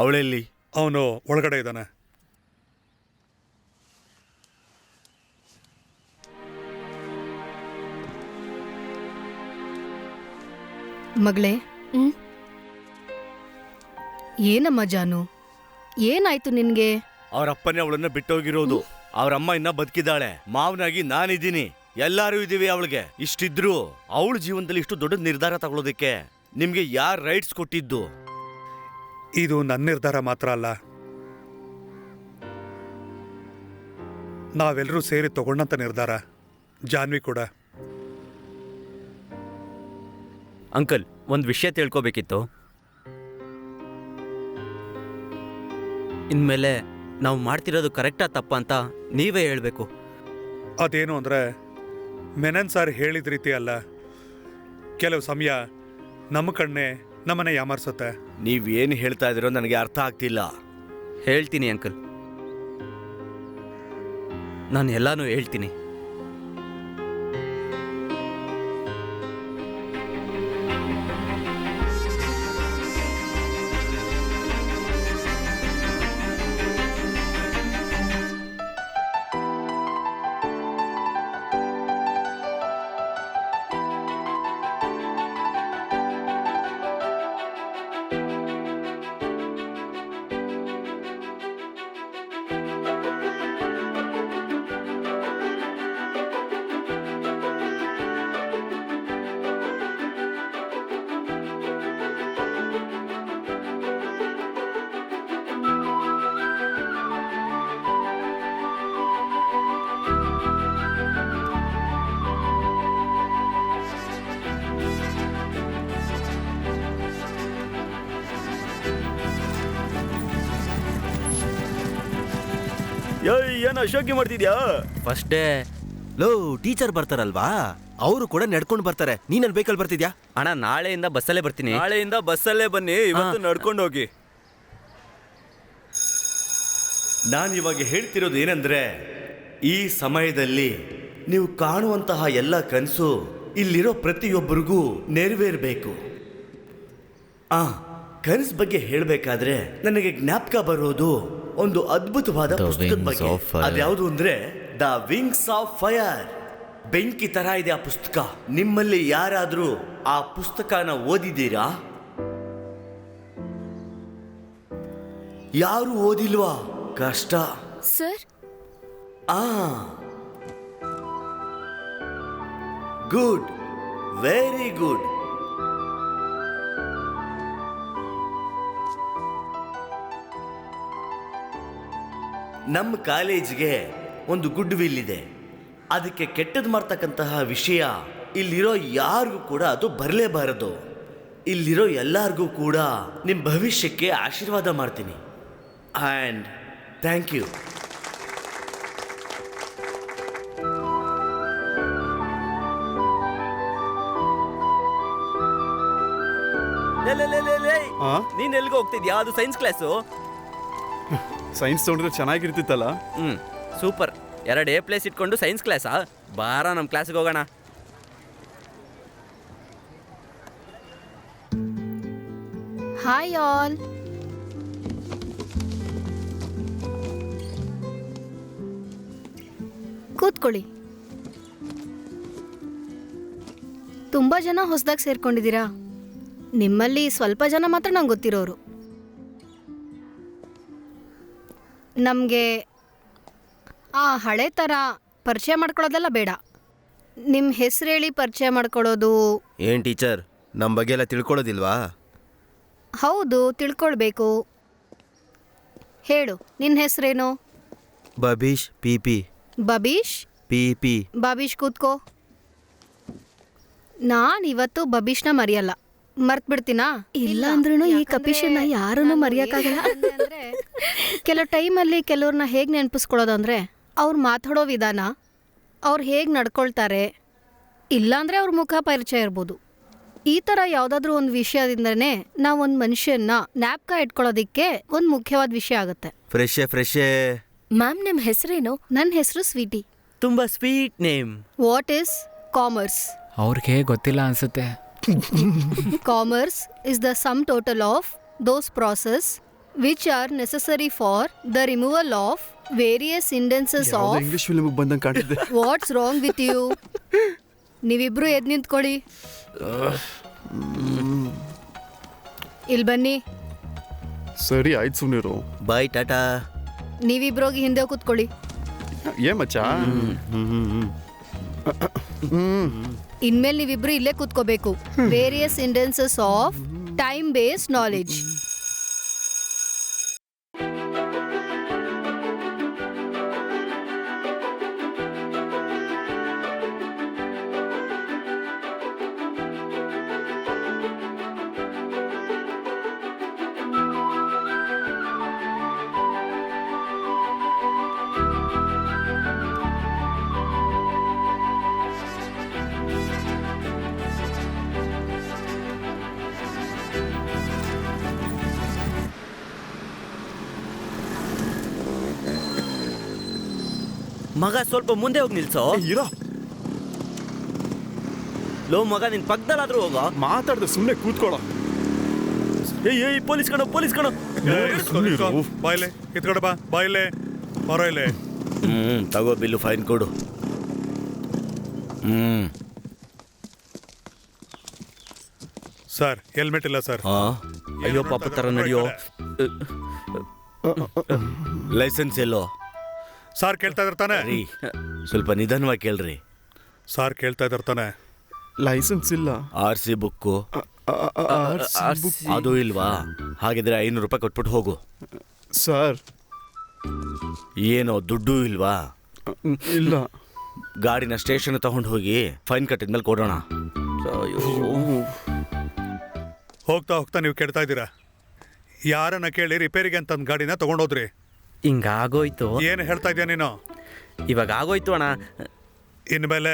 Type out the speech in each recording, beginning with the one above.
ಅವಳೆಲ್ಲಿ? ಅವನು ಒಳಗಡೆ ಇದ್ದಾನೆ. ಮಗಳೇ, ಏನಮ್ಮ ಜಾನು, ಏನಾಯ್ತು ನಿನ್ಗೆ? ಅವರಪ್ಪನೇ ಅವಳನ್ನ ಬಿಟ್ಟೋಗಿರೋದು. ಅವರಮ್ಮ ಇನ್ನ ಬದುಕಿದ್ದಾಳೆ. ಮಾವನಾಗಿ ನಾನಿದ್ದೀನಿ, ಎಲ್ಲಾರು ಇದೀವಿ. ಅವಳಿಗೆ ಇಷ್ಟಿದ್ರು ಅವಳ ಜೀವನದಲ್ಲಿ ಇಷ್ಟು ದೊಡ್ಡ ನಿರ್ಧಾರ ತಗೊಳ್ಳೋದಕ್ಕೆ ನಿಮ್ಗೆ ಯಾರ್ ರೈಟ್ಸ್ ಕೊಟ್ಟಿದ್ದು? ಇದು ನನ್ನ ನಿರ್ಧಾರ ಮಾತ್ರ ಅಲ್ಲ, ನಾವೆಲ್ಲರೂ ಸೇರಿ ತಗೊಂಡಂತ ನಿರ್ಧಾರ. ಜಾನ್ವಿ ಕೂಡ. ಅಂಕಲ್, ಒಂದು ವಿಷಯ ತಿಳ್ಕೊಬೇಕಿತ್ತು. ಇನ್ಮೇಲೆ ನಾವು ಮಾಡ್ತಿರೋದು ಕರೆಕ್ಟಾ ತಪ್ಪಾ ಅಂತ ನೀವೇ ಹೇಳಬೇಕು. ಅದೇನು ಅಂದರೆ, ಮೆನನ್ ಸರ್ ಹೇಳಿದ ರೀತಿ ಅಲ್ಲ. ಕೆಲವು ಸಮಯ ನಮ್ಮ ಕಣ್ಣೆ ನಮ್ಮನೆ ಯಾಮರ್ಸುತ್ತೆ. ನೀವೇನು ಹೇಳ್ತಾ ಇದ್ದೀರೋ ನನಗೆ ಅರ್ಥ ಆಗ್ತಿಲ್ಲ. ಹೇಳ್ತೀನಿ ಅಂಕಲ್, ನಾನು ಎಲ್ಲಾನು ಹೇಳ್ತೀನಿ. ಏನು ಅಶೋಕಿ ಮಾಡ್ತಿದ್ಯಾ? ಫಸ್ಟ್ ಡೇ ಲೋ, ಟೀಚರ್ ಬರ್ತಾರಲ್ವಾ, ಅವರು ಕೂಡ ನಡ್ಕೊಂಡು ಬರ್ತಾರೆ. ನೀನಲ್ಲಿ ಬೇಕಲ್ಲಿ ಬರ್ತಿದ್ಯಾ? ಅಣ್ಣ, ನಾಳೆಯಿಂದ ಬಸ್ಸಲ್ಲೇ ಬರ್ತೀನಿ. ನಾಳೆಯಿಂದ ಬಸ್ಸಲ್ಲೇ ಬನ್ನಿ, ಇವತ್ತು ನಡ್ಕೊಂಡು ಹೋಗಿ. ನಾನು ಇವಾಗ ಹೇಳ್ತಿರೋದು ಏನಂದ್ರೆ, ಈ ಸಮಯದಲ್ಲಿ ನೀವು ಕಾಣುವಂತಹ ಎಲ್ಲ ಕನಸು ಇಲ್ಲಿರೋ ಪ್ರತಿಯೊಬ್ಬರಿಗೂ ನೆರವೇರಬೇಕು. ಕನಸು ಬಗ್ಗೆ ಹೇಳಬೇಕಾದ್ರೆ ನನಗೆ ಜ್ಞಾಪಕ ಬರೋದು ಒಂದು ಅದ್ಭುತವಾದ ಪುಸ್ತಕದ ಬಗ್ಗೆ. ಅದ್ಯಾವುದು ಅಂದ್ರೆ ದ ವಿಂಗ್ಸ್ ಆಫ್ ಫೈರ್. ಬೆಂಕಿ ತರ ಇದೆ ಆ ಪುಸ್ತಕ. ನಿಮ್ಮಲ್ಲಿ ಯಾರಾದ್ರೂ ಆ ಪುಸ್ತಕನ ಓದಿದ್ದೀರಾ? ಯಾರು ಓದಿಲ್ವಾ? ಕಷ್ಟ ಸರ್. Good, very good. ನಮ್ಮ ಕಾಲೇಜ್ಗೆ ಒಂದು ಗುಡ್ ವಿಲ್ ಇದೆ. ಅದಕ್ಕೆ ಕೆಟ್ಟದ್ದು ಮಾಡ್ತಕ್ಕಂತಹ ವಿಷಯ ಇಲ್ಲಿರೋ ಯಾರಿಗೂ ಕೂಡ ಅದು ಬರಲೇಬಾರದು. ಇಲ್ಲಿರೋ ಎಲ್ಲರಿಗೂ ಕೂಡ ನಿಮ್ಮ ಭವಿಷ್ಯಕ್ಕೆ ಆಶೀರ್ವಾದ ಮಾಡ್ತೀನಿ. And thank you. ನೀನ್ ಎಲ್ಗೆ ಹೋಗ್ತಿದ್ಯಾ? ಅದು ಸೈನ್ಸ್ ಕ್ಲಾಸು. ಸೈನ್ಸ್ ತೊಗೊಂಡ್ರೆ ಚೆನ್ನಾಗಿರ್ತಿತ್ತಲ್ಲ. ಸೂಪರ್. 2 A+ ಇಟ್ಕೊಂಡು ಸೈನ್ಸ್ ಕ್ಲಾಸಾ? ಬಾರ ನಮ್ಮ ಕ್ಲಾಸಿಗೆ ಹೋಗೋಣ. Hi all. ಕೂತ್ಕೊಳ್ಳಿ. ತುಂಬಾ ಜನ ಹೊಸದಾಗಿ ಸೇರ್ಕೊಂಡಿದ್ದೀರಾ. ನಿಮ್ಮಲ್ಲಿ ಸ್ವಲ್ಪ ಜನ ಮಾತ್ರ ನಂಗೆ ಗೊತ್ತಿರೋರು. ನಮಗೆ ಆ ಹಳೆ ಥರ ಪರಿಚಯ ಮಾಡ್ಕೊಳ್ಳೋದೆಲ್ಲ ಬೇಡ. ನಿಮ್ಮ ಹೆಸರು ಹೇಳಿ ಪರಿಚಯ ಮಾಡ್ಕೊಳ್ಳೋದು. ಏನ್ ಟೀಚರ್, ನಮ್ಮ ಬಗ್ಗೆ ಎಲ್ಲ ತಿಳ್ಕೊಳ್ಳೋದಿಲ್ವಾ? ಹೌದು, ತಿಳ್ಕೊಳ್ಬೇಕು. ಹೇಳು, ನಿನ್ನ ಹೆಸರೇನು? ಬಬೀಶ್ ಪಿಪಿ. ಬಬೀಶ್ ಪಿಪಿ. ಬಬೀಶ್, ಕೂತ್ಕೋ. ನಾನಿವತ್ತು ಬಬೀಶ್ನ ಮರೆಯಲ್ಲ. ಮರ್ತ್ಬಿಡ್ತೀನಾ? ಇಲ್ಲ ಅಂದ್ರೂ ಈ ಕಪಿಶನ್ನ ಯಾರನ್ನೂ ಮರೆಯೋಕ್ಕಾಗಲ್ಲ. ಕೆಲವು ಟೈಮಲ್ಲಿ ಕೆಲವ್ರನ್ನ ಹೇಗೆ ನೆನಪಿಸ್ಕೊಳ್ಳೋದು ಅಂದರೆ, ಅವ್ರು ಮಾತಾಡೋ ವಿಧಾನ, ಅವ್ರು ಹೇಗೆ ನಡ್ಕೊಳ್ತಾರೆ, ಇಲ್ಲಾಂದರೆ ಅವ್ರ ಮುಖ ಪರಿಚಯ ಇರ್ಬೋದು. ಈ ಥರ ಯಾವುದಾದ್ರೂ ಒಂದು ವಿಷಯದಿಂದನೇ ನಾವು ಒಂದು ಮನುಷ್ಯನ್ನ ಜ್ಞಾಪಕ ಇಟ್ಕೊಳ್ಳೋದಿಕ್ಕೆ ಒಂದು ಮುಖ್ಯವಾದ ವಿಷಯ ಆಗುತ್ತೆ. ಫ್ರೆಶ್. ಮ್ಯಾಮ್, ನಿಮ್ಮ ಹೆಸರೇನು? ನನ್ನ ಹೆಸರು ಸ್ವೀಟಿ. ತುಂಬಾ sweet name. What is commerce? ಅವ್ರಿಗೆ ಗೊತ್ತಿಲ್ಲ ಅನ್ಸುತ್ತೆ. Commerce is the sum total of those process which are necessary for the removal of various instances of English film ಬಂದಂಗೆ ಕಾಣ್ತಿದೆ. What's wrong with you. ನೀವಿಬ್ರು ಎದ್ದು ನಿಂತ್ಕೊಳ್ಳಿ. ಇಲ್ಲಿ ಬನ್ನಿ. ಸರಿ ಆಯ್ತು ಸುಮ್ಮನಿರು. ಬಾಯ್ ಟಾಟಾ. ನೀವಿಬ್ರೋಗಿ ಹಿಂದೆ ಕೂತ್ಕೊಳ್ಳಿ. ಮಚ್ಚ? ಇನ್ಮೇಲೆ ನೀವಿಬ್ರು ಇಲ್ಲೇ ಕೂತ್ಕೋಬೇಕು. Various instances of time based knowledge. ಮಗ ಸ್ವಲ್ಪ ಮುಂದೆ ಹೋಗಿ ನಿಲ್ಸೋ. ಇರೋ ಲೋ ಮಗ ನಿನ್ ಪಕ್ಕದಲ್ಲಾದ್ರೂ ಹೋಗೋ. ಮಾತಾಡ್ದೆ ಸುಮ್ಮನೆ ಕೂತ್ಕೊಳ್ಳೋ. ಏಯ್ ಪೊಲೀಸ್ ಕಣೋ, ಪೊಲೀಸ್ ಕಣೋ. ಬಾಯ್ಲೆ ಇತ್ಕಡೆ ಬಾ. ಬಾಯ್ಲೆ ಬರೋ ಇಲ್ಲೇ. ತಗೋ ಬಿಲ್ಲು, ಫೈನ್ ಕೊಡು. ಸರ್ ಹೆಲ್ಮೆಟ್ ಇಲ್ಲ ಸರ್. ಅಯ್ಯೋ ಪಾಪ ತರ ನಡೆಯೋ. ಲೈಸೆನ್ಸ್ ಎಲ್ಲೋ? ಸಾರ್ ಕೇಳ್ತಾ ಇದಾರೆ ತಾನೆ? ರೀ ಸ್ವಲ್ಪ ನಿಧಾನವಾಗಿ ಕೇಳ್ರಿ. ಸಾರ್ ಕೇಳ್ತಾ ಇದಾರೆ ತಾನೆ? ಲೈಸೆನ್ಸ್ ಇಲ್ಲ. RC ಬುಕ್ಕು ಅದು ಇಲ್ವಾ? ಹಾಗಿದ್ರೆ 500 ರೂಪಾಯಿ ಕೊಟ್ಬಿಟ್ಟು ಹೋಗು. ಸರ್ ಏನೋ ದುಡ್ಡು ಇಲ್ವಾ? ಇಲ್ಲ. ಗಾಡಿನ ಸ್ಟೇಷನ್ ತಗೊಂಡು ಹೋಗಿ ಫೈನ್ ಕಟ್ಟಿದ್ಮೇಲೆ ಕೊಡೋಣ. ಹೋಗ್ತಾ ಹೋಗ್ತಾ ನೀವು ಕೇಳ್ತಾ ಇದ್ದೀರಾ. ಯಾರನ್ನ ಕೇಳಿ ರಿಪೇರಿಗೆ ಅಂತ ಗಾಡಿನ ತಗೊಂಡೋದ್ರಿ? ಹಿಂಗಾಗೋಯ್ತು. ಏನು ಹೇಳ್ತಾ ಇದೆಯಾ ನೀನು? ಇವಾಗ ಆಗೋಯ್ತು ಅಣ್ಣ. ಇನ್ಮೇಲೆ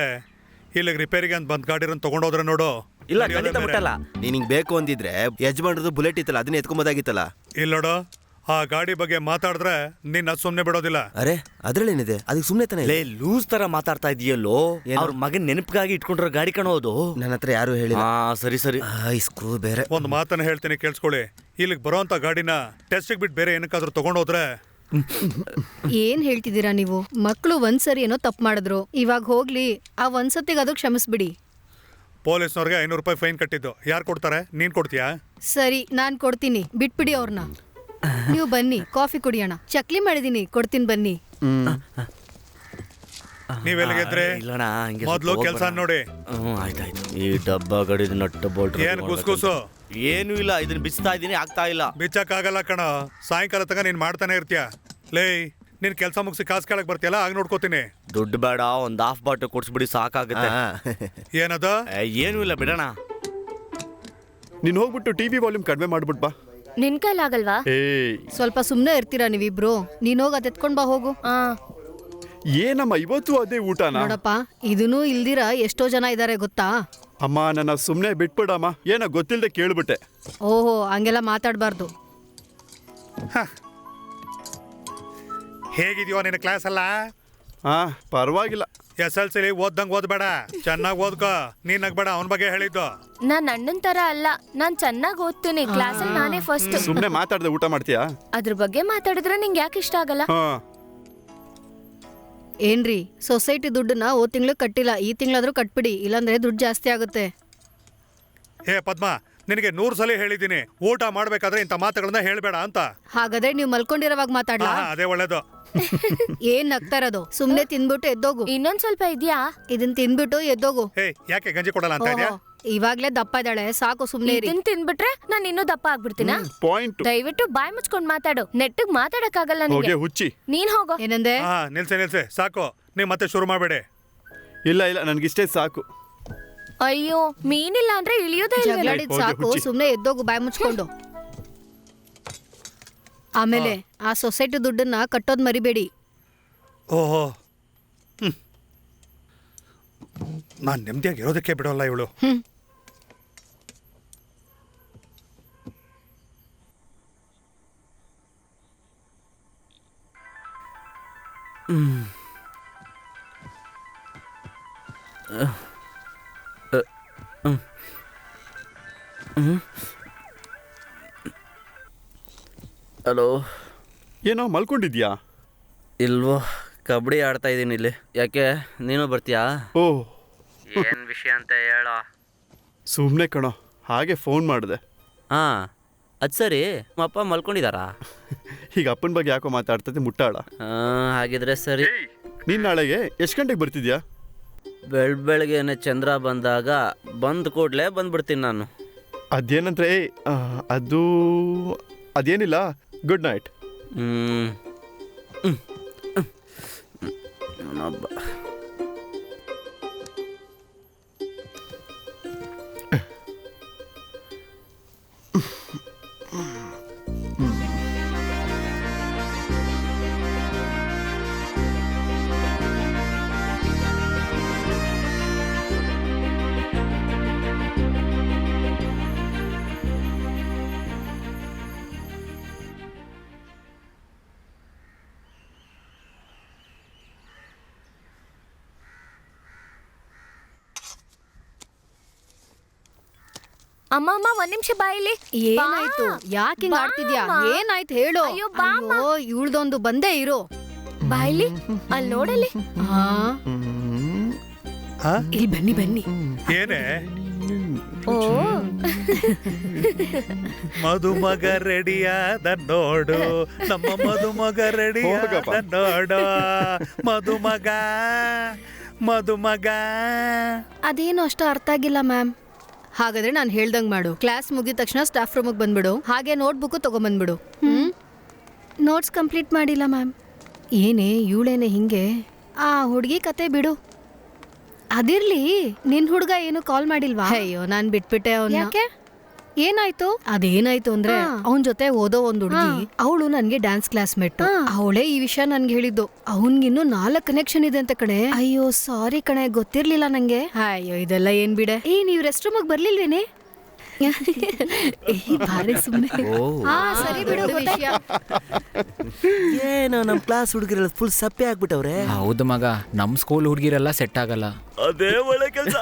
ಇಲ್ಲಿಗೆ ರಿಪೇರಿಗೆ ಅಂತ ಬಂದ್ ಗಾಡಿರನ್ನ ತಗೊಂಡೋದ್ರೆ ನೋಡು. ಇಲ್ಲ ಖಂಡಿತ ಬಿಟ್ಟಲ್ಲ. ನೀನಿಂಗ್ ಬೇಕು ಅಂದಿದ್ರೆ ಯಜಮಾನ್ರದ್ದು ಬುಲೆಟ್ ಇತ್ತಲ್ಲ, ಅದನ್ನ ಎತ್ಕೊಂಬೋದಾಗಿತ್ತಲ್ಲ. ಇಲ್ಲ ನೋಡು, ಆ ಗಾಡಿ ಬಗ್ಗೆ ಮಾತಾಡಿದ್ರೆ ನಿನ್ನ ಸುಮ್ಮನೆ ಬಿಡೋದಿಲ್ಲ. ಅರೆ ಅದ್ರಲ್ಲೇನಿದೆ, ಅದಕ್ಕೆ ಸುಮ್ಮನೆ ತಾನೆ. ಲೇ ಲೂಸ್ ತರ ಮಾತಾಡ್ತಾ ಇದೆಯಲ್ಲೋ. ಅವ್ರ ಮಗನ್ ನೆನಪಿಗಾಗಿ ಇಟ್ಕೊಂಡಿರೋ ಗಾಡಿ ಕಾಣೋದು. ನನ್ನ ಹತ್ರ ಯಾರು ಹೇಳಿ. ಸರಿ ಸರಿ. ಇಸ್ಕೂ ಬೇರೆ ಒಂದು ಮಾತನ್ನ ಹೇಳ್ತೀನಿ ಕೇಳಿಸ್ಕೊಳ್ಳಿ. ಇಲ್ಲಿಗೆ ಬರೋಂಥ ಗಾಡಿನ ಟೆಸ್ಟಿಗೆ ಬಿಟ್ಟು ಬೇರೆ ಏನಕ್ಕಾದ್ರೂ ತಗೊಂಡೋದ್ರೆ. ಏನ್ ಹೇಳ್ತಿದ್ದೀರಾ ನೀವು? ಮಕ್ಕಳು ಒಂದ್ಸರಿ ಏನೋ ತಪ್ಪು ಮಾಡಿದ್ರು, ಇವಾಗ ಹೋಗ್ಲಿ, ಆ ಒಂದ್ಸತಿಗೆ ಅದು ಕ್ಷಮಿಸ್ಬಿಡಿ. ಪೊಲೀಸ್ನವ್ರಿಗೆ 500 ರೂಪಾಯಿ ಫೈನ್ ಕಟ್ಟಿದ್ದು ಯಾರು ಕೊಡ್ತಾರೆ? ನೀನ್ ಕೊಡ್ತೀಯಾ? ಸರಿ, ನಾನ್ ಕೊಡ್ತೀನಿ, ಬಿಟ್ಬಿಡಿ ಅವ್ರನ್ನ. ನೀವು ಬನ್ನಿ, ಕಾಫಿ ಕುಡಿಯೋಣ. ಚಕ್ಲಿ ಮಾಡಿದೀನಿ, ಕೊಡ್ತೀನಿ ಬನ್ನಿ. ನೀವೆಲ್ಲಿಗೆದ್ರೆ ಇಲ್ಲಣ್ಣ, ಹಂಗೆ ಮೊದ್ಲು ಕೆಲಸ ನೋಡಿ. ಆಯ್ತಾಯ್ತು. ಈ ಡಬ್ಬ ಗಡಿ ನಟ್ಟು ಬೋಲ್ಟ್ ಏನ್ ಗುಸ್ಗುಸು? ಏನು ಇಲ್ಲ, ಇದನ್ನ ಬಿಚ್ತಾ ಇದೀನಿ, ಆಗ್ತಾ ಇಲ್ಲ. ಬಿಚ್ಚಕ್ಕಾಗಲ್ಲ ಕಣ. ಸಾಯಂಕಾಲ ತಗ ನೀನ್ ಮಾಡ್ತಾನೆ ಇರ್ತೀಯ. ಲೇ ನೀನ್ ಕೆಲಸ ಮುಗಿಸಿ ಕಾಸು ಕೇಳಕ್ ಬರ್ತೀಯಲ್ಲ, ಆಗ ನೋಡ್ಕೋತೀನಿ. ದುಡ್ಡು ಬೇಡ, ಒಂದ್ ಹಾಫ್ ಬಾಟಲ್ ಕೊಡ್ಸ್ಬಿಡಿ ಸಾಕಾಗುತ್ತೆ. ಏನದ? ಏನು ಇಲ್ಲ ಬಿಡೋಣ. ನೀನ್ ಹೋಗ್ಬಿಟ್ಟು ಟಿವಿ ವಾಲ್ಯೂಮ್ ಕಡಿಮೆ ಮಾಡ್ಬಿಟ್ ಬಾ. ನಿನ್ ಕೈಲಾಗಲ್ವಾ? ಸ್ವಲ್ಪ ಸುಮ್ನೆ ಇರ್ತೀರಾ ನೀವಿಬ್ರು? ನೀನ್ ಹೋಗ ತೆತ್ಕೊಂಡ್ ಬಾ, ಹೋಗು. ಏನಮ್ಮ ಇವತ್ತು ಅದೇ ಊಟನಾ? ನೋಡಪ್ಪ, ಇದನ್ನೂ ಇಲ್ದಿರ ಎಷ್ಟೋ ಜನ ಇದಾರೆ ಗೊತ್ತಾ? ಅಮ್ಮ ನನ್ನ ಸುಮ್ಮನೆ ಬಿಟ್ಬಿಡಮ್ಮ, ಏನೋ ಗೊತ್ತಿಲ್ಲದೆ ಕೇಳ್ಬಿಟ್ಟೆ. ಓಹೋ, ಹಂಗೆಲ್ಲ ಮಾತಾಡ್ಬಾರ್ದು. ಹೇಗಿದ್ಯೋ ನಿನ್ನ ಕ್ಲಾಸ್ ಅಲ್ಲ? ಪರವಾಗಿಲ್ಲ. SLC ಓದ್ದಂಗ್ ಓದ್ಬೇಡ, ಚೆನ್ನಾಗಿ ಓದ್ಕೋ. ನೀನ್ ನಗ್ಬೇಡ, ಅವನ ಬಗ್ಗೆ ಹೇಳಿದ್ದು. ನಾನ್ ಅಣ್ಣನ್ ತರ ಅಲ್ಲ, ನಾನ್ ಚೆನ್ನಾಗ್ ಓದ್ತೀನಿ. ಕ್ಲಾಸಲ್ಲಿ ನಾನೇ ಫಸ್ಟ್. ಸುಮ್ಮನೆ ಮಾತಾಡದೆ ಊಟ ಮಾಡ್ತೀಯಾ? ಅದ್ರ ಬಗ್ಗೆ ಮಾತಾಡಿದ್ರೆ ನಿಂಗೆ ಯಾಕೆ ಇಷ್ಟ ಆಗಲ್ಲ? ಏನ್ರಿ, ಸೊಸೈಟಿ ದುಡ್ಡನ್ನ ಓ ತಿಂಗಳು ಕಟ್ಟಿಲ್ಲ, ಈ ತಿಂಗಳಾದ್ರೂ ಕಟ್ಬಿಡಿ, ಇಲ್ಲಾಂದ್ರೆ ದುಡ್ಡು ಜಾಸ್ತಿ ಆಗುತ್ತೆ. ಏ ಪದ್ಮ, ನಿನಗೆ 100 ಸಲ ಹೇಳಿದ್ದೀನಿ, ಊಟ ಮಾಡ್ಬೇಕಾದ್ರೆ ಇಂಥ ಮಾತುಗಳನ್ನ ಹೇಳ್ಬೇಡ ಅಂತ. ಹಾಗಾದ್ರೆ ನೀವು ಮಲ್ಕೊಂಡಿರೋವಾಗ ಮಾತಾಡ್ಲಾ? ಅದೇ ಒಳ್ಳೇದು. ಏನ್ ನಗ್ತಾ ಇರೋದು? ಸುಮ್ನೆ ತಿನ್ಬಿಟ್ಟು ಎದ್ದೋಗು. ಇನ್ನೊಂದ್ ಸ್ವಲ್ಪ ಇದ್ಯಾ? ಇದನ್ ತಿನ್ಬಿಟ್ಟು ಎದ್ದೋಗು. ಏ ಯಾಕೆ ಗಂಜಿ ಕೊಡಲ್ಲ ಅಂತ ಇದೆಯಾ? ಇವಾಗ್ಲೇ ದಪ್ಪ ಇದ್ದಾಳೆ, ಸಾಕು, ಸುಮ್ನೆ ಇರಿ. ಇದನ್ ತಿನ್ಬಿಟ್ರೆ ನಾನ್ ಇನ್ನೂ ದಪ್ಪ ಆಗ್ಬಿಡ್ತೀನಾ? ಪಾಯಿಂಟ್. ದಯವಿಟ್ಟು ಬಾಯ್ ಮುಚ್ಕೊಂಡ್ ಮಾತಾಡು, ನೆಟ್ಟಗ್ ಮಾತಾಡಕ್ಕಾಗಲ್ಲ ಹೋಗೆ ನಿಂಗೆ. ಹುಚ್ಚಿ. ನೀನ್ ಹೋಗೋ. ಏನಂದೆ? ನಿಲ್ಸೆ ಸಾಕು, ನೀವ್ ಮತ್ತೆ ಶುರು ಮಾಡಬೇಡಿ. ಇಲ್ಲ ನನ್ಗಿಷ್ಟೇ ಸಾಕು. ಅಯ್ಯೋ, ಮೀನಿಲ್ಲ ಅಂದ್ರೆ ಇಳಿಯೋದೇ ಇಲ್ಲ. ಜಗಳಾಡಿದ್ ಸಾಕು, ಸುಮ್ನೆ ಎದ್ದೋಗು ಬಾಯ್ ಮುಚ್ಕೊಂಡು. ಆಮೇಲೆ ಆ ಸೊಸೈಟಿ ದುಡ್ಡನ್ನ ಕಟ್ಟೋದ್ ಮರಿಬೇಡಿ. ಓಹೋ, ನಾನ್ ನೆಮ್ಮದಿಯಾಗಿ ಇರೋದಕ್ಕೆ ಬಿಡೋಲ್ಲ ಇವಳು. ಹಲೋ. ಏನೋ ಮಲ್ಕೊಂಡಿದ್ಯಾ? ಇಲ್ವೋ, ಕಬಡ್ಡಿ ಆಡ್ತಾ ಇದ್ದೀನಿ ಇಲ್ಲಿ. ಯಾಕೆ, ನೀನು ಬರ್ತೀಯಾ? ಓ, ಏನು ವಿಷಯ ಅಂತ ಹೇಳೋ. ಸುಮ್ಮನೆ ಕಣೋ, ಹಾಗೆ ಫೋನ್ ಮಾಡಿದೆ. ಹಾಂ, ಅದು ಸರಿ. ನಿಮ್ಮ ಅಪ್ಪ ಮಲ್ಕೊಂಡಿದ್ದಾರಾ? ಈಗ ಅಪ್ಪನ ಬಗ್ಗೆ ಯಾಕೋ ಮಾತಾಡ್ತದೆ ಮುಟ್ಟಾಳ. ಹಾಂ, ಹಾಗಿದ್ರೆ ಸರಿ. ನೀನು ನಾಳೆಗೆ ಎಷ್ಟು ಗಂಟೆಗೆ ಬರ್ತಿದ್ಯಾ? ಬೆಳಗ್ಗೆನೆ ಚಂದ್ರ ಬಂದಾಗ ಬಂದ ಕೂಡಲೇ ಬಂದ್ಬಿಡ್ತೀನಿ ನಾನು. ಅದೇನಂದ್ರೆ ಅದೇನಿಲ್ಲ. Good night. ನಾನೊಬ್ಬ. ಅಮ್ಮ ಅಮ್ಮ, ಒಂದ್ ನಿಮಿಷ ಬಾಯಿಲಿ. ಏನಾಯ್ತು? ಯಾಕೆ ಹಿಂಗ್ ಆಡ್ತಿದ್ಯಾ? ಏನಾಯ್ತು ಹೇಳು. ಅಯ್ಯೋ, ಬಾ ಅಮ್ಮ. ಅಯ್ಯೋ, ಇವ್ಳ್ದೊಂದು ಬಂದೇ ಇರು. ಬಾಯಿಲಿ, ಅಲ್ಲಿ ನೋಡಲಿ. ಹಾ, ಇಲ್ಲಿ ಬನ್ನಿ ಬನ್ನಿ. ಏನೇ ಓ, ಮದುಮಗ ರೆಡಿಯಾದ ನೋಡು, ನಮ್ಮ ಮದುಮಗ ರೆಡಿಯಾದ ನೋಡು, ಮದುಮಗ ಮದುಮಗ. ಅದೇನು ಅಷ್ಟು ಅರ್ಥ ಆಗಿಲ್ಲ ಮ್ಯಾಮ್. ಹಾಗಾದ್ರೆ ನಾನು ಹೇಳ್ದಂಗ್ ಮಾಡು. ಕ್ಲಾಸ್ ಮುಗಿದ ತಕ್ಷಣ ಸ್ಟಾಫ್ ರೂಮಿಗೆ ಬಂದ್ಬಿಡು. ಹಾಗೆ ನೋಟ್ಬುಕ್ ತಗೊಂಬಂದ್ಬಿಡು. ನೋಟ್ಸ್ ಕಂಪ್ಲೀಟ್ ಮಾಡಿಲ್ಲ ಮ್ಯಾಮ್. ಏನೇ ಇವಳೇನೆ ಹಿಂಗೆ? ಆ ಹುಡುಗಿ ಕತೆ ಬಿಡು. ಅದಿರ್ಲಿ, ನಿನ್ ಹುಡುಗ ಏನು ಕಾಲ್ ಮಾಡಿಲ್ವಾ? ಅಯ್ಯೋ, ನಾನ್ ಬಿಟ್ಬಿಟ್ಟೆ ಅವ್ನ. ಯಾಕೆ? ಏನಾಯ್ತು? ಅದೇನಾಯ್ತು ಅಂದ್ರೆ ಅವನ್ ಜೊತೆ ಓದೋ ಒಂದ್ ಹುಡುಗಿ, ಅವಳು ನನ್ಗೆ ಡ್ಯಾನ್ಸ್ ಕ್ಲಾಸ್ ಮೇಟ್. ಅವಳೇ ಈ ವಿಷಯ ನನ್ಗೆ ಹೇಳಿದ್ದು. ಅವನ್ಗಿನ್ನು 4 ಕನೆಕ್ಷನ್ ಇದೆ ಅಂತ ಕಣೆ. ಅಯ್ಯೋ ಸಾರಿ ಕಣೆ, ಗೊತ್ತಿರ್ಲಿಲ್ಲ ನಂಗೆ. ಅಯ್ಯೋ, ಇದೆಲ್ಲ ಏನ್ ಬಿಡೆ. ನೀವ್ ರೆಸ್ಟ್ ರೂಮಿಗೆ ಬರ್ಲಿಲ್ವೇನೆ? ಬಾರಿ ಸುಮ್ನೆ. ಸರಿ ಬಿಡು, ವಿಷಯ. ಏನೋ ನಮ್ಮ ಕ್ಲಾಸ್ ಹುಡುಗರೆಲ್ಲ ಫುಲ್ ಸಪ್ಪೆ ಆಗ್ಬಿಟ್ಟವ್ರೆ. ಹೌದು ಮಗ, ನಮ್ಮ ಸ್ಕೂಲ್ ಹುಡುಗಿರೆಲ್ಲ ಸೆಟ್ ಆಗಲ್ಲ. ಅದೇ ಒಳ್ಳೆ ಕೆಲಸ.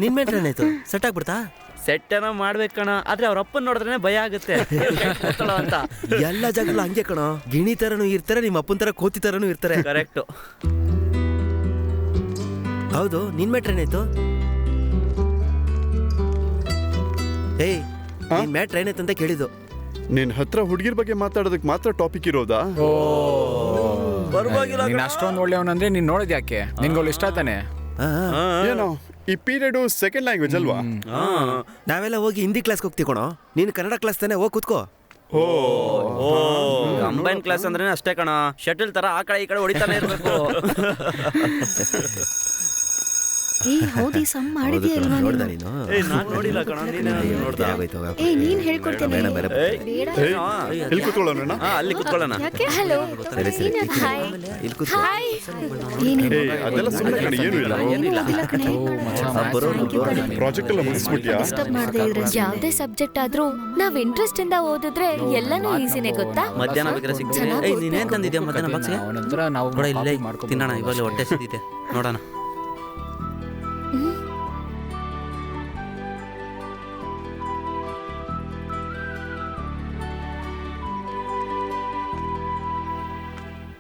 ನಿನ್ ಮೇಲೆ ಏನಾಯ್ತು? ಸೆಟ್ ಆಗ್ಬಿಡ್ತಾ? ಸೆಟ್ ಏನೋ ಮಾಡ್ಬೇಕಣ, ಆದ್ರೆ ಅವ್ರ ಅಪ್ಪನ ನೋಡಿದ್ರೆ ಭಯ ಆಗುತ್ತೆ ಅಂತ. ಎಲ್ಲ ಜಾಗಗಳು ಹಂಗೆ ಕಣೋ. ಗಿಣಿ ತರನು ಇರ್ತಾರೆ, ನಿಮ್ಮ ಅಪ್ಪನ ತರ ಕೋತಿ ತರನು ಇರ್ತಾರೆ. ಕರೆಕ್ಟು. ಹೌದು, ನಿನ್ ಮ್ಯಾಟ್ರ್ ಏನಾಯ್ತು? ಏಯ್, ನಿನ್ ಮ್ಯಾಟ್ರ್ ಏನಾಯ್ತು ಅಂತ ಕೇಳಿದ್ದು. ನಿನ್ ಹತ್ರ ಹುಡುಗಿರ್ ಬಗ್ಗೆ ಮಾತಾಡೋದಕ್ಕೆ ಮಾತ್ರ ಟಾಪಿಕ್ ಇರೋದಾ? ಪರವಾಗಿಲ್ಲ. ನೀನ್ ಅಷ್ಟೊಂದು ಒಳ್ಳೆಯವನಂದ್ರೆ ನೀನ್ ನೋಡಿದ್ ಯಾಕೆ? ನಿನ್ಗಳು ಇಷ್ಟ ತಾನೆ? ಏನೋ ಈ ಪೀರಿಯಡ್ ಸೆಕೆಂಡ್ ಲ್ಯಾಂಗ್ವೇಜ್ ಅಲ್ವಾ? ನಾವೆಲ್ಲ ಹೋಗಿ ಹಿಂದಿ ಕ್ಲಾಸ್ಗೆ ಹೋಗ್ತೀವಿ ಕಣೋ. ನೀನು ಕನ್ನಡ ಕ್ಲಾಸ್ ತಾನೆ, ಹೋಗಿ ಕೂತ್ಕೋ. ಕಂಬೈನ್ ಕ್ಲಾಸ್ ಅಂದ್ರೆ ಅಷ್ಟೇ ಕಣ. ಶಟಲ್ ತರ ಆ ಕಡೆ ಈ ಕಡೆ ಹೊಡಿತಾನೆ ಇರ್ಬೇಕು. ಹೌದು, ಈ ಸಮ್ ಮಾಡಿದ್ಯಾ ಇಲ್ವಾ ನೋಡ್ದ ನೀನು? ನೀನು? ನಾನ್ ನೋಡಿಲ್ಲ ಕಣ, ನೀನೇ ನೋಡ್ದ. ಆಗೋಯ್ತು, ಹೋಗಪ್ಪ. ನೀನ್ ಹೇಳ್ಕೊಡ್ತೇನೆ. ಬೇಡ, ಬೇಡ. ಬೇಡ. ಎಲ್ಲಿ ಕೂತ್ಕೊಳ್ಳೋಣ? ಅಲ್ಲಿ ಕುತ್ಕೊಳ್ಳೋಣ. ಯಾಕೆ? ಹಲೋ. ಸರಿ ಸರಿ, ಹಾಯ್. ಇಲ್ಲಿ ಕೂತ್ಕೋ. ಹಾಯ್. ಅದೆಲ್ಲ ಸುಮ್ಮನೆ ಕಡೆ ಏನೂ ಇಲ್ಲ. ಇಲ್ಲ ಕಣೆ. ಪ್ರಾಜೆಕ್ಟ್ ಎಲ್ಲ ಮುಗಿಸ್ಬಿಟ್ಯಾ? ಡಿಸ್ಟರ್ಬ್ ಮಾಡದೆ ಇದ್ರೆ ಯಾವ್ದೇ ಸಬ್ಜೆಕ್ಟ್ ಆದ್ರೂ ನಾವ್ ಇಂಟ್ರೆಸ್ಟ್ ಇಂದ ಓದಿದ್ರೆ ಎಲ್ಲನೂ ಈಸಿನೇ ಗೊತ್ತಾ? ಮಧ್ಯಾಹ್ನ ಬೇಕಾದ್ರೆ ಸಿಗ್ತೀನಿ. ನೀನೇನ್ ತಂದಿದ್ಯಾ ಮಧ್ಯಾಹ್ನ ಬಾಕ್ಸ್ಗೆ? ಅವನಂತರ ನಾವು ಕೂಡ ಇಲ್ಲೇ ತಿನ್ನೋಣ. ಇವಾಗಲೇ ಹೊಟ್ಟೆ ಸಿದ್ದಿದೆ, ನೋಡೋಣ.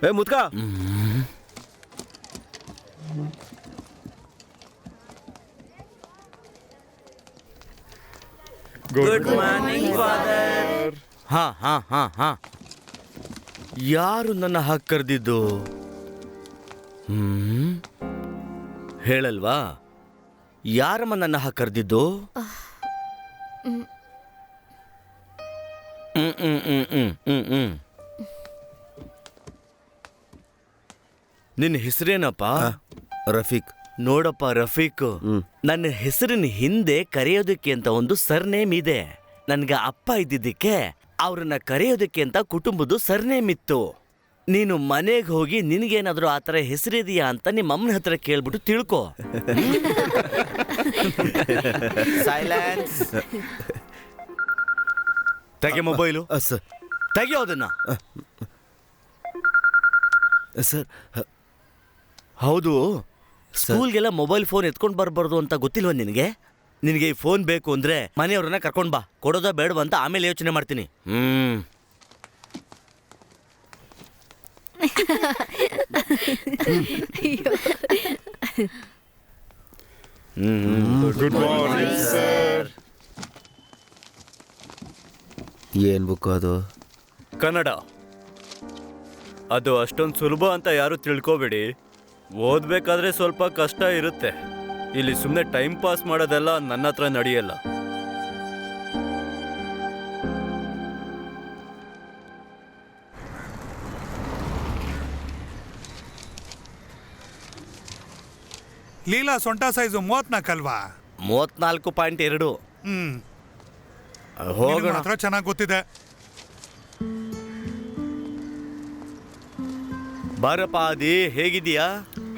ಏ ಮುದ್ಕ, ಗುಡ್ ಮಾರ್ನಿಂಗ್ ಫಾದರ್. ಹಾ, ಯಾರು ನನ್ನ ಹಾಗೆ ಕರೆದಿದ್ದು? ಹೇಳಲ್ವಾ? ಯಾರಮ್ಮ ನನ್ನ ಹಾಗೆ ಕರೆದಿದ್ದು? ನಿನ್ನ ಹೆಸರೇನಪ್ಪ? ರಫೀಕ್. ನೋಡಪ್ಪ ರಫೀಕ್, ನನ್ನ ಹೆಸರಿನ ಹಿಂದೆ ಕರೆಯೋದಕ್ಕೆ ಅಂತ ಒಂದು ಸರ್ನೇಮ್ ಇದೆ. ನನ್ಗೆ ಅಪ್ಪ ಇದ್ದಿದ್ದಕ್ಕೆ ಅವ್ರನ್ನ ಕರೆಯೋದಕ್ಕೆ ಅಂತ ಕುಟುಂಬದ ಸರ್ನೇಮ್ ಇತ್ತು. ನೀನು ಮನೆಗೆ ಹೋಗಿ ನಿನಗೇನಾದ್ರೂ ಆ ಥರ ಹೆಸರಿದೆಯಾ ಅಂತ ನಿಮ್ಮ ಅಮ್ಮನ ಹತ್ರ ಕೇಳ್ಬಿಟ್ಟು ತಿಳ್ಕೊ. ಸೈಲೆನ್ಸ್. ತೆಗೆ ಮೊಬೈಲು. ಸರ್, ತೆಗಿಯೋದನ್ನ. ಸರ್. ಹೌದು, ಸ್ಕೂಲ್ಗೆಲ್ಲ ಮೊಬೈಲ್ ಫೋನ್ ಎತ್ಕೊಂಡು ಬರಬಾರ್ದು ಅಂತ ಗೊತ್ತಿಲ್ವ ನಿನಗೆ? ನಿನಗೆ ಈ ಫೋನ್ ಬೇಕು ಅಂದ್ರೆ ಮನೆಯವ್ರನ್ನ ಕರ್ಕೊಂಡು ಬಾ. ಕೊಡೋದ ಬೇಡವ ಅಂತ ಆಮೇಲೆ ಯೋಚನೆ ಮಾಡ್ತೀನಿ. Good morning sir. ಏನ್ ಬುಕ್ ಅದು? ಕನ್ನಡ. ಅದು ಅಷ್ಟೊಂದು ಸುಲಭ ಅಂತ ಯಾರು ತಿಳ್ಕೊಬೇಡಿ. ಓದ್ಬೇಕಾದ್ರೆ ಸ್ವಲ್ಪ ಕಷ್ಟ ಇರುತ್ತೆ. ಇಲ್ಲಿ ಸುಮ್ಮನೆ ಟೈಮ್ ಪಾಸ್ ಮಾಡೋದೆಲ್ಲ ನನ್ನ ಹತ್ರ ನಡೆಯಲ್ಲ. ಲೀಲಾ ಸೊಂಟ ಸೈಜು 34 ಅಲ್ವಾ? 34.2. ಹ್ಮ್ ಹೋಗೋಣ. ಮಾತ್ರ ಚೆನ್ನಾಗಿ ಗೊತ್ತಿದೆ. ಬಾರಪ್ಪ ಆದಿ, ಹೇಗಿದೀಯಾ?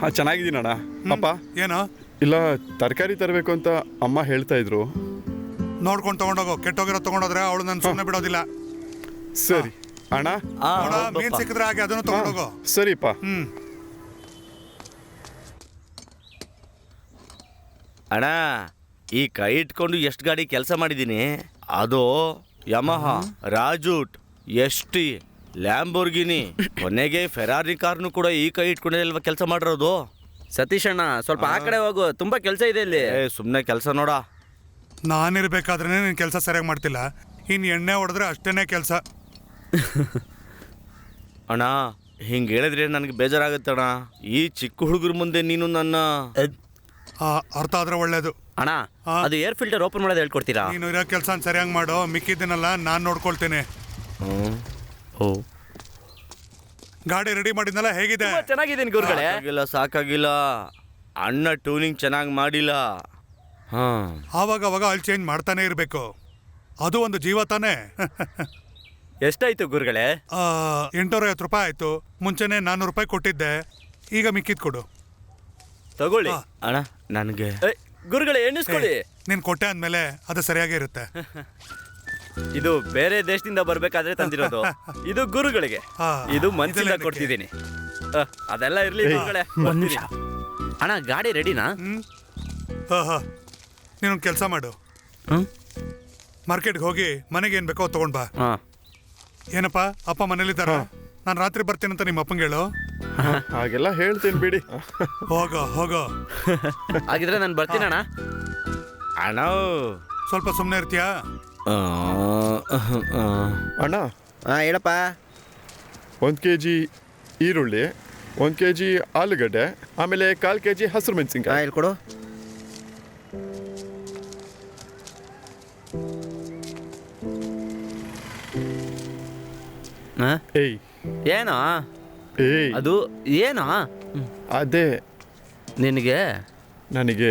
ಹಾ, ಚೆನ್ನಾಗಿದ್ದೀನಣ್ಣ. ಅಪ್ಪ, ಏನೋ ಇಲ್ಲ ತರಕಾರಿ ತರಬೇಕು ಅಂತ ಅಮ್ಮ ಹೇಳ್ತಾ ಇದ್ರು. ನೋಡ್ಕೊಂಡು ತಗೊಂಡೋಗು. ಕೆಟ್ಟೋಗಿರೋ ತಗೊಂಡೋದ್ರೆ ಅವಳು ನಾನು ಸುಮ್ಮನೆ ಬಿಡೋದಿಲ್ಲ. ಸರಿ ಅಣ್ಣ. ನೋಡ, ಮೀನ್ ಸಿಕ್ಕಿದ್ರೆ ಹಾಗೆ ಅದನ್ನು ತಗೊಂಡೋಗು. ಸರಿಪ್ಪ. ಅಣ್ಣ, ಈ ಕೈ ಇಟ್ಕೊಂಡು ಎಷ್ಟು ಗಾಡಿ ಕೆಲಸ ಮಾಡಿದ್ದೀನಿ. ಅದು ಯಮಹ, ರಾಜೂಟ್, ಎಸ್ಟಿ, ಲ್ಯಾಂಬೋರ್ಗಿನಿ, ಕೊನೆಗೆ ಫೆರಾರಿ ಕಾರ್ನು ಕೂಡ ಈ ಕೈ ಇಟ್ಕೊಂಡೇ ಅಲ್ವಾ ಕೆಲಸ ಮಾಡಿರೋದು. ಸತೀಶ್ ಅಣ್ಣ, ಸ್ವಲ್ಪ ಆ ಕಡೆ ಹೋಗು, ತುಂಬಾ ಕೆಲಸ ಇದೆ ಇಲ್ಲಿ. ಸುಮ್ಮನೆ ಕೆಲಸ ನೋಡ. ನಾನಿರ್ಬೇಕಾದ್ರೆ ನೀನು ಕೆಲಸ ಸರಿಯಾಗಿ ಮಾಡ್ತಿಲ್ಲ. ಇನ್ನು ಎಣ್ಣೆ ಹೊಡೆದ್ರೆ ಅಷ್ಟೇನೆ ಕೆಲಸ. ಅಣ್ಣ, ಹಿಂಗೆ ಹೇಳಿದ್ರೆ ನನಗೆ ಬೇಜಾರಾಗುತ್ತೆ ಅಣ್ಣ. ಈ ಚಿಕ್ಕ ಹುಡುಗರ ಮುಂದೆ ನೀನು ನನ್ನ ಅರ್ಥ ಆದ್ರೆ ಒಳ್ಳೇದು. ಅಣ್ಣ, ಅದು ಏರ್ ಫಿಲ್ಟರ್ ಓಪನ್ ಮಾಡೋದು ಹೇಳ್ಕೊಡ್ತೀರಾ? ನೀನು ಇರೋ ಕೆಲಸ ಸರಿಯಾಗಿ ಮಾಡೋ, ಮಿಕ್ಕಿದ್ದನ್ನೆಲ್ಲ ನಾನು ನೋಡ್ಕೊಳ್ತೇನೆ. ಓ, ಗಾಡಿ ರೆಡಿ ಮಾಡಿದ್ನಲ್ಲ, ಹೇಗಿದೆ? ಚೆನ್ನಾಗಿದ್ದೀನಿ ಗುರುಗಳೇ. ಸಾಕಾಗಿಲ್ಲ. ಅಣ್ಣ ಟ್ಯೂನಿಂಗ್ ಚೆನ್ನಾಗಿ ಮಾಡಿಲ್ಲ. ಆವಾಗ ಅವಾಗ ಅಲ್ಲಿ ಚೇಂಜ್ ಮಾಡ್ತಾನೆ ಇರಬೇಕು. ಅದು ಒಂದು ಜೀವ ತಾನೇ. ಎಷ್ಟಾಯ್ತು ಗುರುಗಳೇ? 850 ರೂಪಾಯಿ ಆಯ್ತು. ಮುಂಚೆನೆ 400 ರೂಪಾಯಿ ಕೊಟ್ಟಿದ್ದೆ. ಈಗ ಮಿಕ್ಕಿದ್ ಕೊಡು. ತಗೊಳ್ಳಿ. ಅಣ್ಣ, ನನಗೆ ಗುರುಗಳೇ, ಎಣ್ಣಿಸ್ಕೊಳ್ಳಿ. ನೀನ್ ಕೊಟ್ಟೆ ಅಂದ್ಮೇಲೆ ಅದು ಸರಿಯಾಗೇ ಇರುತ್ತೆ. ಇದು ಬೇರೆ ದೇಶದಿಂದ ಬರ್ಬೇಕಾದ್ರೆ ತಂದಿರೋದು. ಇದು ಗುರುಗಳಿಗೆ, ಇದು ಮನ್ಸಿಂದ ಕೊಡ್ತಿದ್ದೀನಿ. ಅದೆಲ್ಲ ಇರ್ಲಿ ಗುರುಗಳೇ. ಅಣ್ಣ, ಗಾಡಿ ರೆಡಿನಾ? ನೀನೊಂದು ಕೆಲಸ ಮಾಡು. ಮಾರ್ಕೆಟ್ಗೆ ಹೋಗಿ ಮನೆಗೆ ಏನ್ ಬೇಕೋ ತಗೊಂಡ್ ಬಾ. ಏನಪ್ಪ, ಅಪ್ಪ ಮನೇಲಿದ್ದಾರ? ನಾನು ರಾತ್ರಿ ಬರ್ತೀನಂತ ನಿಮ್ಮ ಅಪ್ಪಂಗೆ ಹೇಳು. ಹಾಗೆಲ್ಲ ಹೇಳ್ತೀನಿ ಬಿಡಿ. ಹೋಗೋ ಹೋಗೋ. ಹಾಗಿದ್ರೆ ನಾನು ಬರ್ತೀನಿ ಅಣ್ಣ. ಅಣ್ಣ, ಸ್ವಲ್ಪ ಸುಮ್ಮನೆ ಇರ್ತೀಯಾ? ಅಣ್ಣ, ಹೇಳಪ್ಪ. 1 kg ಈರುಳ್ಳಿ, 1 kg ಆಲೂಗಡ್ಡೆ, ಆಮೇಲೆ 1/4 kg ಹಸಿರು ಮೆಣಸಿನ್ಕಾಯಿ. ಹೇಳ್ಕೊಡು. ಏಯ್ ಏನೋ ಏಯ್, ಅದು? ಏನೋ ಅದೇ ನಿನಗೆ? ನನಗೆ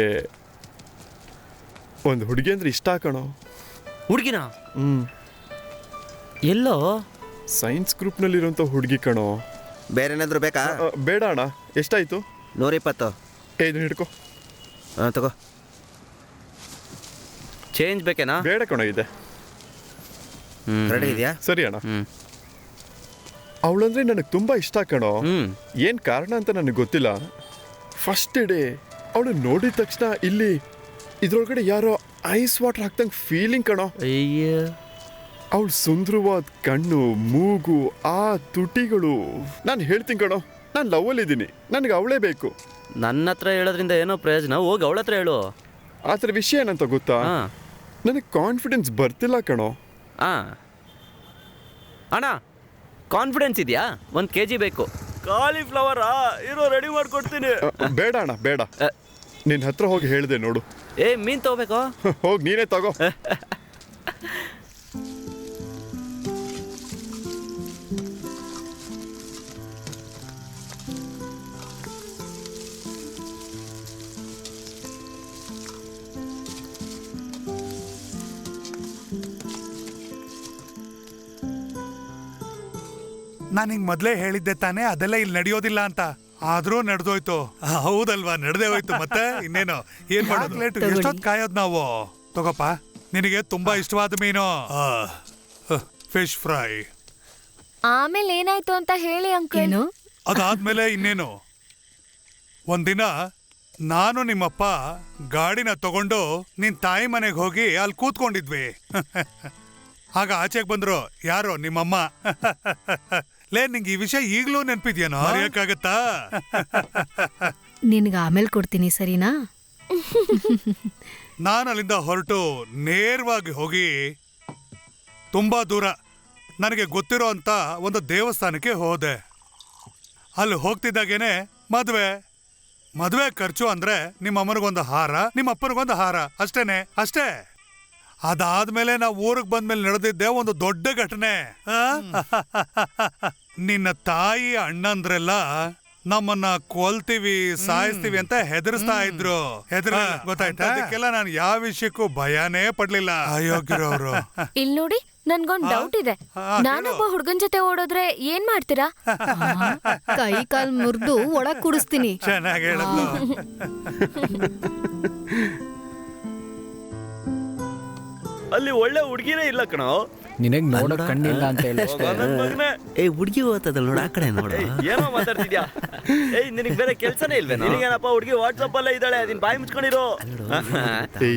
ಒಂದು ಹುಡುಗಿ ಅಂದ್ರೆ ಇಷ್ಟ ಕಣೋ. ಹುಡುಗಿನ? ಎಲ್ಲೋ ಸೈನ್ಸ್ ಗ್ರೂಪ್ನಲ್ಲಿರುವಂಥ ಹುಡುಗಿ ಕಣೋ. ಬೇರೆ ಏನಾದ್ರು ಬೇಕಾ? ಬೇಡ ಅಣ್ಣ. ಎಷ್ಟಾಯ್ತು? 120. ಇದನ್ನ ಹಿಡ್ಕೊ. ಹಾಂ, ತಗೋ. ಚೇಂಜ್ ಬೇಕೇನಾ? ಬೇಡ ಕಣೋ, ಇದೆ. ರೆಡಿ ಇದೆಯಾ? ಸರಿ ಅಣ್ಣ. ಅವಳಂದ್ರೆ ನನಗೆ ತುಂಬಾ ಇಷ್ಟ ಕಣೋ. ಏನ್ ಕಾರಣ ಅಂತ ನನಗೆ ಗೊತ್ತಿಲ್ಲ. ಫಸ್ಟ್ ಡೇ ಅವಳು ನೋಡಿದ ತಕ್ಷಣ ಇಲ್ಲಿ ಇದ್ರೊಳಗಡೆ ಯಾರೋ ಐಸ್ ವಾಟರ್ ಹಾಕ್ದಂಗೆ ಫೀಲಿಂಗ್ ಕಣೋ. ಅಯ್ಯ, ಅವಳು ಸುಂದರವಾದ ಕಣ್ಣು, ಮೂಗು, ಆ ತುಟಿಗಳು. ನಾನು ಹೇಳ್ತೀನಿ ಕಣೋ, ನಾನು ಲವ್ವಲ್ಲಿ ಇದ್ದೀನಿ. ನನಗೆ ಅವಳೇ ಬೇಕು. ನನ್ನ ಹತ್ರ ಹೇಳೋದ್ರಿಂದ ಏನೋ ಪ್ರಯೋಜನ? ಹೋಗಿ ಅವಳ ಹತ್ರ ಹೇಳು. ಆ ಥರ ವಿಷಯ ಏನಂತ ಗೊತ್ತಾ? ನನಗೆ ಕಾನ್ಫಿಡೆನ್ಸ್ ಬರ್ತಿಲ್ಲ ಕಣೋ. ಅಣ್ಣ, ಕಾನ್ಫಿಡೆನ್ಸ್ ಇದೆಯಾ? 1 kg ಬೇಕು. ಕಾಲಿಫ್ಲವರಾ? ಇರೋ, ರೆಡಿ ಮಾಡ್ಕೊಡ್ತೀನಿ. ಬೇಡ ಅಣ್ಣ, ಬೇಡ. ನಿನ್ನ ಹತ್ರ ಹೋಗಿ ಹೇಳಿದೆ ನೋಡು. ಮೀನ್ ತಗೋಬೇಕು? ಹೋಗಿ ನೀನೇ ತಗೋ. ನಾನು ಹಿಂಗ್ ಮೊದ್ಲೇ ಹೇಳಿದ್ದೆ ತಾನೇ ಅದೆಲ್ಲ ಇಲ್ಲಿ ನಡೆಯೋದಿಲ್ಲ ಅಂತ. ಆದ್ರೂ ನಡೆದೋಯ್ತು. ಹೌದಲ್ವಾ? ನಡೆದೇ ಹೋಯ್ತು. ಮತ್ತೆ ಇನ್ನೇನು? ಏನ್ ಮಾಡೋದು? ಲೇಟ್. ಎಷ್ಟೊತ್ತು ಕಾಯೋದು ನಾವು? ತಗೋಪ್ಪ, ನಿನಗೆ ತುಂಬಾ ಇಷ್ಟವಾದ ಮೀನು, ಫಿಶ್ ಫ್ರೈ. ಆಮೇಲೆ ಏನಾಯ್ತು ಅಂತ ಹೇಳಿ ಅಂಕಲ್. ಅದಾದ್ಮೇಲೆ ಇನ್ನೇನು? ಒಂದಿನ ನಾನು ನಿಮ್ಮಪ್ಪ ಗಾಡಿನ ತಗೊಂಡು ನಿನ್ ತಾಯಿ ಮನೆಗೆ ಹೋಗಿ ಅಲ್ಲಿ ಕೂತ್ಕೊಂಡಿದ್ವಿ. ಆಗ ಆಚೆಗೆ ಬಂದ್ರು ಯಾರೋ ನಿಮ್ಮಮ್ಮ. ಲೇ ನಿಂಗೆ ಈ ವಿಷಯ ಈಗ್ಲೂ ನೆನ್ಪಿದ್ಯೇನೋ ಮರೆಯಕ್ಕಾಗತ್ತಾ? ನಿನ್ಗೆ ಆಮೇಲೆ ಕೊಡ್ತೀನಿ ಸರಿನಾ? ನಾನು ಅಲ್ಲಿಂದ ಹೊರಟು ನೇರವಾಗಿ ಹೋಗಿ ತುಂಬಾ ದೂರ ನನಗೆ ಗೊತ್ತಿರೋ ಅಂತ ಒಂದು ದೇವಸ್ಥಾನಕ್ಕೆ ಹೋದೆ. ಅಲ್ಲಿ ಹೋಗ್ತಿದ್ದಾಗೇನೆ ಮದುವೆ ಖರ್ಚು ಅಂದ್ರೆ ನಿಮ್ಮ ಅಮ್ಮನಿಗೊಂದು ಹಾರ, ನಿಮ್ಮ ಅಪ್ಪನಿಗೊಂದು ಹಾರ, ಅಷ್ಟೇ. ಅದಾದ್ಮೇಲೆ ನಾವು ಊರಿಗೆ ಬಂದ್ಮೇಲೆ ನಡೆದಿದ್ದೆ ಒಂದು ದೊಡ್ಡ ಘಟನೆ. ನಿನ್ನ ತಾಯಿ ಅಣ್ಣಂದ್ರೆಲ್ಲ ನಮ್ಮನ್ನ ಕೊಲ್ತೀವಿ ಸಾಯಿಸ್ತೀವಿ ಅಂತ ಹೆದರ್ಸ್ತಾ ಇದ್ರು. ಗೊತ್ತಾಯ್ತಾ? ಅದಕ್ಕೆಲ್ಲ ನಾನು ಯಾವ ವಿಷಯಕ್ಕೂ ಭಯನೇ ಪಡ್ಲಿಲ್ಲ. ಅಯೋಗ್ಯರವ್ರು. ಇಲ್ ನೋಡಿ, ನನ್ಗೊಂದ್ ಡೌಟ್ ಇದೆ. ನಾನೊಬ್ಬ ಹುಡ್ಗನ್ ಜೊತೆ ಓಡೋದ್ರೆ ಏನ್ ಮಾಡ್ತೀರಾ? ಕೈ ಕಾಲ್ ಮುರಿದು ಒಳಗ್ ಕುಡಿಸ್ತೀನಿ. ಚೆನ್ನಾಗಿ ಹೇಳಿದ್ಲು. ಅಲ್ಲಿ ಒಳ್ಳೆ ಹುಡುಗಿನೇ ಇಲ್ಲ ಕಣೋ. ನಿನಗ್ ನೋಡಕ್ ಕಣ್ಣಿಲ್ಲ ಅಂತ ಹೇಳಿ ಅಷ್ಟೇ. ಏ ಹುಡುಗಿ ಓದ್ತದಲ್ಲ ನೋಡ, ಆ ಕಡೆ ನೋಡ. ಏನೋ ಮಾತಾಡ್ತಿದ್ಯಾ? ಏಯ್ ನಿನಗೆ ಬೇರೆ ಕೆಲ್ಸನೇ ಇಲ್ವೇ? ನಿನಗೇನಪ್ಪ ಹುಡುಗಿ ವಾಟ್ಸಪ್ ಅಲ್ಲೇ ಇದ್ದಾಳೆ, ಅದನ್ನ ಬಾಯಿ ಮುಚ್ಕೊಂಡಿರೋ.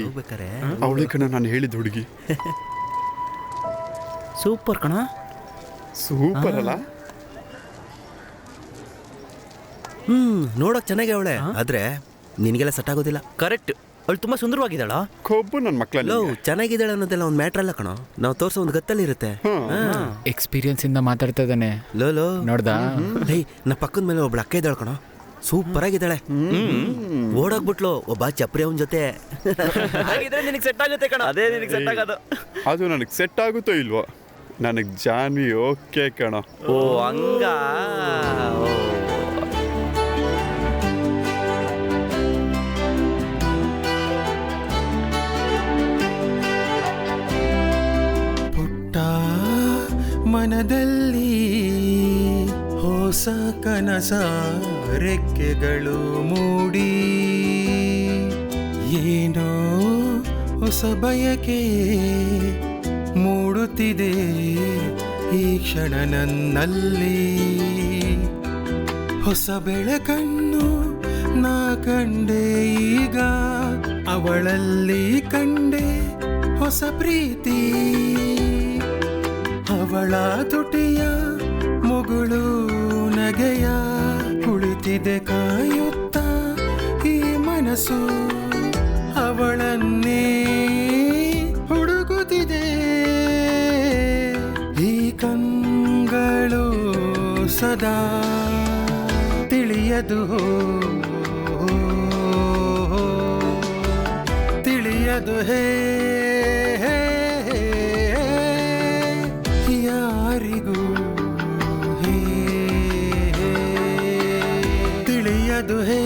ಹೋಗ್ಬೇಕಾರೆ ಅವಳೆ ಕಣ ನಾನು ಹೇಳಿದ ಹುಡುಗಿ. ಸೂಪರ್ ಕಣ. ಸೂಪರ್ ಅಲ್ಲ? ನೋಡಕ್ ಚೆನ್ನಾಗಿ ಅವಳೆ, ಆದ್ರೆ ನಿನಗೆಲ್ಲ ಸೆಟ್ ಆಗೋದಿಲ್ಲ. ಕರೆಕ್ಟ್, ಅವಳು ತುಂಬಾ ಸುಂದರವಾಗಿದ್ದಾಳ. ಕೊಬ್ಬು ನನ್ನ ಮಕ್ಕಳಲ್ಲಿ ಚೆನ್ನಾಗಿದ್ದಾಳೆ ಅನ್ನೋದೆಲ್ಲ ಒಂದು ಮ್ಯಾಟ್ರ್ ಅಲ್ಲ ಕಣೋ, ನಾವು ತೋರ್ಸೋ ಒಂದು ಗತ್ತಲ್ಲಿ ಇರುತ್ತೆ. ಎಕ್ಸ್ಪೀರಿಯನ್ಸ್ ಇಂದ ಮಾತಾಡ್ತಾ ಇದ್ದಾನೆ. ಲೋ ನೋಡ್ದಾ? ನಾ ಪಕ್ಕದ ಮೇಲೆ ಒಬ್ಳು ಅಕ್ಕ ಇದ್ದಾಳ ಕಣೋ, ಸೂಪರ್ ಆಗಿದ್ದಾಳೆ. ಓಡೋಗ್ಬಿಟ್ಲು ಒಬ್ಬ ಚಪ್ರಿ ಅವನ ಜೊತೆ. ಹಾಗಿದ್ರೆ ನಿನಗೆ ಸೆಟ್ ಆಗುತ್ತೆ ಕಣ. ಅದೇ ನಿನಗೆ ಸೆಟ್ ಆಗೋದು. ಅದು ನನಗೆ ಸೆಟ್ ಆಗುತ್ತೋ ಇಲ್ವೋ? ನನಗೆ ಜಾನ್ವಿ ಓಕೆ ಕಣೋ. ಓ ಹಂಗ. ಮನದಲ್ಲಿ ಹೊಸ ಕನಸ ರೆಕ್ಕೆಗಳು ಮೂಡಿ, ಏನೋ ಹೊಸ ಬಯಕೆ ಮೂಡುತ್ತಿದೆ ಈ ಕ್ಷಣ ನನ್ನಲ್ಲಿ. ಹೊಸ ಬೆಳಕನ್ನು ನಾ ಕಂಡೆ ಈಗ, ಅವಳಲ್ಲಿ ಕಂಡೆ ಹೊಸ ಪ್ರೀತಿ. ಅವಳ ತುಟಿಯ ಮುಗುಳು ನಗೆಯ ಕುಳಿತಿದೆ ಕಾಯುತ್ತ ಈ ಮನಸ್ಸು, ಅವಳನ್ನೇ ಹುಡುಕುತ್ತಿದೆ ಈ ಕಂಗಳು ಸದಾ. ತಿಳಿಯದು ಹೇ ಯಾರಿಗೂ ತಿಳಿಯದು ಹೇ.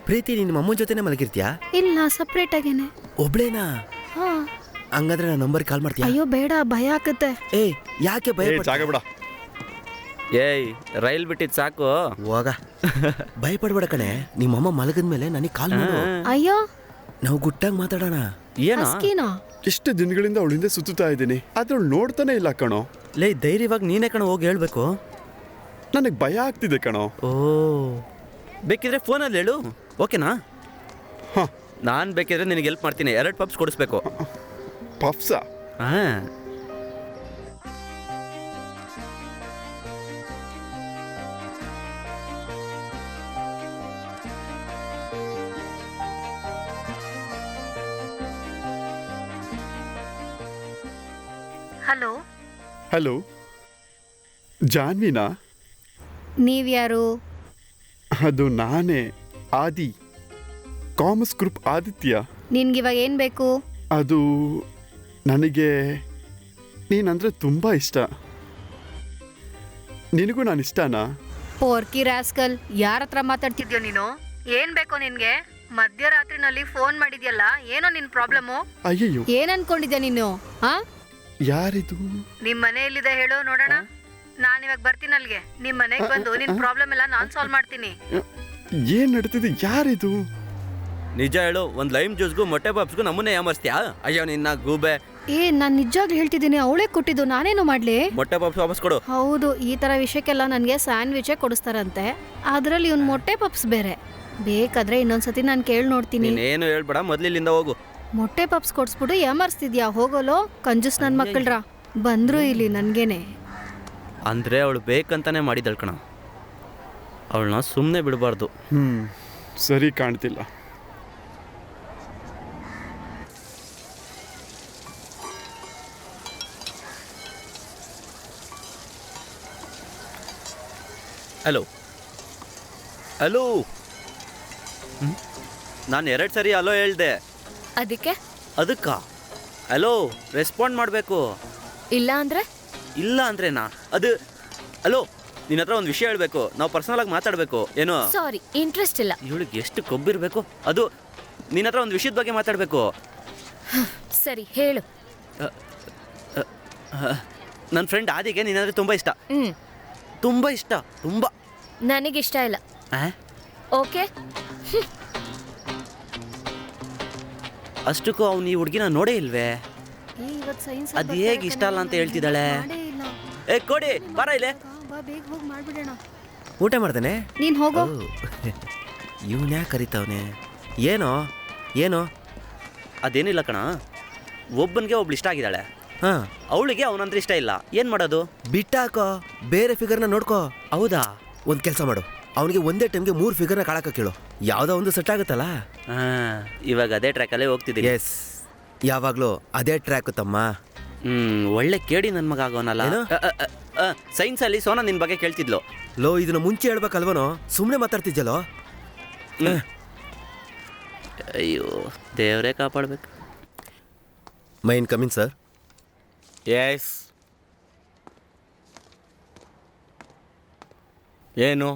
ಪ್ರೀತಿ, ನಿನ್ನ ಅಮ್ಮನ ಜೊತೆನೆ ಮಲಗಿರ್ತೀಯಾ? ಇಲ್ಲ, ಸಪ್ರೇಟ್ ಆಗೇನೆ. ಒಬ್ಳೇನಾ? ಹಾ. ಹಂಗಾದ್ರೆ ನನ್ನ ನಂಬರ್ ಕಾಲ್ ಮಾಡ್ತೀಯಾ? ಅಯ್ಯೋ ಬೇಡ, ಭಯ ಆಗುತ್ತೆ. ಏಯ್ ಯಾಕೆ ಭಯ ಜಾಗ ಬಿಡ. ಏಯ್ ರೈಲ್ ಬಿಟ್ಟಿದ್ ಸಾಕು, ಹೋಗ. ಭಯ ಪಡ್ಬೇಡ ಕಣೆ, ನಿಮ್ಮಮ್ಮ ಮಲಗಿದ್ಮೇಲೆ ನನಗೆ ಕಾಲ್ ಮಾಡು. ಅಯ್ಯೋ ನಾವು ಗುಟ್ಟಾಗಿ ಮಾತಾಡೋಣ. ಅಸ್ಕಿನಾ? ಎಷ್ಟು ದಿನಗಳಿಂದ ಅವಳಿಂದ ಸುತ್ತುತ್ತಾ ಇದ್ದೀನಿ, ಆದ್ರೆ ಅವಳು ನೋಡ್ತಾನೆ ಇಲ್ಲ ಕಣೋ. ಲೇ ಧೈರ್ಯವಾಗಿ ನೀನೇ ಕಣ ಹೋಗಿ ಹೇಳ್ಬೇಕು. ನನಗೆ ಭಯ ಆಗ್ತಿದೆ ಕಣೋ. ಓ ಬೇಕಿದ್ರೆ ಫೋನಲ್ಲಿ ಹೇಳು, ಓಕೆನಾ? ನಾನು ಬೇಕಿದ್ರೆ ನಿನಗೆ ಹೆಲ್ಪ್ ಮಾಡ್ತೀನಿ. 2 ಪಪ್ಸ್ ಕೊಡಿಸ್ಬೇಕು. ಪಫ್ಸಾ? ಹಾಂ. ಹಲೋ ಹಲೋ, ಜಾನ್ವಿನಾ? ನೀವ್ಯಾರು? ಅದು ನಾನೇ, ಆದಿ, ಕಾಮರ್ಸ್ ಗ್ರೂಪ್ ಆದಿತ್ಯ. ನಿನ್ಗಿವಾಗ ಏನ್ ಬೇಕು? ಅದು ನನಗೆ ನೀನಂದ್ರೆ ತುಂಬ ಇಷ್ಟ. ನಿನಗೂ ನಾನು ಇಷ್ಟನಾ? ಪೋರ್ಕಿ ರಾಸ್ಕಲ್, ಯಾರ ಹತ್ರ ಮಾತಾಡ್ತಿದ್ಯೋ ನೀನು? ಏನ್ ಬೇಕು ನಿನ್ಗೆ? ಮಧ್ಯರಾತ್ರಿನಲ್ಲಿ ಫೋನ್ ಮಾಡಿದ್ಯಲ್ಲ, ಏನೋ ನಿನ್ ಪ್ರಾಬ್ಲಮ್ಮು? ಅಯ್ಯಯ್ಯೋ, ಏನ್ ಅನ್ಕೊಂಡಿದ್ಯಾ ನೀನು? ಹಾ? ಯಾರಿದು? ನಿಮ್ ಮನೆ ಎಲ್ಲಿದೆ ಹೇಳು ನೋಡೋಣ. ನಾನಿವಾಗ ಬರ್ತೀನಿ ಅಲ್ಲಿಗೆ. ನಿಮ್ ಮನೆಗೆ ಬಂದು ನಿನ್ ಪ್ರಾಬ್ಲಮ್ ಎಲ್ಲ ನಾನ್ ಸಾಲ್ವ್ ಮಾಡ್ತೀನಿ. ಏನ್ ನಡೀತಿದೆ? ಯಾರಿದು? ನಿಜ ಹೇಳು, ಒಂದು ಲೈಮ್ ಜ್ಯೂಸ್ಗೂ ಮೊಟ್ಟೆ ಪಪ್ಸ್ಗೂ ನಮ್ಮನ್ನೇ ಯಾಮರ್ಸ್ತೀಯಾ? ಅಯ್ಯೋ ನಿನ್ನ ಗೂಬೆ. ನಾನ್ ನಿಜವಾಗ್ಲೂ ಹೇಳ್ತಿದ್ದೀನಿ, ಅವಳೇ ಕೊಟ್ಟಿದ್ದು, ನಾನೇನು ಮಾಡ್ಲಿ? ಮೊಟ್ಟೆ ಪಪ್ಸ್ ವಾಪಸ್ ಕೊಡು. ಹೌದು, ಈ ತರ ವಿಷಯಕ್ಕೆಲ್ಲ ನನ್ಗೆ ಸ್ಯಾಂಡ್ವಿಚೇ ಕೊಡಿಸ್ತಾರಂತೆ. ಅದ್ರಲ್ಲಿ ಇವ್ನ್ ಮೊಟ್ಟೆ ಪಪ್ಸ್ ಬೇರೆ. ಬೇಕಾದ್ರೆ ಇನ್ನೊಂದ್ಸತಿ ನಾನು ಕೇಳಿ ನೋಡ್ತೀನಿ. ನೀನೇನು ಹೇಳ್ಬೇಡ, ಮೊದ್ಲು ಇಲ್ಲಿಂದ ಹೋಗು. ಮೊಟ್ಟೆ ಪಪ್ಸ್ ಕೊಡ್ಸ್ಬಿಟ್ಟು ಯಾಮಾರಿಸ್ತಿದ್ಯಾ? ಹೋಗೋಲೋ ಕಂಜೂಸ್ ನನ್ನ ಮಕ್ಕಳ್ರ. ಬಂದ್ರು ಇಲ್ಲಿ ನನ್ಗೇನೆ. ಅಂದರೆ ಅವಳು ಬೇಕಂತಾನೆ ಮಾಡಿದಳು ಕಣ. ಅವಳನ್ನ ಸುಮ್ಮನೆ ಬಿಡಬಾರ್ದು. ಸರಿ ಕಾಣ್ತಿಲ್ಲ. ಹಲೋ ಹಲೋ, ನಾನು 2 ಸರಿ ಹಲೋ ಹೇಳ್ದೆ. ಅದಕ್ಕೆ ಅದಕ್ಕ ಹಲೋ ರೆಸ್ಪಾಂಡ್ ಮಾಡಬೇಕು. ಇಲ್ಲ ಅಂದ್ರೆ ಇಲ್ಲ ಅಂದ್ರೇನಾ? ಅದು ಹಲೋ, ನಿನ್ನ ಹತ್ರ ಒಂದು ವಿಷಯ ಹೇಳಬೇಕು. ನಾವು ಪರ್ಸನಲಾಗಿ ಮಾತಾಡಬೇಕು. ಏನೋ ಸಾರಿ, ಇಂಟ್ರೆಸ್ಟ್ ಇಲ್ಲ. ಇವಳಿಗೆ ಎಷ್ಟು ಕೊಬ್ಬಿರಬೇಕು. ಅದು ನಿನ್ನ ಹತ್ರ ಒಂದು ವಿಷಯದ ಬಗ್ಗೆ ಮಾತಾಡಬೇಕು. ಸರಿ ಹೇಳು. ನನ್ನ ಫ್ರೆಂಡ್ ಆದಿಗೆ ನಿನ್ನಂದ್ರೆ ತುಂಬ ಇಷ್ಟ. ತುಂಬ ಇಷ್ಟ, ತುಂಬ. ನನಗಿಷ್ಟ ಇಲ್ಲ. ಓಕೆ. ಅಷ್ಟಕ್ಕೂ ಅವ್ನು ಈ ಹುಡುಗಿನ ನೋಡೇ ಇಲ್ವೇ? ಅದು ಹೇಗೆ ಇಷ್ಟ ಅಲ್ಲ ಅಂತ ಹೇಳ್ತಿದ್ದಾಳೆ. ಏ ಕೊಡಿ ಬರ ಇಲ್ಲೇ. ಬೇಗ ಹೋಗಿ ಮಾಡ್ಬಿಡೋಣ. ಊಟ ಮಾಡ್ದೇನೆ. ನೀನ್ ಹೋಗೋ. ಇವನ್ ಯಾಕೆ ಕರಿತಾವನೆ? ಏನೋ ಏನೋ ಅದೇನಿಲ್ಲ ಕಣ, ಒಬ್ಬನಿಗೆ ಒಬ್ಳು ಇಷ್ಟ ಆಗಿದ್ದಾಳೆ. ಹಾಂ, ಅವಳಿಗೆ ಅವನಂದ್ರೆ ಇಷ್ಟ ಇಲ್ಲ. ಏನು ಮಾಡೋದು? ಬಿಟ್ಟಾಕೋ, ಬೇರೆ ಫಿಗರ್ನ ನೋಡ್ಕೋ. ಹೌದಾ? ಒಂದು ಕೆಲಸ ಮಾಡು, ಅವನಿಗೆ ಒಂದೇ ಟೈಮ್ಗೆ 3 ಫಿಗರ್ನ ಕಾಳಕ ಕೇಳು. ಯಾವುದೋ ಒಂದು ಸೆಟ್ ಆಗುತ್ತಲ್ಲ. ಹಾಂ, ಇವಾಗ ಅದೇ ಟ್ರ್ಯಾಕಲ್ಲೇ ಹೋಗ್ತಿದ್ದೀನಿ. ಎಸ್, ಯಾವಾಗಲೂ ಅದೇ ಟ್ರ್ಯಾಕ್ ತಮ್ಮ. ಒಳ್ಳೆ ಕೇಳಿ ನನ್ನ ಮಗ ಆಗೋನಲ್ಲ. ಸೈನ್ಸಲ್ಲಿ ಸೋನಾ ನಿನ್ನ ಬಗ್ಗೆ ಕೇಳ್ತಿದ್ಲು. ಲೋ, ಇದನ್ನ ಮುಂಚೆ ಹೇಳ್ಬೇಕಲ್ವನೋ? ಸುಮ್ಮನೆ ಮಾತಾಡ್ತಿದ್ಯಲ್ಲೋ. ಅಯ್ಯೋ ದೇವರೇ ಕಾಪಾಡ್ಬೇಕು. May I come in sir. ಎಸ್. ಏನು?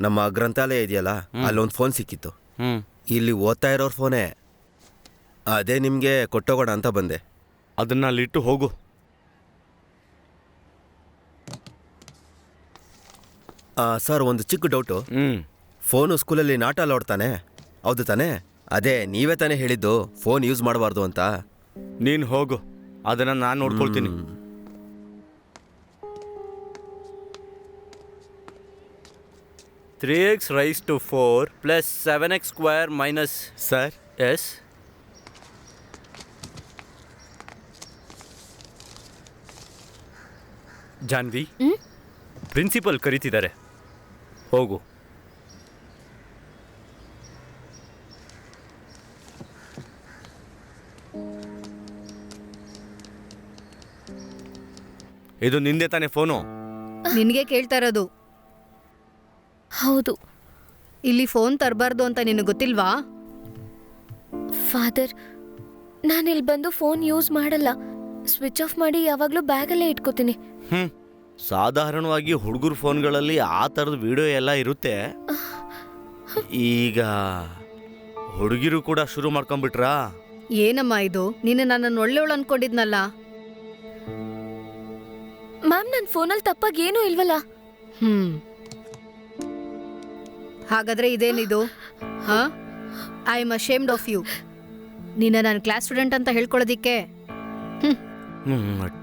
ನಮ್ಮ ಗ್ರಂಥಾಲಯ ಇದೆಯಲ್ಲ, ಅಲ್ಲೊಂದು ಫೋನ್ ಸಿಕ್ಕಿತ್ತು. ಇಲ್ಲಿ ಓದ್ತಾ ಇರೋರ್ ಫೋನೇ. ಅದೇ ನಿಮಗೆ ಕೊಟ್ಟೋಗೋಣ ಅಂತ ಬಂದೆ. ಅದನ್ನ ಅಲ್ಲಿಟ್ಟು ಹೋಗು. ಸರ್, ಒಂದು ಚಿಕ್ಕ ಡೌಟು. ಫೋನು ಸ್ಕೂಲಲ್ಲಿ ನಾಟ್ ಅಲೌಡ್ ತಾನೆ? ಹೌದು ತಾನೆ? ಅದೇ ನೀವೇ ತಾನೇ ಹೇಳಿದ್ದು ಫೋನ್ ಯೂಸ್ ಮಾಡಬಾರ್ದು ಅಂತ. ನೀನು ಹೋಗು, ಅದನ್ನು ನಾನು ನೋಡ್ಕೊಳ್ತೀನಿ. Three x raised to 4 plus 7x square minus. Sir? Yes? Janvi, principal ಕರೀತಿದ್ದಾರೆ, ಹೋಗು. ಇದು ನಿಂದೆ ತಾನೇ ಫೋನು? ನಿನಗೆ ಕೇಳ್ತಾ ಇರೋದು. ಹೌದು. ಇಲ್ಲಿ ಫೋನ್ ತರಬಾರ್ದು ಅಂತ ನಿನಗೆ ಗೊತ್ತಿಲ್ವಾ? ಫಾದರ್, ನಾನಿಲ್ಲಿ ಬಂದು ಫೋನ್ ಯೂಸ್ ಮಾಡಲ್ಲ. ಸ್ವಿಚ್ ಆಫ್ ಮಾಡಿ ಯಾವಾಗಲೂ ಬ್ಯಾಗಲ್ಲೇ ಇಟ್ಕೋತೀನಿ. ಸಾಧಾರಣವಾಗಿ ಹುಡುಗರ ಫೋನ್ಗಳಲ್ಲಿ ಆ ಥರದ ವಿಡಿಯೋ ಎಲ್ಲ ಇರುತ್ತೆ. ಈಗ ಹುಡುಗಿರು ಕೂಡ ಶುರು ಮಾಡ್ಕೊಂಡ್ಬಿಟ್ರಾ? ಏನಮ್ಮ ಇದು? ನೀನು ನನ್ನನ್ನು ಒಳ್ಳೆಯವಳು ಅನ್ಕೊಂಡಿದ್ನಲ್ಲ. ಮ್ಯಾಮ್, ನನ್ನ ಫೋನಲ್ಲಿ ತಪ್ಪಾಗಿ ಏನೂ ಇಲ್ವಲ್ಲ. ಹಾಗಾದ್ರೆ ಇದೇನಿದು? I am ashamed of you. ನಿನ್ನ ನನ್ನ ಕ್ಲಾಸ್ ಸ್ಟೂಡೆಂಟ್ ಅಂತ ಹೇಳ್ಕೊಳ್ಳೋದಿಕ್ಕೆ.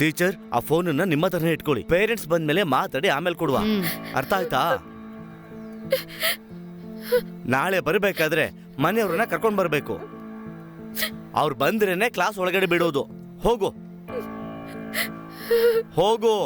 ಟೀಚರ್, ಆ ಫೋನನ್ನ ನಿಮ್ಮ ಹತ್ರನೇ ಇಟ್ಕೊಳ್ಳಿ. ಪೇರೆಂಟ್ಸ್ ಬಂದ್ಮೇಲೆ ಮಾತಾಡಿ ಆಮೇಲೆ ಕೊಡುವ. ಅರ್ಥ ಆಯ್ತಾ? ನಾಳೆ ಬರಬೇಕಾದ್ರೆ ಮನೆಯವ್ರನ್ನ ಕರ್ಕೊಂಡು ಬರಬೇಕು. ಅವ್ರು ಬಂದ್ರೇನೆ ಕ್ಲಾಸ್ ಒಳಗಡೆ ಬಿಡೋದು. ಹೋಗು ಹೋಗು.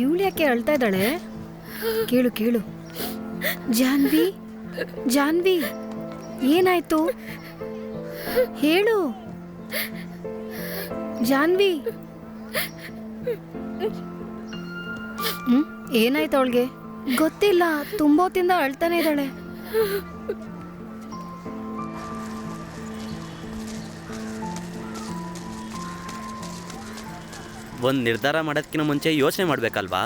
ಇವಳು ಯಾಕೆ ಅಳ್ತಾ ಇದ್ದಾಳೆ? ಕೇಳು ಕೇಳು. ಜಾನ್ವಿ, ಜಾನ್ವಿ, ಏನಾಯ್ತು ಹೇಳು. ಜಾನ್ವಿ, ಏನಾಯ್ತು ಅವಳಿಗೆ? ಗೊತ್ತಿಲ್ಲ, ತುಂಬಾ ಹೊತ್ತಿಂದ ಅಳ್ತಾನೆ ಇದ್ದಾಳೆ. ಒಂದು ನಿರ್ಧಾರ ಮಾಡೋದಕ್ಕಿಂತ ಮುಂಚೆ ಯೋಚನೆ ಮಾಡಬೇಕಲ್ವಾ?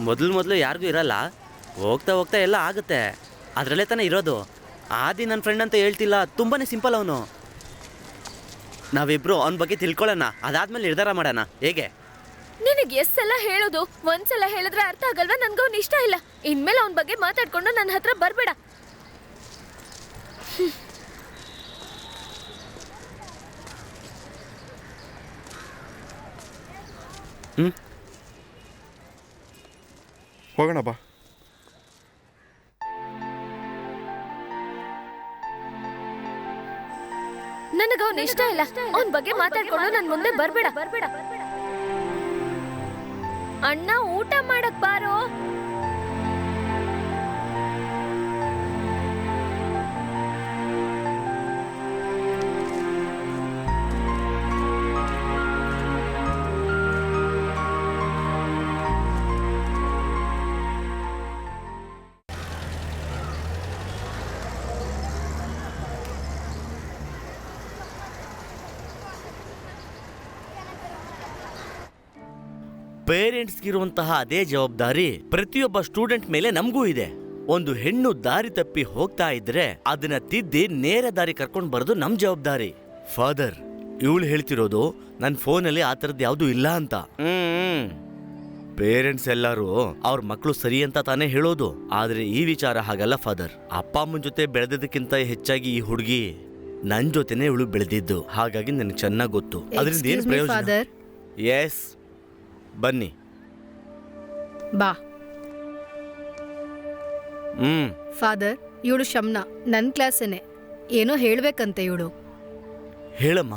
ಮೊದಲು ಯಾರಿಗೂ ಇರಲ್ಲ. ಹೋಗ್ತಾ ಹೋಗ್ತಾ ಎಲ್ಲ ಆಗುತ್ತೆ. ಅದರಲ್ಲೇ ತಾನೇ ಇರೋದು. ಆದಿ ನನ್ನ ಫ್ರೆಂಡ್ ಅಂತ ಹೇಳ್ತಿಲ್ಲ, ತುಂಬಾನೇ ಸಿಂಪಲ್ ಅವನು. ನಾವಿಬ್ರು ಅವನ ಬಗ್ಗೆ ತಿಳ್ಕೊಳ್ಳೋಣ, ಅದಾದ್ಮೇಲೆ ನಿರ್ಧಾರ ಮಾಡೋಣ, ಹೇಗೆ? ನಿನಗೆ ಎಷ್ಟೆಲ್ಲ ಹೇಳೋದು? ಒಂದ್ಸಲ ಹೇಳಿದ್ರೆ ಅರ್ಥ ಆಗಲ್ವಾ? ನನ್ಗವ್ನ ಇಷ್ಟ ಇಲ್ಲ. ಇನ್ಮೇಲೆ ಅವನ ಬಗ್ಗೆ ಮಾತಾಡ್ಕೊಂಡು ನನ್ನ ಹತ್ರ ಬರ್ಬೇಡ. ಹೋಗೋಣ ಬಾ. ನನಗವ್ನ ಇಷ್ಟ ಇಲ್ಲ. ಅವನ ಬಗ್ಗೆ ಮಾತಾಡ್ಕೊಂಡು ನನ್ ಮುಂದೆ ಬರ್ಬೇಡ. ಅಣ್ಣ, ಊಟ ಮಾಡಕ್ ಬಾರೋ. ಪೇರೆಂಟ್ಸ್ಗಿರುವಂತಹ ಅದೇ ಜವಾಬ್ದಾರಿ ಪ್ರತಿಯೊಬ್ಬ ಸ್ಟೂಡೆಂಟ್ ಮೇಲೆ ನಮಗೂ ಇದೆ. ಒಂದು ಹೆಣ್ಣು ದಾರಿ ತಪ್ಪಿ ಹೋಗ್ತಾ ಇದ್ರೆ ಅದನ್ನ ತಿದ್ದಿ ನೇರ ದಾರಿ ಕರ್ಕೊಂಡು ಬರೋದು ನಮ್ ಜವಾಬ್ದಾರಿ. ಫಾದರ್, ಇವಳು ಹೇಳ್ತಿರೋದು ನನ್ನ ಫೋನಲ್ಲಿ ಆ ಥರದ್ದು ಯಾವುದು ಇಲ್ಲ ಅಂತ. ಪೇರೆಂಟ್ಸ್ ಎಲ್ಲರೂ ಅವ್ರ ಮಕ್ಕಳು ಸರಿ ಅಂತ ತಾನೇ ಹೇಳೋದು. ಆದ್ರೆ ಈ ವಿಚಾರ ಹಾಗಲ್ಲ ಫಾದರ್. ಅಪ್ಪ ಅಮ್ಮನ ಜೊತೆ ಬೆಳೆದದಕ್ಕಿಂತ ಹೆಚ್ಚಾಗಿ ಈ ಹುಡುಗಿ ನನ್ ಜೊತೆನೆ ಇವಳು ಬೆಳೆದಿದ್ದು. ಹಾಗಾಗಿ ನನಗೆ ಚೆನ್ನಾಗಿ ಗೊತ್ತು ಅದರಿಂದ ಏನು ಪ್ರಯೋಜನ. ಫಾದರ್, ಎಸ್, ಬನ್ನಿ. ಬಾ. ಹ್ಮ್. ಫಾದರ್, ಇವಳು ಶಮ್ನಾ, ನನ್ನ ಕ್ಲಾಸೇನೆ. ಏನೋ ಹೇಳ್ಬೇಕಂತೆ ಇವಳು. ಹೇಳಮ್ಮ,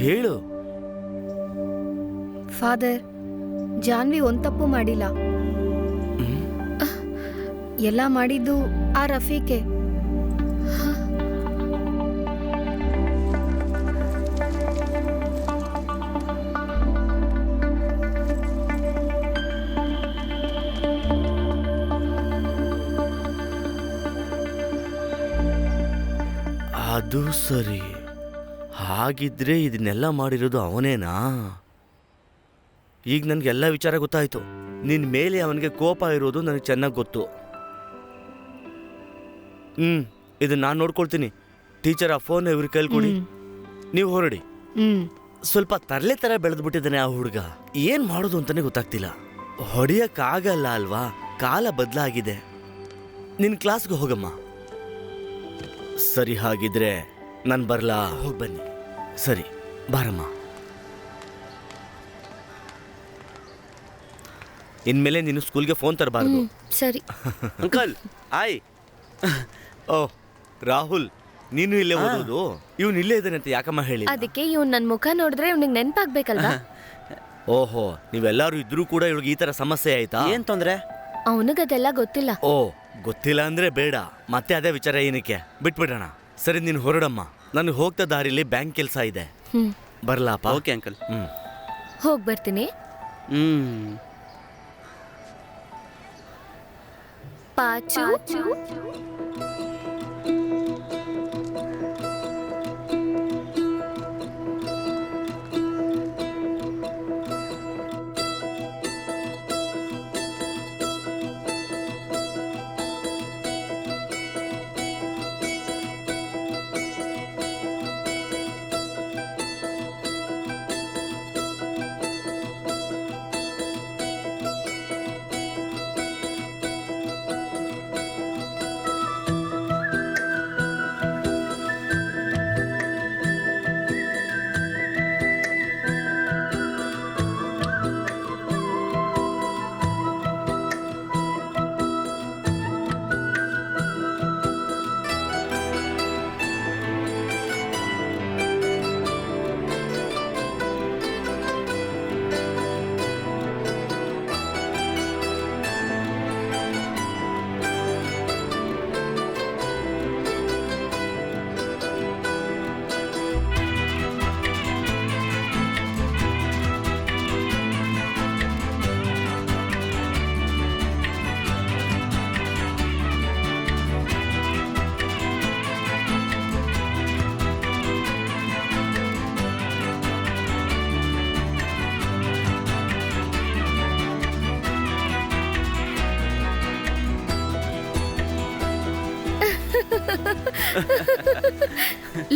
ಹೇಳು. ಫಾದರ್, ಜಾನ್ವಿ ಒಂದ್ ತಪ್ಪು ಮಾಡಿಲ್ಲ. ಎಲ್ಲ ಮಾಡಿದ್ದು ಆ ರಫೀಕೆ. ಅದು ಸರಿ. ಹಾಗಿದ್ರೆ ಇದನ್ನೆಲ್ಲ ಮಾಡಿರೋದು ಅವನೇನಾ? ಈಗ ನನ್ಗೆಲ್ಲ ವಿಚಾರ ಗೊತ್ತಾಯ್ತು. ನಿನ್ ಮೇಲೆ ಅವನಿಗೆ ಕೋಪ ಇರೋದು ನನಗೆ ಚೆನ್ನಾಗಿ ಗೊತ್ತು. ಇದನ್ನ ನಾನು ನೋಡ್ಕೊಳ್ತೀನಿ. ಟೀಚರ್, ಆ ಫೋನ್ ಇವ್ರ ಕೈಲಿ ಕೊಡಿ. ನೀವು ಹೊರಡಿ. ಸ್ವಲ್ಪ ತರಲೆ ತರ ಬೆಳೆದ್ಬಿಟ್ಟಿದ್ದಾನೆ ಆ ಹುಡುಗ. ಏನ್ ಮಾಡೋದು ಅಂತಾನೆ ಗೊತ್ತಾಗ್ತಿಲ್ಲ. ಹೊಡಿಯಕ್ಕಾಗಲ್ಲ ಅಲ್ವಾ? ಕಾಲ ಬದಲಾಗಿದೆ. ನಿನ್ ಕ್ಲಾಸ್ಗೆ ಹೋಗಮ್ಮ. ಸರಿ, ಹಾಗಿದ್ರೆ ನಾನು ಬರ್ಲಾ? ಹೋಗಿ ಬನ್ನಿ. ಸರಿ, ಬಾರಮ್ಮ. ಇನ್ಮೇಲೆ ನೀನು ಸ್ಕೂಲ್ಗೆ ಫೋನ್ ತರಬಾರ್ದು. ಸರಿ. Uncle, hi. ಓ ರಾಹುಲ್, ನೀನು ಇಲ್ಲೇ ಓದೋದು? ಇವನು ಇಲ್ಲೇ ಇದ್ದಾನೆ ಅಂತ ಯಾಕಮ್ಮ ಹೇಳಿ? ಅದಕ್ಕೆ ಇವ್ನು ನನ್ನ ಮುಖ ನೋಡಿದ್ರೆ ಇವ್ನಿಗೆ ನೆನ್ಪಾಗ್ಬೇಕಲ್ವಾ? ಓಹೋ, ನೀವೆಲ್ಲರೂ ಇದ್ರೂ ಕೂಡ ಇವಳಿಗೆ ಈ ತರ ಸಮಸ್ಯೆ ಆಯ್ತಾ? ಏನ್ ತೊಂದ್ರೆ? ಅವನಿಗದೆಲ್ಲ ಗೊತ್ತಿಲ್ಲ. ಓ, ಗೊತ್ತಿಲ್ಲ ಅಂದ್ರೆ ಬೇಡ. ಮತ್ತೆ ಅದೇ ವಿಚಾರ ಏನಕ್ಕೆ? ಬಿಟ್ಬಿಡೋಣ. ಸರಿ, ನೀನು ಹೊರಡಮ್ಮ. ನನಗೆ ಹೋಗ್ತಾ ದಾರಿಲಿ ಬ್ಯಾಂಕ್ ಕೆಲಸ ಇದೆ. ಬರ್ಲಾಪ? Okay uncle. ಹೋಗ್ ಬರ್ತೀನಿ. ಪಾಚು.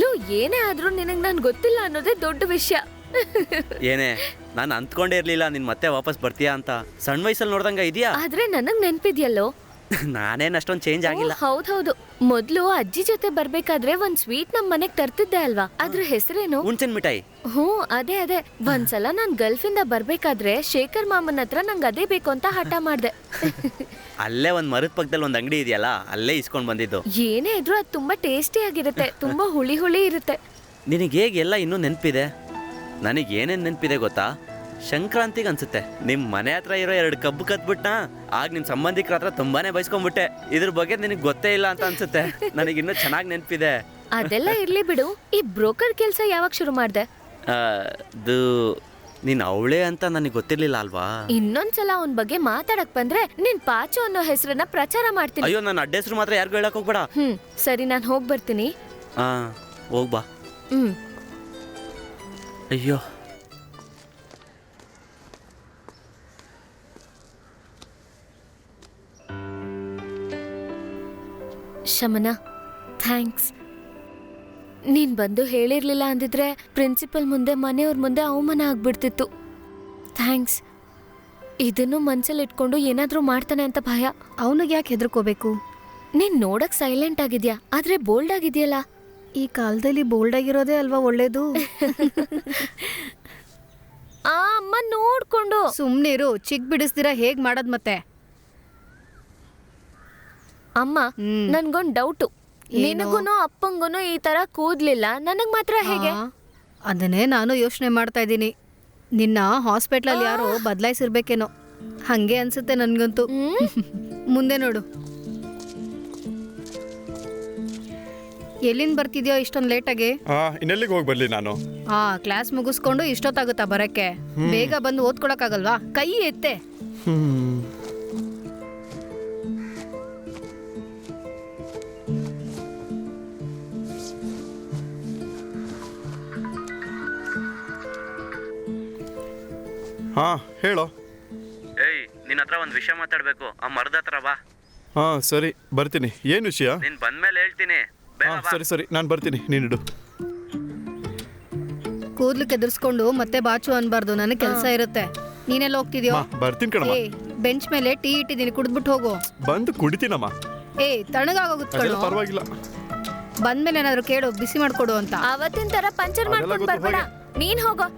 ಲೋ ಏನೇ ಆದ್ರೂ ನಿನಗ್ ನಾನ್ ಗೊತ್ತಿಲ್ಲ ಅನ್ನೋದೇ ದೊಡ್ಡ ವಿಷಯ. ಏನೇ ನಾನು ಅಂದ್ಕೊಂಡೇ ಇರ್ಲಿಲ್ಲ ನೀನ್ ಮತ್ತೆ ವಾಪಸ್ ಬರ್ತೀಯಾ ಅಂತ. ಸಣ್ಣ ವಯಸ್ಸಲ್ಲಿ ನೋಡ್ದಂಗ ಇದೆಯಾ? ಆದ್ರೆ ನನಗ್ ನೆನ್ಪಿದ್ಯಲ್ಲೋ. ನಾನೇನ್ ಅಷ್ಟೊಂದ್ ಚೇಂಜ್ ಆಗಿಲ್ಲ. ಹೌದೌದು, ಮೊದ್ಲು ಅಜ್ಜಿ ಜೊತೆ ಬರ್ಬೇಕಾದ್ರೆ ಒಂದ್ ಸ್ವೀಟ್ ನಮ್ ಮನೆಗ್ ತರ್ತಿದ್ದೆ ಅಲ್ವಾ, ಅದ್ರ ಹೆಸರೇನು? ಹುಣ್ಸಿನ ಮಿಠಾಯಿ. ಅದೇ ಒಂದ್ಸಲ ನಾನ್ ಗಲ್ಫ್ ಇಂದ ಬರ್ಬೇಕಾದ್ರೆ ಶೇಖರ್ ಮಾಮನ್ ಹತ್ರ ನಂಗೆ ಅದೇ ಬೇಕು ಅಂತ ಹಠ ಮಾಡ್ದೆ. ಅಲ್ಲೇ ಒಂದ್ ಮರದ ಪಕ್ಕದಲ್ಲಿ ಒಂದ್ ಅಂಗಡಿ ಇದೆಯಲ್ಲ, ಅಲ್ಲೇ ಇಸ್ಕೊಂಡ್ ಬಂದಿದ್ದು. ಏನೇ ಇದ್ರು ಅದು ತುಂಬಾ ಟೇಸ್ಟಿ ಆಗಿರುತ್ತೆ, ತುಂಬಾ ಹುಳಿ ಹುಳಿ ಇರುತ್ತೆ. ನಿನಗೆ ಹೇಗೆ ಎಲ್ಲ ಇನ್ನೂ ನೆನಪಿದೆ? ನನಗೆ ಏನೇನು ನೆನಪಿದೆ ಗೊತ್ತಾ? ಸಂಕ್ರಾಂತಿಗೆ ಅನ್ಸುತ್ತೆ ನಿಮ್ ಮನೆ ಹತ್ರ ಇರೋ 2 ಕಬ್ಬು ಕತ್ಬಿಟ್ನಾ, ಆಗ ನಿಮ್ ಸಂಬಂಧಿಕರ ಹತ್ರ ತುಂಬಾನೇ ಬಯಸ್ಕೊಂಡ್ಬಿಟ್ಟೆ. ಇದ್ರ ಬಗ್ಗೆ ನಿನಗೆ ಗೊತ್ತೇ ಇಲ್ಲ ಅಂತ ಅನ್ಸುತ್ತೆ. ನನಗಿನ್ನೂ ಚೆನ್ನಾಗಿ ನೆನಪಿದೆ. ಅದೆಲ್ಲ ಇರ್ಲಿ ಬಿಡು, ಈ ಬ್ರೋಕರ್ ಕೆಲ್ಸ ಯಾವಾಗ ಶುರು ಮಾಡ್ದೆ? ಅದು ನೀನ್ ಅವಳೇ ಅಂತ ನನಗೆ ಗೊತ್ತಿರ್ಲಿಲ್ಲ ಅಲ್ವಾ? ಇನ್ನೊಂದ್ಸಲ ಅವನ್ ಬಗ್ಗೆ ಮಾತಾಡಕ್ ಬಂದ್ರೆ ನಿನ್ ಪಾಚು ಅನ್ನೋ ಹೆಸರನ್ನ ಪ್ರಚಾರ ಮಾಡ್ತೀನಿ. ಅಯ್ಯೋ, ನನ್ನ ಅಡ್ಡ ಹೆಸರು ಮಾತ್ರ ಯಾರಿಗೂ ಹೇಳಕ್ ಹೋಗ್ಬೇಡ. ಸರಿ, ನಾನ್ ಹೋಗ್ ಬರ್ತೀನಿ. ಹೋಗ್ಬಾ. ಅಯ್ಯೋ, ಶಮನ, ಥ್ಯಾಂಕ್ಸ್. ನೀನ್ ಬಂದು ಹೇಳಿರ್ಲಿಲ್ಲ ಅಂದಿದ್ರೆ ಪ್ರಿನ್ಸಿಪಲ್ ಮುಂದೆ, ಮನೆಯವ್ರ ಮುಂದೆ ಅವಮಾನ ಆಗ್ಬಿಡ್ತಿತ್ತು. ಥ್ಯಾಂಕ್ಸ್. ಇದನ್ನು ಮನ್ಸಲ್ಲಿ ಇಟ್ಕೊಂಡು ಏನಾದ್ರೂ ಮಾಡ್ತಾನೆ ಅಂತ ಭಯ. ಅವನಿಗೆ ಯಾಕೆ ಹೆದರ್ಕೋಬೇಕು? ನೀನ್ ನೋಡಕ್ ಸೈಲೆಂಟ್ ಆಗಿದ್ಯಾ, ಆದ್ರೆ ಬೋಲ್ಡ್ ಆಗಿದ್ಯಲ್ಲ. ಈ ಕಾಲದಲ್ಲಿ ಬೋಲ್ಡ್ ಆಗಿರೋದೇ ಅಲ್ವಾ ಒಳ್ಳೇದು. ಅಮ್ಮ ನೋಡ್ಕೊಂಡು ಸುಮ್ನಿರು, ಚಿಕ್ ಬಿಡಿಸ್ದಿರ ಹೇಗ್ ಮಾಡದ್ ಮತ್ತೆ? ಅಮ್ಮ, ನನ್ಗೊಂದ್ ಡೌಟು. ನಿನಗೂನು ಅಪ್ಪಂಗೂನು ಈ ತರ ಕೂದ್ಲಿಲ್ಲ, ನನಗ್ ಮಾತ್ರ ಹೇಗೆ? ಅದನ್ನೇ ನಾನು ಯೋಚನೆ ಮಾಡ್ತಾ ಇದ್ದೀನಿ. ನಿನ್ನ ಹಾಸ್ಪಿಟ್ಲಲ್ಲಿ ಯಾರೋ ಬದಲಾಯಿಸಿರ್ಬೇಕೇನೋ, ಹಂಗೆ ಅನ್ಸುತ್ತೆ ನನ್ಗಂತೂ. ಮುಂದೆ ನೋಡು. ಎಲ್ಲಿಂದ ಬರ್ತಿದ್ಯೋ ಇಷ್ಟೊಂದು ಲೇಟಾಗಿ? ಇನ್ನೆಲ್ಲಿಗೆ ಹೋಗಿ ಬರ್ಲಿ ನಾನು? ಕ್ಲಾಸ್ ಮುಗಿಸ್ಕೊಂಡು ಇಷ್ಟೊತ್ತಾಗುತ್ತಾ ಬರಕ್ಕೆ? ಬೇಗ ಬಂದು ಓದ್ಕೊಳಕ್ಕಾಗಲ್ವಾ? ಕೈ ಎತ್ತೆ. ಹೇಳೋ. ಏಯ್, ನಿನ್ನ ಹತ್ರ ಒಂದು ವಿಷಯ ಮಾತಾಡ್ಬೇಕು. ಆ ಮರದ ಹತ್ರ ಬಾ. ಸರಿ, ಬರ್ತೀನಿ. ಏನು ವಿಷಯ? ನೀನ್ ಬಂದ್ಮೇಲೆ ಹೇಳ್ತೀನಿ. ಸರಿ, ನಾನು ಬರ್ತೀನಿ, ನೀನಿಡು. ಕೂದ್ಲು ಕೆದರ್ಸ್ಕೊಂಡು ಮತ್ತೆ ಬಾಚು ಅನ್ಬಾರ್ದು, ನನಗೆ ಕೆಲಸ ಇರುತ್ತೆ. ನೀನೆಲ್ಲ ಹೋಗ್ತಿದ್ಯೋ? ಬರ್ತೀನಿ ಕಣಮ್ಮ. ಬೆಂಚ್ ಮೇಲೆ ಟೀ ಇಟ್ಟಿದ್ದೀನಿ, ಕುಡಿದ್ಬಿಟ್ಟು ಹೋಗು. ಬಂದು ಕುಡಿತೀನಮ್ಮ. ತಣ್ಣಗಾಗೋಗುತ್ತೆ ಕಣೋ. ಪರವಾಗಿಲ್ಲ. ಬಂದ್ಮೇಲೆ ಏನಾದ್ರು ಕೇಳು, ಬಿಸಿ ಮಾಡ್ಕೊಡು ಅಂತ. ಅವತ್ತಿನ ತರ ಪಂಚರ್ ಮಾಡ್ಕೊಂಡು ಬರ್ಬೇಡ, ನೀನ್ ಹೋಗೋ.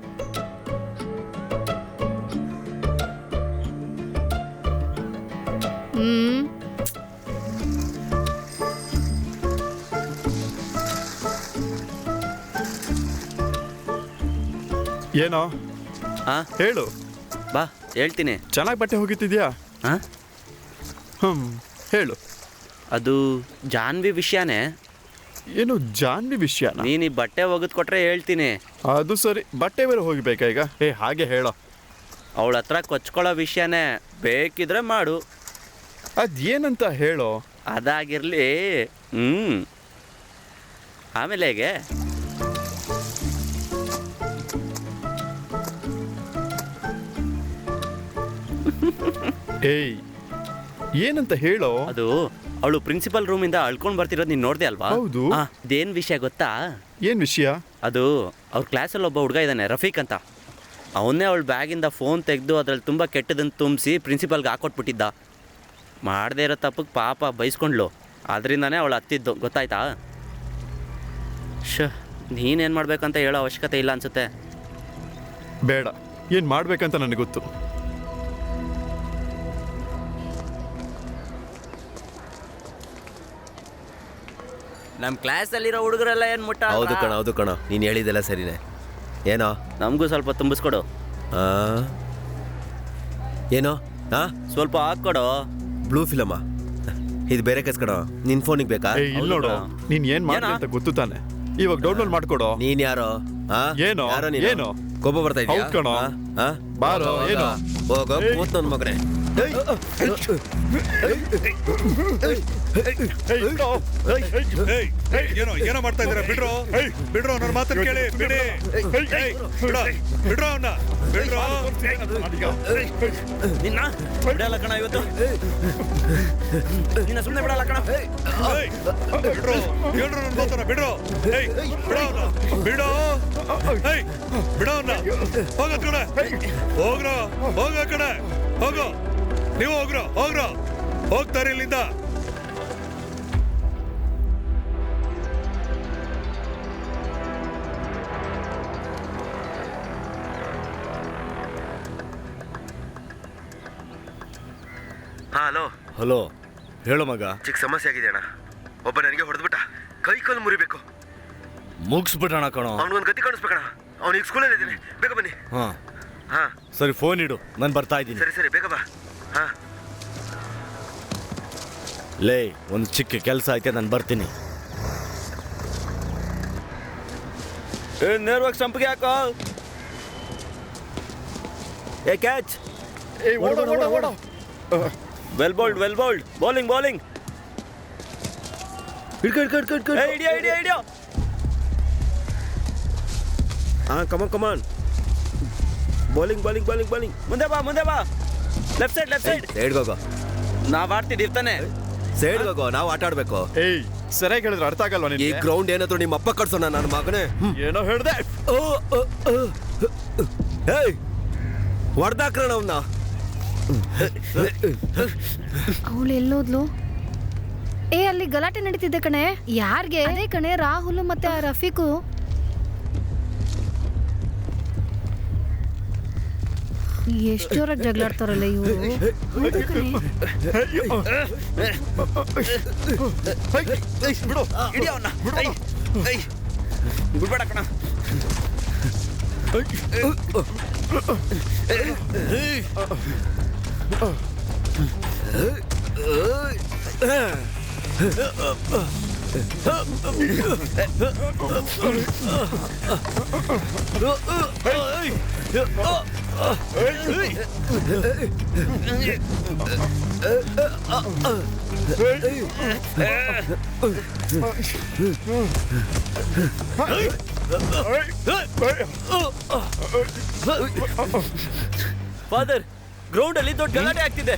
ಏನೋ ಹೇಳು. ಬಾ, ಹೇಳ್ತೀನಿ. ಚೆನ್ನಾಗಿ ಬಟ್ಟೆ ಹೋಗಿತ್ತಿದ್ಯಾ? ಹೇಳು. ಅದು ಜಾನ್ವಿ ವಿಷಯನೇ. ಏನು ಜಾನ್ವಿ ವಿಷಯ? ನೀನು ಈ ಬಟ್ಟೆ ಒಗೆದು ಕೊಟ್ರೆ ಹೇಳ್ತೀನಿ. ಅದು ಸರಿ, ಬಟ್ಟೆ ಬೇರೆ ಹೋಗಿಬೇಕಾ ಈಗ? ಹಾಗೆ ಹೇಳೋ. ಅವಳ ಹತ್ರ ಕೊಚ್ಕೊಳ್ಳೋ ವಿಷಯನೇ, ಬೇಕಿದ್ರೆ ಮಾಡು. ಅದೇನಂತ ಹೇಳೋ. ಅದಾಗಿರ್ಲಿ. ಆಮೇಲೆ ಹೇಗೆ? ಏನಂತ ಹೇಳೋ. ಅದು ಅವಳು ಪ್ರಿನ್ಸಿಪಲ್ ರೂಮಿಂದ ಅಳ್ಕೊಂಡು ಬರ್ತಿರೋದು ನೀನು ನೋಡ್ದೆ ಅಲ್ವಾ? ಹೌದು. ಅದೇನು ವಿಷಯ ಗೊತ್ತಾ? ಏನು ವಿಷಯ? ಅದು ಅವ್ರ ಕ್ಲಾಸಲ್ಲಿ ಒಬ್ಬ ಹುಡುಗ ಇದ್ದಾನೆ, ರಫೀಕ್ ಅಂತ. ಅವನ್ನೇ ಅವಳ ಬ್ಯಾಗಿಂದ ಫೋನ್ ತೆಗೆದು ಅದ್ರಲ್ಲಿ ತುಂಬ ಕೆಟ್ಟದನ್ನು ತುಂಬಿಸಿ ಪ್ರಿನ್ಸಿಪಲ್ಗೆ ಹಾಕೊಟ್ಬಿಟ್ಟಿದ್ದ. ಮಾಡದೇ ಇರೋ ತಪ್ಪಕ್ಕೆ ಪಾಪ ಬೈಸ್ಕೊಂಡ್ಲು. ಅದರಿಂದನೇ ಅವಳು ಹತ್ತಿದ್ದು, ಗೊತ್ತಾಯ್ತಾ? ನೀನೇನು ಮಾಡ್ಬೇಕಂತ ಹೇಳೋ ಅವಶ್ಯಕತೆ ಇಲ್ಲ ಅನ್ಸುತ್ತೆ. ಬೇಡ, ಏನು ಮಾಡ್ಬೇಕಂತ ನನಗೆ ಗೊತ್ತು. ನಮ್ಮ ಕ್ಲಾಸಲ್ಲಿರೋ ಹುಡುಗರೆಲ್ಲ ಏನು ಮುಟ್ಟ? ಹೌದು ಕಣ, ನೀನು ಹೇಳಿದೆಲ್ಲ ಸರಿನೇ. ಏನೋ ನಮಗೂ ಸ್ವಲ್ಪ ತುಂಬಿಸ್ಕೊಡು. ಏನೋ ಸ್ವಲ್ಪ ಹಾಕ್ಕೊಡು. ಬ್ಲೂ ಫಿಲಮ ಇದು ಬೇರೆ ಕೇಸ್ ಕಣೋ. ನಿನ್ ಫೋನಿಗೆ ಬೇಕಾ? ಇಲ್ಲಿ ನೋಡು, ನೀನ್ ಏನ್ ಮಾಡ್ತೀನಿ ಅಂತ ಗೊತ್ತು ತಾನೆ. ಇವಾಗ ಡೌನ್ಲೋಡ್ ಮಾಡ್ಕೊಡು. ನೀನ್ ಯಾರೋ? ಏನೋ ಏನು ಕೋಪ ಬರ್ತಾ ಇದೆಯಾ? ಬಾರೋ. ಏನೋ ಹೋಗೋ ಕೂತ್ ನನ್ನ ಮಗನೇ. ಏನೋ ಏನೋ ಮಾಡ್ತಾ ಇದ್ದೀರಾ? ಬಿಡ್ರೋ ಬಿಡ್ರೋ, ನನ್ನ ಮಾತನ್ನ ಕೇಳಿ. ಬಿಡಿ, ಬಿಡ್ರೋ ಅವನ್ನ, ಬಿಡ್ರೋ. ನಿನ್ನ ಬಿಡಲ್ಲ ಕಣ ಇವತ್ತು, ನಿನ್ನ ಸುಮ್ಮನೆ ಬಿಡಲ್ಲ ಕಣ. ಬಿಡ್ರೋ, ಹೇಳ್ರು ನನ್ನ ಮಾತನ್ನ. ಬಿಡ್ರೋ, ಬಿಡೋ ಅವನ್ನ, ಬಿಡೋ, ಬಿಡೋ ಅವನ್ನ. ಹೋಗತ್ ಕಡೆ, ಹೋಗ್ರೋ, ಹೋಗ ಕಡೆ, ಹೋಗೋ. ನೀವು ಹೋಗ್ರೋ, ಹೋಗ್ರೋ, ಹೋಗ್ತಾರೆ ಇಲ್ಲಿಂದ. ಹಲೋ ಹಲೋ, ಹೇಳು ಮಗ. ಚಿಕ್ಕ ಸಮಸ್ಯೆ ಆಗಿದೆ ಅಣ್ಣ. ಒಬ್ಬ ನನಗೆ ಹೊಡೆದ್ಬಿಟ್ಟ, ಕೈ ಕಾಲು ಮುರಿಬೇಕು. ಮುಗಿಸ್ಬಿಡೋಣ ಕಣೋ. ಅವ್ನಿಗೊಂದು ಗತಿ ಕಾಣಿಸ್ಬೇಕಣ. ಅವ್ನು ಈಗ ಸ್ಕೂಲಲ್ಲಿ ಇದ್ದೀನಿ, ಬೇಗ ಬನ್ನಿ. ಹಾ ಸರಿ, ಫೋನ್ ಇಡು, ನಾನು ಬರ್ತಾ ಇದ್ದೀನಿ. ಸರಿ ಬೇಗ ಬಾ. ಹಾ ಲೇ, ಒಂದು ಚಿಕ್ಕ ಕೆಲಸ ಐತೆ, ನಾನು ಬರ್ತೀನಿ. ನೇರವಾಗಿ ಸ್ಟಂಪ್ಗೆ ಹಾಕೋ. ಏ catch. Well bowled, well bowled. Bowling, bowling. Idea, idea, idea. Come on come on. Bowling bowling bowling bowling. ಮುಂದೆ ಬಾ, ಮುಂದೆ ಬಾ. Left side, left side. ಸೈಡ್ಗೆ ಹೋಗೋ. ನಾವ್ ಆಡ್ತಿದ್ದೀರ್ತಾನೆ. ಸೈಡ್ಗೆ ಹೋಗೋ, ನಾವು ಆಟ ಆಡ್ಬೇಕು. ಏಯ್, ಸರಿಯಾಗಿ ಹೇಳಿದ್ರೆ ಅರ್ಥ ಆಗಲ್ವಾ ಈ ನಿನಗೆ? ಗ್ರೌಂಡ್ ಏನಾದ್ರು ನಿಮ್ಮ ಅಪ್ಪ ಕಟ್ಸೋಣ ನನ್ನ ಮಗನೇ. ಏನೋ ಹೇಳ್ದೆ. ಏಯ್, ಹೊಡ್ದಾಕ್ರಣ ಅವನ್ನ. ಅವಳು ಎಲ್ಲೋದ್ಲು? ಏ, ಅಲ್ಲಿ ಗಲಾಟೆ ನಡೀತಿದ್ದೆ ಕಣೆ. ಯಾರ್ಗೆ? ಅದೇ ಕಣೆ, ರಾಹುಲ್ ಮತ್ತೆ ಆ ರಫೀಕು. ಎಷ್ಟು ಜೋರಾಗಿ ಜಗಳಾಡ್ತಾರಲ್ಲ ಇವರು. ಬಿಡು, ಹಿಡಿಯೋ ಅವ್ನ. ಬಿಡ್ಬೇಡ ಕಣ. ಫಾದರ್, ಗ್ರೌಂಡ್ ಅಲ್ಲಿ ದೊಡ್ಡ ಗಲಾಟೆ ಆಗ್ತಿದೆ.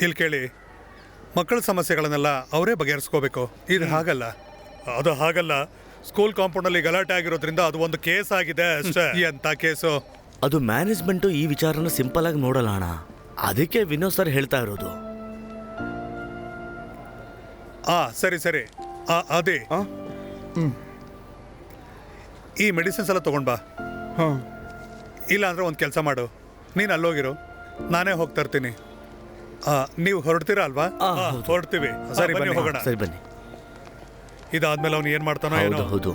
ಇಲ್ಲಿ ಕೇಳಿ, ಮಕ್ಕಳ ಸಮಸ್ಯೆಗಳನ್ನೆಲ್ಲ ಅವರೇ ಬಗೆಹರಿಸ್ಕೋಬೇಕು. ಇದು ಹಾಗಲ್ಲ, ಅದು ಹಾಗಲ್ಲ. ಸ್ಕೂಲ್ ಕಾಂಪೌಂಡ್ ಅಲ್ಲಿ ಗಲಾಟೆ ಆಗಿರೋದ್ರಿಂದ ಅದು ಒಂದು ಕೇಸ್ ಆಗಿದೆ ಅಷ್ಟೇ. ಎಂತ ಕೇಸು? ಅದು ಮ್ಯಾನೇಜ್ಮೆಂಟು ಈ ವಿಚಾರನ ಸಿಂಪಲ್ ಆಗಿ ನೋಡಲ್ಲ ಅಣ್ಣ. ಅದಕ್ಕೆ ವಿನೋದ್ ಸರ್ ಹೇಳ್ತಾ ಇರೋದು. ಸರಿ ಸರಿ, ಅದೇ ಈ ಮೆಡಿಸಿನ್ಸ್ ಎಲ್ಲ ತಗೊಂಡ್ ಬಾ. ಇಲ್ಲ ಅಂದ್ರೆ ಒಂದು ಕೆಲಸ ಮಾಡು, ನೀನು ಅಲ್ಲೋಗಿರು, ನಾನೇ ಹೋಗ್ತಾ ಇರ್ತೀನಿ. ನೀವು ಹೊರಡ್ತೀರಾ ಅಲ್ವಾ? ಹೊರಡ್ತೀವಿ. ಸರಿ, ಬನ್ನಿ ಹೋಗೋಣ. ಸರಿ ಬನ್ನಿ. ಇದಾದ್ಮೇಲೆ ಅವ್ನು ಏನ್ ಮಾಡ್ತಾನೋ ಏನೋ. ಹೌದು.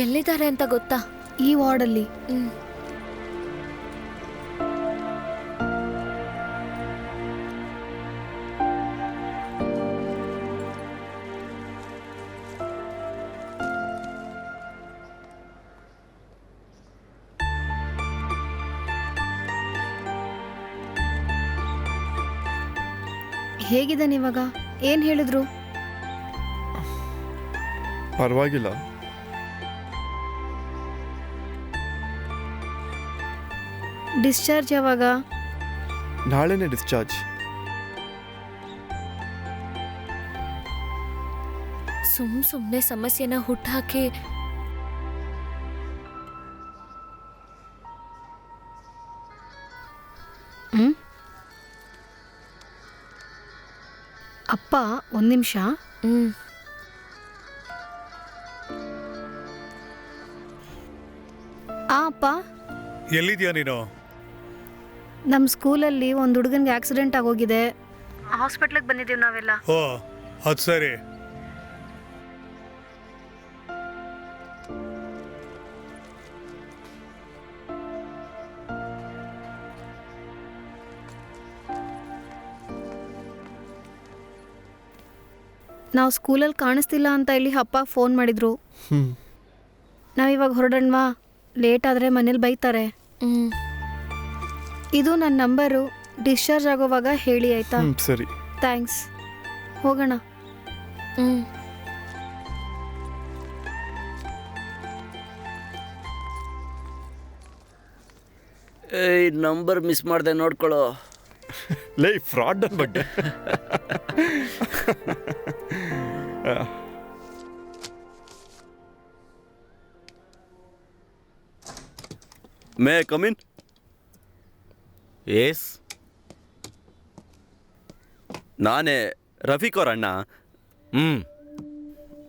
ಎಲ್ಲಿದ್ದಾರೆ ಅಂತ ಗೊತ್ತಾ? ಈ ವಾರ್ಡಲ್ಲಿ. ಹೇಗಿದ್ದಾನೆ ಇವಾಗ? ಏನ್ ಹೇಳಿದ್ರು? ಪರವಾಗಿಲ್ಲ. ಡಿಸ್ಚಾರ್ಜ್ ಯಾವಾಗ? ನಾಳೆನೇ ಡಿಸ್ಚಾರ್ಜ್. ಸುಮ್ಮನೆ ಸಮಸ್ಯೆನ ಹುಟ್ಟಾಕಿ ಅಪ್ಪ, ಒಂದು ನಿಮಿಷ. ಅಪ್ಪ, ಎಲ್ಲಿದ್ಯಾ ನೀನು? ನಮ್ಮ ಸ್ಕೂಲಲ್ಲಿ ಒಂದು ಹುಡುಗನಿಗೆ ಆಕ್ಸಿಡೆಂಟ್ ಆಗೋಗಿದೆ. ಹಾಸ್ಪಿಟ್ಲಿಗೆ ಬಂದಿದ್ದೀವಿ ನಾವೆಲ್ಲ. ಓ, ಅದು ಸರಿ. ನಾವು ಸ್ಕೂಲಲ್ಲಿ ಕಾಣಿಸ್ತಿಲ್ಲ ಅಂತ ಇಲ್ಲಿ ಅಪ್ಪ ಫೋನ್ ಮಾಡಿದ್ರು. ನಾವಿವಾಗ ಹೊರಡೋಣವಾ? ಲೇಟ್ ಆದರೆ ಮನೇಲಿ ಬೈತಾರೆ. ಇದು ನನ್ನ ನಂಬರು. ಡಿಸ್ಚಾರ್ಜ್ ಆಗೋವಾಗ ಹೇಳಿ ಆಯ್ತಾ? ಸರಿ. ಥ್ಯಾಂಕ್ಸ್. ಹೋಗೋಣ. ಏಯ್, ನಂಬರ್ ಮಿಸ್ ಮಾಡಿದೆ ನೋಡ್ಕೊಳ್ಳೋ. ಲೈ ಫ್ರಾಡ್ ಬಗ್ಗೆ. ಮೇ ಕಮಿನ್? ಎಸ್, ನಾನೇ ರಫೀಕ್ ಅವ್ರ ಅಣ್ಣ.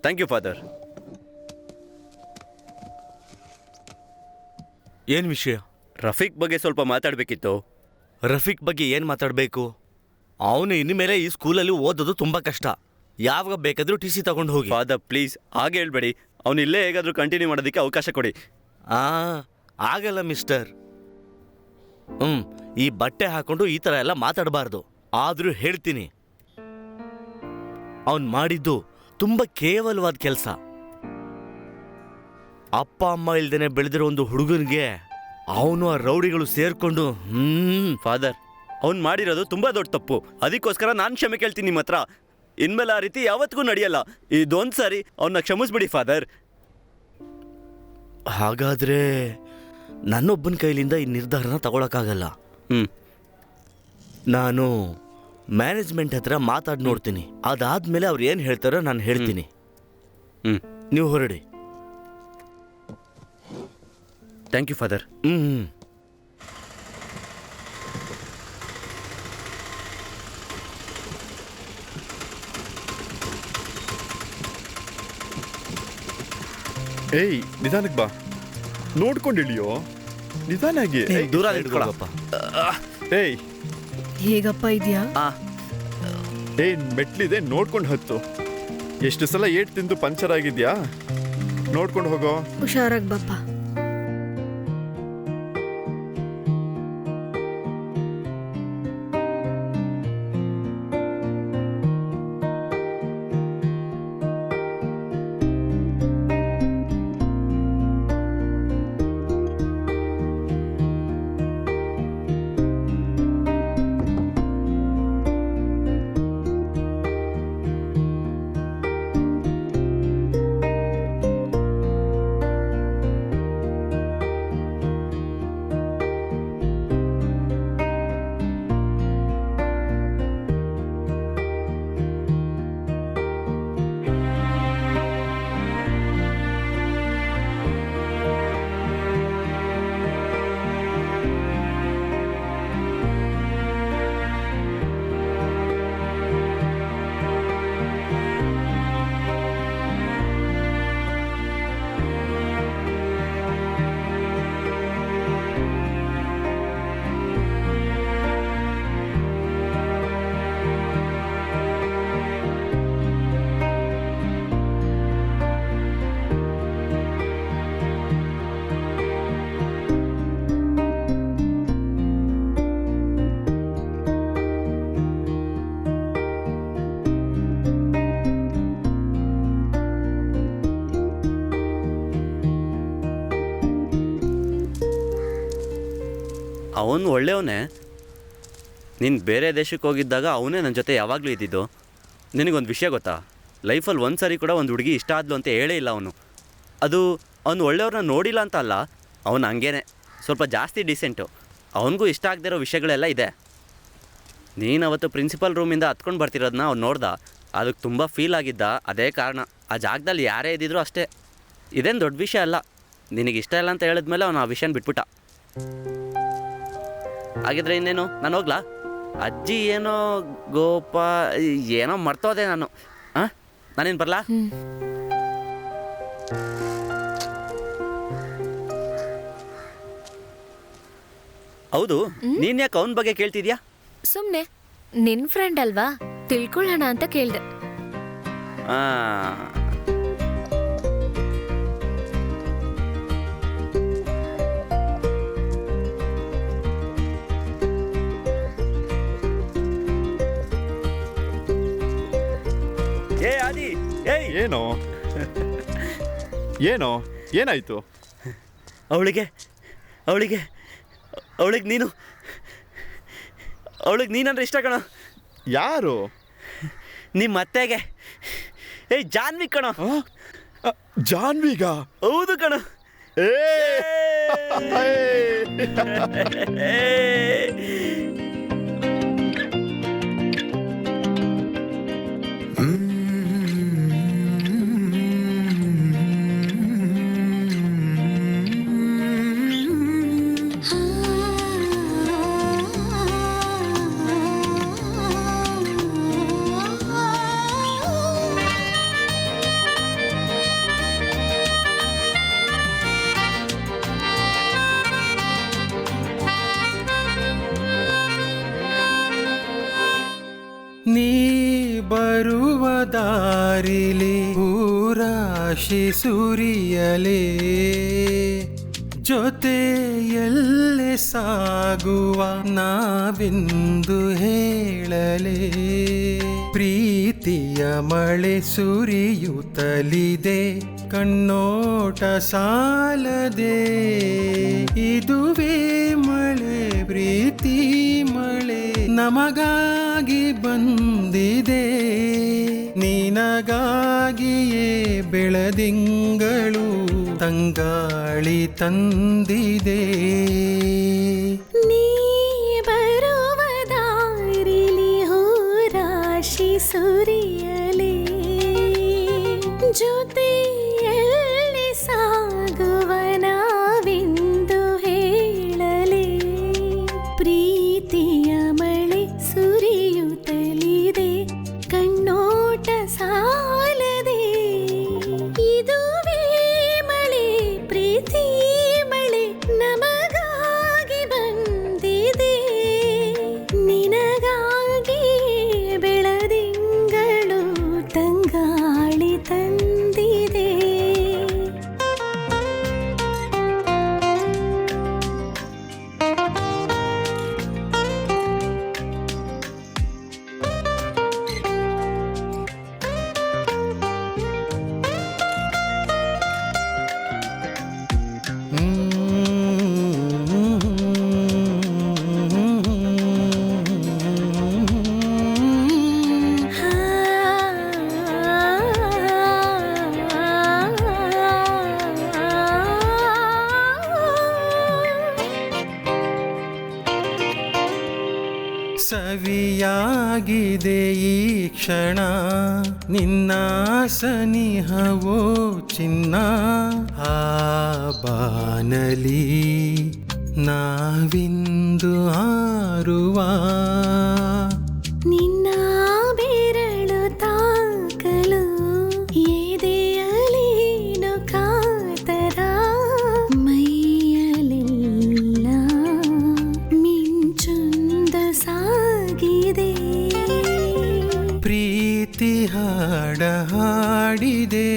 Thank you father. ಏನು ವಿಷಯ? ರಫೀಕ್ ಬಗ್ಗೆ ಸ್ವಲ್ಪ ಮಾತಾಡಬೇಕಿತ್ತು. ರಫೀಕ್ ಬಗ್ಗೆ ಏನು ಮಾತಾಡಬೇಕು? ಅವನು ಇನ್ಮೇಲೆ ಈ ಸ್ಕೂಲಲ್ಲಿ ಓದೋದು ತುಂಬ ಕಷ್ಟ. ಯಾವಾಗ ಬೇಕಾದರೂ ಟಿ ಸಿ ತಗೊಂಡು ಹೋಗಿ. ಫಾದರ್ ಪ್ಲೀಸ್ ಹಾಗೆ ಹೇಳ್ಬೇಡಿ. ಅವನು ಇಲ್ಲೇ ಹೇಗಾದರೂ ಕಂಟಿನ್ಯೂ ಮಾಡೋದಕ್ಕೆ ಅವಕಾಶ ಕೊಡಿ. ಆಗಲ್ಲ ಮಿಸ್ಟರ್. ಈ ಬಟ್ಟೆ ಹಾಕೊಂಡು ಈ ಥರ ಎಲ್ಲ ಮಾತಾಡಬಾರ್ದು. ಆದರೂ ಹೇಳ್ತೀನಿ, ಅವನು ಮಾಡಿದ್ದು ತುಂಬ ಕೇವಲವಾದ ಕೆಲಸ. ಅಪ್ಪ ಅಮ್ಮ ಇಲ್ದೇನೆ ಬೆಳೆದಿರೋ ಒಂದು ಹುಡುಗನಿಗೆ ಅವನು ಆ ರೌಡಿಗಳು ಸೇರ್ಕೊಂಡು ಫಾದರ್, ಅವ್ನು ಮಾಡಿರೋದು ತುಂಬ ದೊಡ್ಡ ತಪ್ಪು. ಅದಕ್ಕೋಸ್ಕರ ನಾನು ಕ್ಷಮೆ ಕೇಳ್ತೀನಿ ನಿಮ್ಮ ಹತ್ರ. ಇನ್ಮೇಲೆ ಆ ರೀತಿ ಯಾವತ್ತಿಗೂ ನಡೆಯಲ್ಲ. ಇದೊಂದು ಸಾರಿ ಅವನ್ನ ಕ್ಷಮಿಸ್ಬಿಡಿ ಫಾದರ್. ಹಾಗಾದರೆ ನನ್ನೊಬ್ಬನ ಕೈಲಿಂದ ಈ ನಿರ್ಧಾರನ ತಗೊಳಕ್ಕಾಗಲ್ಲ. ನಾನು ಮ್ಯಾನೇಜ್ಮೆಂಟ್ ಹತ್ರ ಮಾತಾಡಿ ನೋಡ್ತೀನಿ. ಅದಾದ್ಮೇಲೆ ಅವ್ರು ಏನು ಹೇಳ್ತಾರೋ ನಾನು ಹೇಳ್ತೀನಿ. ನೀವು ಹೊರಡಿ. Thank you father. ಏಯ್, ನಿಧಾನಕ್ಕೆ ಬಾ. ನೋಡ್ಕೊಂಡು ಇಳಿಯೋ, ನಿಧಾನಾಗಿ. ದೂರ ನಿಂತ್ಕೊಳ್ಳಪ್ಪ. ಏಯ್, ಹೇಗಪ್ಪ ಇದೆಯಾ? ಮೆಟ್ಲಿದೆ, ನೋಡ್ಕೊಂಡು ಹತ್ತು. ಎಷ್ಟು ಸಲ ಏಟ್ ತಿಂದು ಪಂಚರ್ ಆಗಿದ್ಯಾ? ನೋಡ್ಕೊಂಡು ಹೋಗೋ. ಹುಷಾರಾಗಿ ಬಪ್ಪ. ಅವನು ಒಳ್ಳೆಯವನೇ. ನೀನು ಬೇರೆ ದೇಶಕ್ಕೆ ಹೋಗಿದ್ದಾಗ ಅವನೇ ನನ್ನ ಜೊತೆ ಯಾವಾಗಲೂ ಇದ್ದಿದ್ದು. ನಿನಗೊಂದು ವಿಷಯ ಗೊತ್ತಾ? ಲೈಫಲ್ಲಿ ಒಂದು ಸಾರಿ ಕೂಡ ಒಂದು ಹುಡುಗಿ ಇಷ್ಟ ಆದ್ಲು ಅಂತ ಹೇಳೇ ಇಲ್ಲ ಅವನು. ಅದು ಅವನು ಒಳ್ಳೆಯವ್ರನ್ನ ನೋಡಿಲ್ಲ ಅಂತ ಅಲ್ಲ, ಅವನು ಹಂಗೇನೆ ಸ್ವಲ್ಪ ಜಾಸ್ತಿ ಡಿಸೆಂಟು. ಅವನಿಗೂ ಇಷ್ಟ ಆಗದಿರೋ ವಿಷಯಗಳೆಲ್ಲ ಇದೆ. ನೀನು ಅವತ್ತು ಪ್ರಿನ್ಸಿಪಲ್ ರೂಮಿಂದ ಹತ್ಕೊಂಡು ಬರ್ತಿರೋದನ್ನ ಅವ್ನು ನೋಡ್ದ, ಅದಕ್ಕೆ ತುಂಬ ಫೀಲ್ ಆಗಿದ್ದ. ಅದೇ ಕಾರಣ. ಆ ಜಾಗದಲ್ಲಿ ಯಾರೇ ಇದ್ದಿದ್ರು ಅಷ್ಟೇ. ಇದೇನು ದೊಡ್ಡ ವಿಷಯ ಅಲ್ಲ. ನಿನಗೆ ಇಷ್ಟ ಇಲ್ಲ ಅಂತ ಹೇಳಿದ್ಮೇಲೆ ಅವನು ಆ ವಿಷಯನ ಬಿಟ್ಬಿಟ್ಟ. ಹಾಗಿದ್ರೆ ಇನ್ನೇನು, ನಾನು ಹೋಗ್ಲಾ? ಅಜ್ಜಿ ಏನೋ ಏನೋ ಮರ್ತೋದೆ ನಾನು. ನಾನೇನು ಬರಲಾ? ಹೌದು, ನೀನ್ ಯಾಕೆ ಅವನ ಬಗ್ಗೆ ಕೇಳ್ತಿದ್ಯಾ? ಸುಮ್ನೆ ನಿನ್ ಫ್ರೆಂಡ್ ಅಲ್ವಾ, ತಿಳ್ಕೊಳ್ಳೋಣ ಅಂತ ಕೇಳ್ದೆ. ಏ ಆದಿ, ಏಯ್ ಏನೋ ಏನೋ ಏನಾಯ್ತು? ಅವಳಿಗೆ ನೀನಂದ್ರೆ ಇಷ್ಟ ಕಣೋ. ಯಾರು? ನಿಮ್ಮ ಅತ್ತೆಗೆ. ಏಯ್ ಜಾನ್ವಿ ಕಣೋ. ಜಾನ್ವಿಗ? ಹೌದು ಕಣೋ. ನೀ ಬರುವ ದಾರಿಲಿ ಊರಾಶಿ ಸುರಿಯಲೇ, ಜೊತೆಯಲ್ಲೇ ಸಾಗುವ ನಾವೆಂದು ಹೇಳಲೇ. ಪ್ರೀತಿಯ ಮಳೆ ಸುರಿಯುತ್ತಲಿದೆ, ಕಣ್ಣೋಟ ಸಾಲದೆ. ಇದುವೇ ಮಳೆ, ಪ್ರೀತಿ ಮಳೆ ನಮಗಾಗಿ ಬಂದಿದೆ. ನಿನಗಾಗಿಯೇ ಬೆಳದಿಂಗಳು ತಂಗಾಳಿ ತಂದಿದೆ. ನೀ ಬರುವ ದಾರಿಲಿ ಹೂರಾಶಿ ಸುರಿಯಲೇ, ಜೊತೆಯಲ್ಲಿ ಸಾಗುವ ನಾವೆಂದು ಹೇಳಲೇ. ಪ್ರೀತಿಯ ಮಳೆ ಸುರಿಯುತ್ತಲಿದೆ, ಕಣ್ಣೋಟ ಸಾಲದೆ. ಇದುವೇ ಮಳೆ, ಪ್ರೀತಿ ಮಳೆ ನಮಗಾಗಿ ಬಂದಿದೆ. ನಿನಗಾಗಿ ಬೆಳದಿಂಗಳು ತಂಗಾಳಿ ತಂದಿದೆ. ಸವಿಯಾಗಿದೆ ಈ ಕ್ಷಣ, ನಿನ್ನ ಸನಿಹವೋ ಚಿನ್ನ. ಆ ಬಾನಲಿ ನಾವಿಂದು ಹಾರುವ, ನಿನ್ನ ಬೆರಳು ತಾಕಲು ಎದೆಯಲೇನು ಕಾತರ. ಮೈಯಲೆಲ್ಲ ಮಿಂಚೊಂದು ಸಾಗಿದೆ. ಪ್ರೀತಿ ಹಾಡ ಹಾಡಿದೆ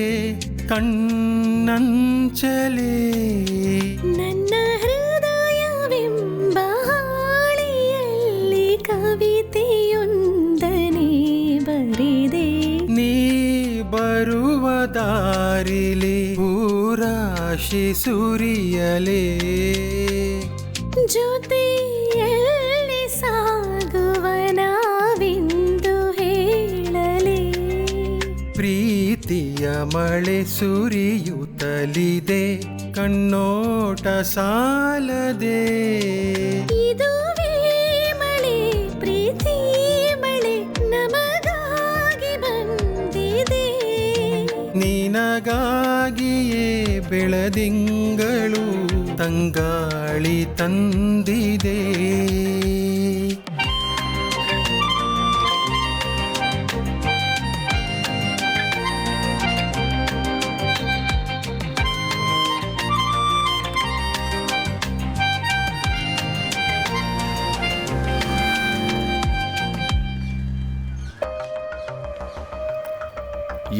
ಕಣ್ಣಂಚಲೇ. ನನ್ನ ಹೃದಯವೆಂಬ ಹಾಳಿಯಲ್ಲಿ ಕವಿತೆಯೊಂದನೇ ಬರೆದೆ. ನೀ ಬರುವ ದಾರಿಲಿ ಊರಾಶಿ ಸುರಿಯಲೇ, ಜೊತೆಯಲ್ಲಿ ಸಾಗುವ ನಾವೆಂದು ಹೇಳಲೇ. ಪ್ರೀತಿಯ ಮಳೆ ಸುರಿಯುತ್ತಲಿದೆ ಕಣ್ಣೋಟ ಸಾಲದೆ ಇದುವೇ ಮಳೆ ಪ್ರೀತಿ ಮಳೆ ನಮಗಾಗಿ ಬಂದಿದೆ ನಿನಗಾಗಿಯೇ ಬೆಳದಿಂಗಳು ತಂಗಾಳಿ ತಂದಿದೆ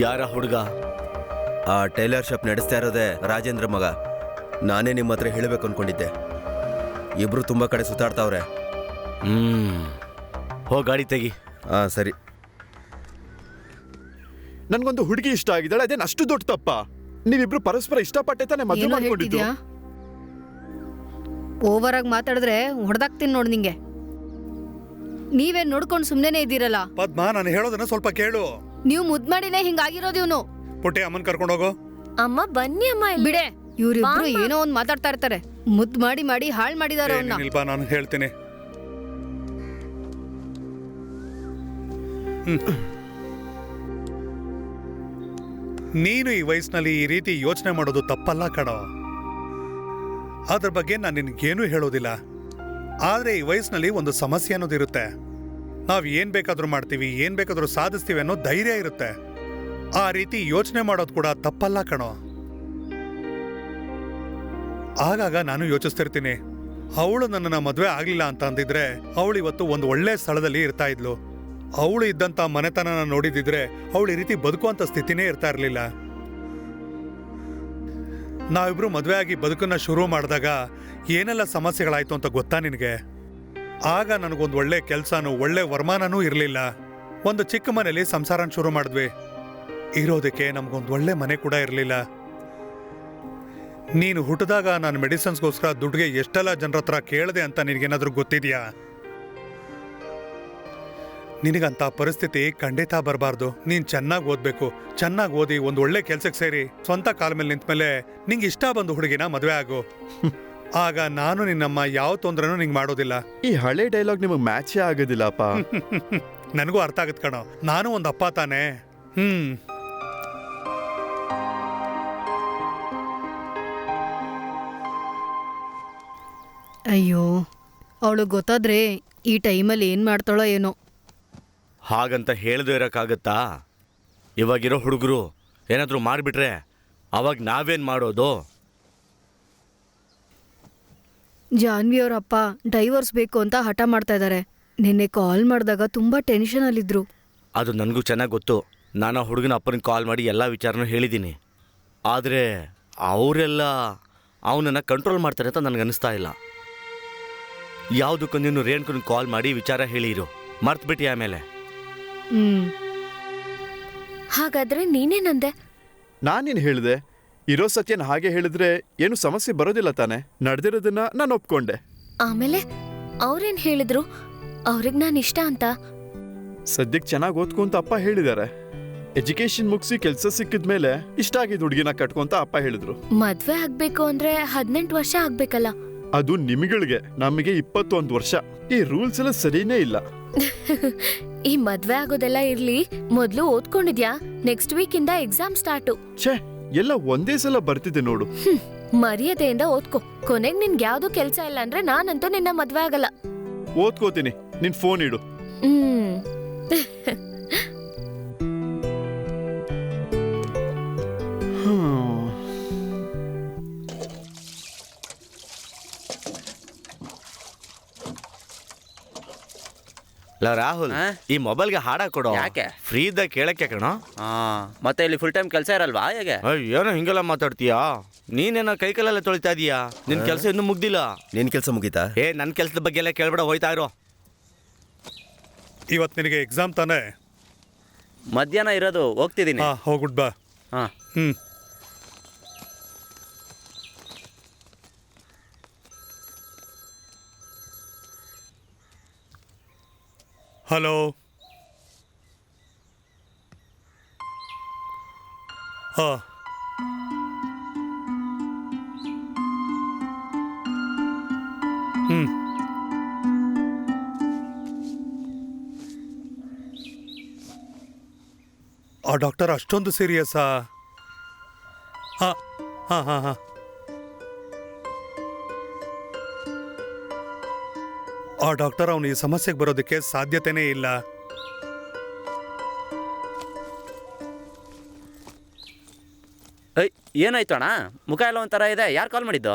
ಯಾರ ಹುಡುಗ? ಆ ಟೈಲರ್ ಶಾಪ್ ನಡೆಸ್ತಾ ಇರೋದೇ ರಾಜೇಂದ್ರ ಮಗ. ನಾನೇ ನಿಮ್ಮ ಹತ್ರ ಹೇಳಬೇಕು ಅನ್ಕೊಂಡಿದ್ದೆ. ಇಬ್ರು ತುಂಬಾ ಕಡೆ ಸುತ್ತಾಡ್ತಾವ್ರೆ. ಹೋಗಿ ಗಾಡಿ ತೆಗಿ. ಸರಿ. ನನ್ಗೊಂದು ಹುಡುಗಿ ಇಷ್ಟ ಆಗಿದ್ದಾಳೆ, ಅದೇನು ಅಷ್ಟು ದೊಡ್ಡ ತಪ್ಪ? ನೀವಿಬ್ರು ಪರಸ್ಪರ ಇಷ್ಟಪಟ್ಟೆ ತಾನೆ ಮದುವೆ ಏನೋ ಮಾಡ್ಕೊಂಡಿದ್ದು? ಹೇಳ್ತಿದ್ಯಾ? ಓವರ್ ಆಗಿ ಮಾತಾಡಿದ್ರೆ ಹೊಡೆದಾಕ್ತೀನಿ ನೋಡಿ ನಿಂಗೆ. ನೀವೇ ನೋಡ್ಕೊಂಡು ಸುಮ್ಮನೆ ಇದ್ದೀರಲ್ಲ. ಪದ್ಮ, ನಾನು ಹೇಳೋದನ್ನ ಸ್ವಲ್ಪ ಕೇಳು. ನೀವು ಮುದ್ ಮಾಡಿನೇ ಹಿಂಗಾಗಿರೋದು ಇವನು. ಪುಟ್ಟಿ, ಅಮ್ಮನ್ ಕರ್ಕೊಂಡೋಗು. ಅಮ್ಮ ಬನ್ನಿ ಅಮ್ಮ ಇಲ್ಲಿ. ಬಿಡೆ, ಇವ್ರಿಬ್ರು ಏನೋ ಒಂದ್ ಮಾತಾಡ್ತಾ ಇರ್ತಾರೆ. ಮುದ್ ಮಾಡಿ ಮಾಡಿ ಹಾಳ್ ಮಾಡಿದಾರೆ ಅವನ್ನ. ನಿಲ್ಬಾ, ನಾನು ಹೇಳ್ತೀನಿ. ನೀನು ಈ ವಯಸ್ಸಿನಲ್ಲಿ ಈ ರೀತಿ ಯೋಚನೆ ಮಾಡೋದು ತಪ್ಪಲ್ಲ ಕಣೋ. ಅದ್ರ ಬಗ್ಗೆ ನಾನು ನಿನ್ಗೇನು ಹೇಳೋದಿಲ್ಲ. ಆದ್ರೆ ಈ ವಯಸ್ಸಿನಲ್ಲಿ ಒಂದು ಸಮಸ್ಯೆ ಅನ್ನೋದಿರುತ್ತೆ. ನಾವ್ ಏನ್ ಬೇಕಾದ್ರೂ ಮಾಡ್ತೀವಿ, ಏನ್ ಬೇಕಾದ್ರೂ ಸಾಧಿಸ್ತೀವಿ ಅನ್ನೋ ಧೈರ್ಯ ಇರುತ್ತೆ. ಆ ರೀತಿ ಯೋಚನೆ ಮಾಡೋದು ಕೂಡ ತಪ್ಪಲ್ಲ ಕಣೋ. ಆಗಾಗ ನಾನು ಯೋಚಿಸ್ತಿರ್ತೀನಿ, ಅವಳು ನನ್ನನ್ನ ಮದುವೆ ಆಗ್ಲಿಲ್ಲ ಅಂತ ಅಂದಿದ್ರೆ ಅವಳು ಇವತ್ತು ಒಂದು ಒಳ್ಳೆ ಸ್ಥಳದಲ್ಲಿ ಇರ್ತಾ ಇದ್ಲು. ಅವಳು ಇದ್ದಂತ ಮನೆತನನ ನೋಡಿದಿದ್ರೆ ಅವಳು ಈ ರೀತಿ ಬದುಕುವಂತ ಸ್ಥಿತಿನೇ ಇರ್ತಾ ಇರ್ಲಿಲ್ಲ. ನಾವಿಬ್ರು ಮದುವೆ ಆಗಿ ಬದುಕನ್ನ ಶುರು ಮಾಡಿದಾಗ ಏನೆಲ್ಲ ಸಮಸ್ಯೆಗಳಾಯ್ತು ಅಂತ ಗೊತ್ತಾ ನಿನಗೆ? ಆಗ ನನಗೊಂದು ಒಳ್ಳೆ ಕೆಲ್ಸನೂ ಒಳ್ಳೆ ವರಮಾನನೂ ಇರಲಿಲ್ಲ. ಒಂದು ಚಿಕ್ಕ ಮನೇಲಿ ಸಂಸಾರನ ಶುರು ಮಾಡಿದ್ವಿ. ಇರೋದಕ್ಕೆ ನಮ್ಗೊಂದು ಒಳ್ಳೆ ಮನೆ ಕೂಡ ಇರಲಿಲ್ಲ. ನೀನು ಹುಟ್ಟಿದಾಗ ನಾನು ಮೆಡಿಸಿನ್ಸ್ಗೋಸ್ಕರ ದುಡ್ಡಿಗೆ ಎಷ್ಟೆಲ್ಲ ಜನರ ಹತ್ರ ಕೇಳಿದೆ ಅಂತ ನಿನಗೇನಾದ್ರೂ ಗೊತ್ತಿದ್ಯಾ? ನಿನಗಂತ ಪರಿಸ್ಥಿತಿ ಖಂಡಿತ ಬರಬಾರ್ದು. ನೀನ್ ಚೆನ್ನಾಗಿ ಓದ್ಬೇಕು. ಚೆನ್ನಾಗಿ ಓದಿ ಒಂದು ಒಳ್ಳೆ ಕೆಲ್ಸಕ್ಕೆ ಸೇರಿ ಸ್ವಂತ ಕಾಲ ಮೇಲೆ ನಿಂತ ಮೇಲೆ ನಿಂಗೆ ಇಷ್ಟ ಬಂದು ಹುಡುಗಿನ ಮದುವೆ ಆಗು. ಆಗ ನಾನು ನಿನ್ನಮ್ಮ ಯಾವ ತೊಂದ್ರೆನೂ ನಿಂಗೆ ಮಾಡೋದಿಲ್ಲ. ಈ ಹಳೆ ಡೈಲಾಗ್ ನಿಮಗೆ ಮ್ಯಾಚೇ ಆಗೋದಿಲ್ಲಪ್ಪ. ನನಗೂ ಅರ್ಥ ಆಗತ್ ಕಣೋ. ನಾನು ಒಂದು ಅಪ್ಪ ತಾನೆ. ಅಯ್ಯೋ, ಅವಳು ಗೊತ್ತಾದ್ರೆ ಈ ಟೈಮಲ್ಲಿ ಏನ್ ಮಾಡ್ತಾಳೋ ಏನೋ. ಹಾಗಂತ ಹೇಳ್ದೇ ಇರೋಕ್ಕಾಗತ್ತಾ? ಇವಾಗಿರೋ ಹುಡುಗರು ಏನಾದರೂ ಮಾಡಿಬಿಟ್ರೆ ಅವಾಗ ನಾವೇನು ಮಾಡೋದು? ಜಾನ್ವಿ ಅವ್ರ ಅಪ್ಪ ಡೈವರ್ಸ್ ಬೇಕು ಅಂತ ಹಠ ಮಾಡ್ತಾ ಇದ್ದಾರೆ. ನಿನ್ನೆ ಕಾಲ್ ಮಾಡಿದಾಗ ತುಂಬಾ ಟೆನ್ಷನ್ ಅಲ್ಲಿದ್ರು. ಅದು ನನಗೂ ಚೆನ್ನಾಗಿ ಗೊತ್ತು. ನಾನು ಆ ಹುಡುಗನ ಅಪ್ಪನಿಗೆ ಕಾಲ್ ಮಾಡಿ ಎಲ್ಲ ವಿಚಾರನೂ ಹೇಳಿದ್ದೀನಿ. ಆದರೆ ಅವರೆಲ್ಲ ಅವನನ್ನು ಕಂಟ್ರೋಲ್ ಮಾಡ್ತಾರೆ ಅಂತ ನನಗನ್ನಿಸ್ತಾ ಇಲ್ಲ. ಯಾವುದಕ್ಕೂ ನೀನು ರೇಣುಕನಿಗೆ ಕಾಲ್ ಮಾಡಿ ವಿಚಾರ ಹೇಳಿರು, ಮರ್ತ್ಬಿಟ್ಟು ಆಮೇಲೆ. ಹಾಗಾದ್ರೆ ನೀನೇನಂದೆ? ನಾನೇನು ಹೇಳಿದೆ? ಇರೋ ಸತ್ಯನ ಹಾಗೆ ಹೇಳಿದ್ರೆ ಏನು ಸಮಸ್ಯೆ ಬರೋದಿಲ್ಲ ತಾನೆ. ನಡೆದಿರೋದನ್ನ ನಾನು ಒಪ್ಕೊಂಡೆ. ಆಮೇಲೆ ಅವ್ರೇನ್ ಹೇಳಿದ್ರು? ಅವ್ರಿಗೆ ನಾನು ಇಷ್ಟ ಅಂತ? ಸದ್ಯಕ್ಕೆ ಚೆನ್ನಾಗಿ ಓದ್ಕೊಂತ ಅಪ್ಪ ಹೇಳಿದ್ದಾರೆ. ಎಜುಕೇಶನ್ ಮುಗಿಸಿ ಕೆಲಸ ಸಿಕ್ಕಿದ್ಮೇಲೆ ಇಷ್ಟ ಆಗಿದ್ದು ಹುಡುಗಿನ ಕಟ್ಕೊಂತ ಅಪ್ಪ ಹೇಳಿದ್ರು. ಮದ್ವೆ ಆಗ್ಬೇಕು ಅಂದ್ರೆ 18 ವರ್ಷ ಆಗ್ಬೇಕಲ್ಲ? ಅದು ನಿಮ್ಗಳಿಗೆ, ನಮಗೆ 21 ವರ್ಷ. ಈ ರೂಲ್ಸ್ ಎಲ್ಲ ಸರಿನೇ ಇಲ್ಲ. ಈ ಮದ್ವೆ ಆಗೋದೆಲ್ಲ ಇರ್ಲಿ, ಮೊದ್ಲು ಓದ್ಕೊಂಡಿದ್ಯಾ? ನೆಕ್ಸ್ಟ್ ವೀಕ್ ಇಂದ ಎಕ್ಸಾಮ್ ಸ್ಟಾರ್ಟು. ಛೇ, ಎಲ್ಲ ಒಂದೇ ಸಲ ಬರ್ತಿದೆ ನೋಡು. ಮರ್ಯಾದೆಯಿಂದ ಓದ್ಕೋ. ಕೊನೆಗ್ ನಿನ್ಗೆ ಯಾವ್ದು ಕೆಲ್ಸ ಇಲ್ಲ ಅಂದ್ರೆ ನಾನಂತೂ ನಿನ್ನ ಮದ್ವೆ ಆಗಲ್ಲ. ಓದ್ಕೋತೀನಿ, ನಿನ್ ಫೋನ್ ಇಡು. ರಾಹುಲ್, ಈ ಮೊಬೈಲ್ಗೆ ಹಾಡ ಕೊಡೋ. ಯಾಕೆ? ಫ್ರೀ ಇದ್ದಾಗ ಕೇಳಕ್ಕೆ ಕಣೋ. ಮತ್ತೆ ಇಲ್ಲಿ ಫುಲ್ ಟೈಮ್ ಕೆಲಸ ಇರಲ್ವಾ? ಹೇಗೆ? ಏನೋ ಹಿಂಗೆಲ್ಲ ಮಾತಾಡ್ತೀಯಾ? ನೀನೇನೋ ಕೈ ಕಾಲೆಲ್ಲ ತೊಳಿತಾ ಇದೀಯಾ? ನಿನ್ ಕೆಲಸ ಇನ್ನೂ ಮುಗ್ದಿಲ್ಲ. ನಿನ್ ಕೆಲಸ ಮುಗೀತಾ? ನನ್ನ ಕೆಲಸದ ಬಗ್ಗೆ ಎಲ್ಲ ಕೇಳ್ಬೇಡ, ಹೋಯ್ತಾ ಇರೋ. ಇವತ್ತು ನಿನಗೆ ಎಕ್ಸಾಮ್ ತಾನೆ? ಮಧ್ಯಾಹ್ನ ಇರೋದು, ಹೋಗ್ತಿದ್ದೀನಿ. ಹೋಗ್ಬಿಟ್ ಬಾ. ಹಲೋ, ಹಾಂ ಹ್ಞೂ ಆ ಡಾಕ್ಟರ್ ಅಷ್ಟೊಂದು ಸೀರಿಯಸ್ಸಾ? ಹಾಂ ಹಾಂ ಹಾಂ ಹಾಂ ಆ ಡಾಕ್ಟರ್ ಅವನು ಈ ಸಮಸ್ಯೆಗೆ ಬರೋದಕ್ಕೆ ಸಾಧ್ಯತೆನೇ ಇಲ್ಲ. ಏನಾಯ್ತು ಅಣ್ಣ? ಮುಖ ಎಲ್ಲ ಒಂಥರ ಇದೆ. ಯಾರು ಕಾಲ್ ಮಾಡಿದ್ದು?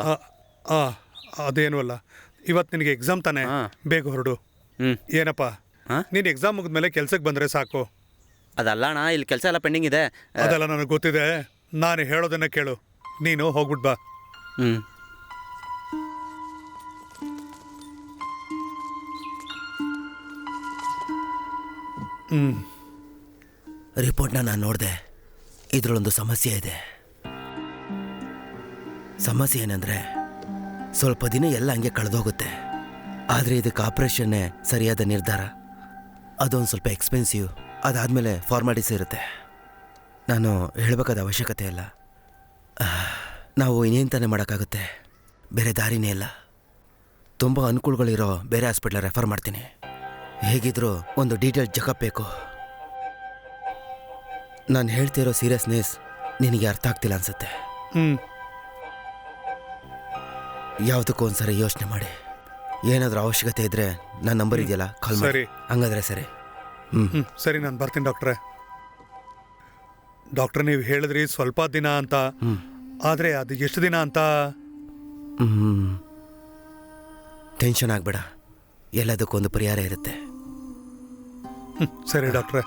ಅದೇನು ಅಲ್ಲ, ಇವತ್ತು ನಿನಗೆ ಎಕ್ಸಾಮ್ ತಾನೆ, ಬೇಗ ಹೊರಡು. ಏನಪ್ಪ, ನೀನು ಎಕ್ಸಾಮ್ ಮುಗಿದ್ಮೇಲೆ ಕೆಲ್ಸಕ್ಕೆ ಬಂದರೆ ಸಾಕು. ಅದಲ್ಲ ಅಣ್ಣ, ಇಲ್ಲಿ ಕೆಲಸ ಎಲ್ಲ ಪೆಂಡಿಂಗ್ ಇದೆ. ಅದೆಲ್ಲ ನನಗೆ ಗೊತ್ತಿದೆ, ನಾನು ಹೇಳೋದನ್ನ ಕೇಳು. ನೀನು ಹೋಗ್ಬಿಟ್ ಬಾ. ರಿಪೋರ್ಟ್ನ ನಾನು ನೋಡಿದೆ. ಇದರಲ್ಲೊಂದು ಸಮಸ್ಯೆ ಇದೆ. ಸಮಸ್ಯೆ ಏನಂದರೆ ಸ್ವಲ್ಪ ದಿನ ಎಲ್ಲ ಹಂಗೆ ಕಳೆದೋಗುತ್ತೆ. ಆದರೆ ಇದಕ್ಕೆ ಆಪ್ರೇಷನ್ನೇ ಸರಿಯಾದ ನಿರ್ಧಾರ. ಅದೊಂದು ಸ್ವಲ್ಪ ಎಕ್ಸ್ಪೆನ್ಸಿವ್. ಅದಾದಮೇಲೆ ಫಾರ್ಮಾಲಿಟೀಸ್ ಇರುತ್ತೆ. ನಾನು ಹೇಳಬೇಕಾದ ಅವಶ್ಯಕತೆ ಇಲ್ಲ. ನಾವು ಇನ್ನೇನು ತಾನೇ ಮಾಡೋಕ್ಕಾಗುತ್ತೆ? ಬೇರೆ ದಾರಿನೇ ಇಲ್ಲ. ತುಂಬ ಅನುಕೂಲಗಳಿರೋ ಬೇರೆ ಹಾಸ್ಪಿಟ್ಲ ರೆಫರ್ ಮಾಡ್ತೀನಿ. ಹೇಗಿದ್ರೂ ಒಂದು ಡೀಟೇಲ್ ಚೆಕಪ್ ಬೇಕು. ನಾನು ಹೇಳ್ತಿರೋ ಸೀರಿಯಸ್ನೆಸ್ ನಿನಗೆ ಅರ್ಥ ಆಗ್ತಿಲ್ಲ ಅನ್ಸುತ್ತೆ. ಯಾವುದಕ್ಕೂ ಒಂದ್ಸರಿ ಯೋಚನೆ ಮಾಡಿ. ಏನಾದರೂ ಅವಶ್ಯಕತೆ ಇದ್ರೆ ನನ್ನ ನಂಬರ್ ಇದೆಯಲ್ಲ, ಕಾಲ್ ಮಾಡಿ. ಹಂಗಾದ್ರೆ ಸರಿ. ಸರಿ, ನಾನು ಬರ್ತೀನಿ ಡಾಕ್ಟ್ರೆ. ಡಾಕ್ಟ್ರೆ, ನೀವು ಹೇಳಿದ್ರಿ ಸ್ವಲ್ಪ ದಿನ ಅಂತ. ಆದರೆ ಅದು ಎಷ್ಟು ದಿನ ಅಂತ? ಟೆನ್ಷನ್ ಆಗಬೇಡ, ಎಲ್ಲದಕ್ಕೊಂದು ಪರಿಹಾರ ಇರುತ್ತೆ. ಸರಿ ಡಾಕ್ಟ್ರೆ.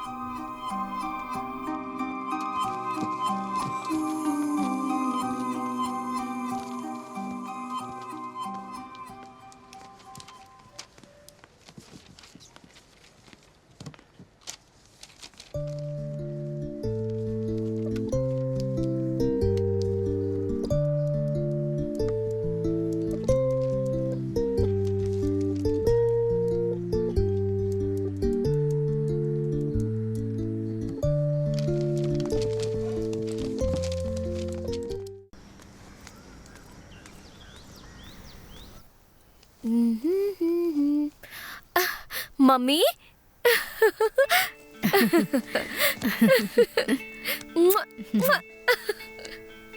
ಮಮ್ಮಿ,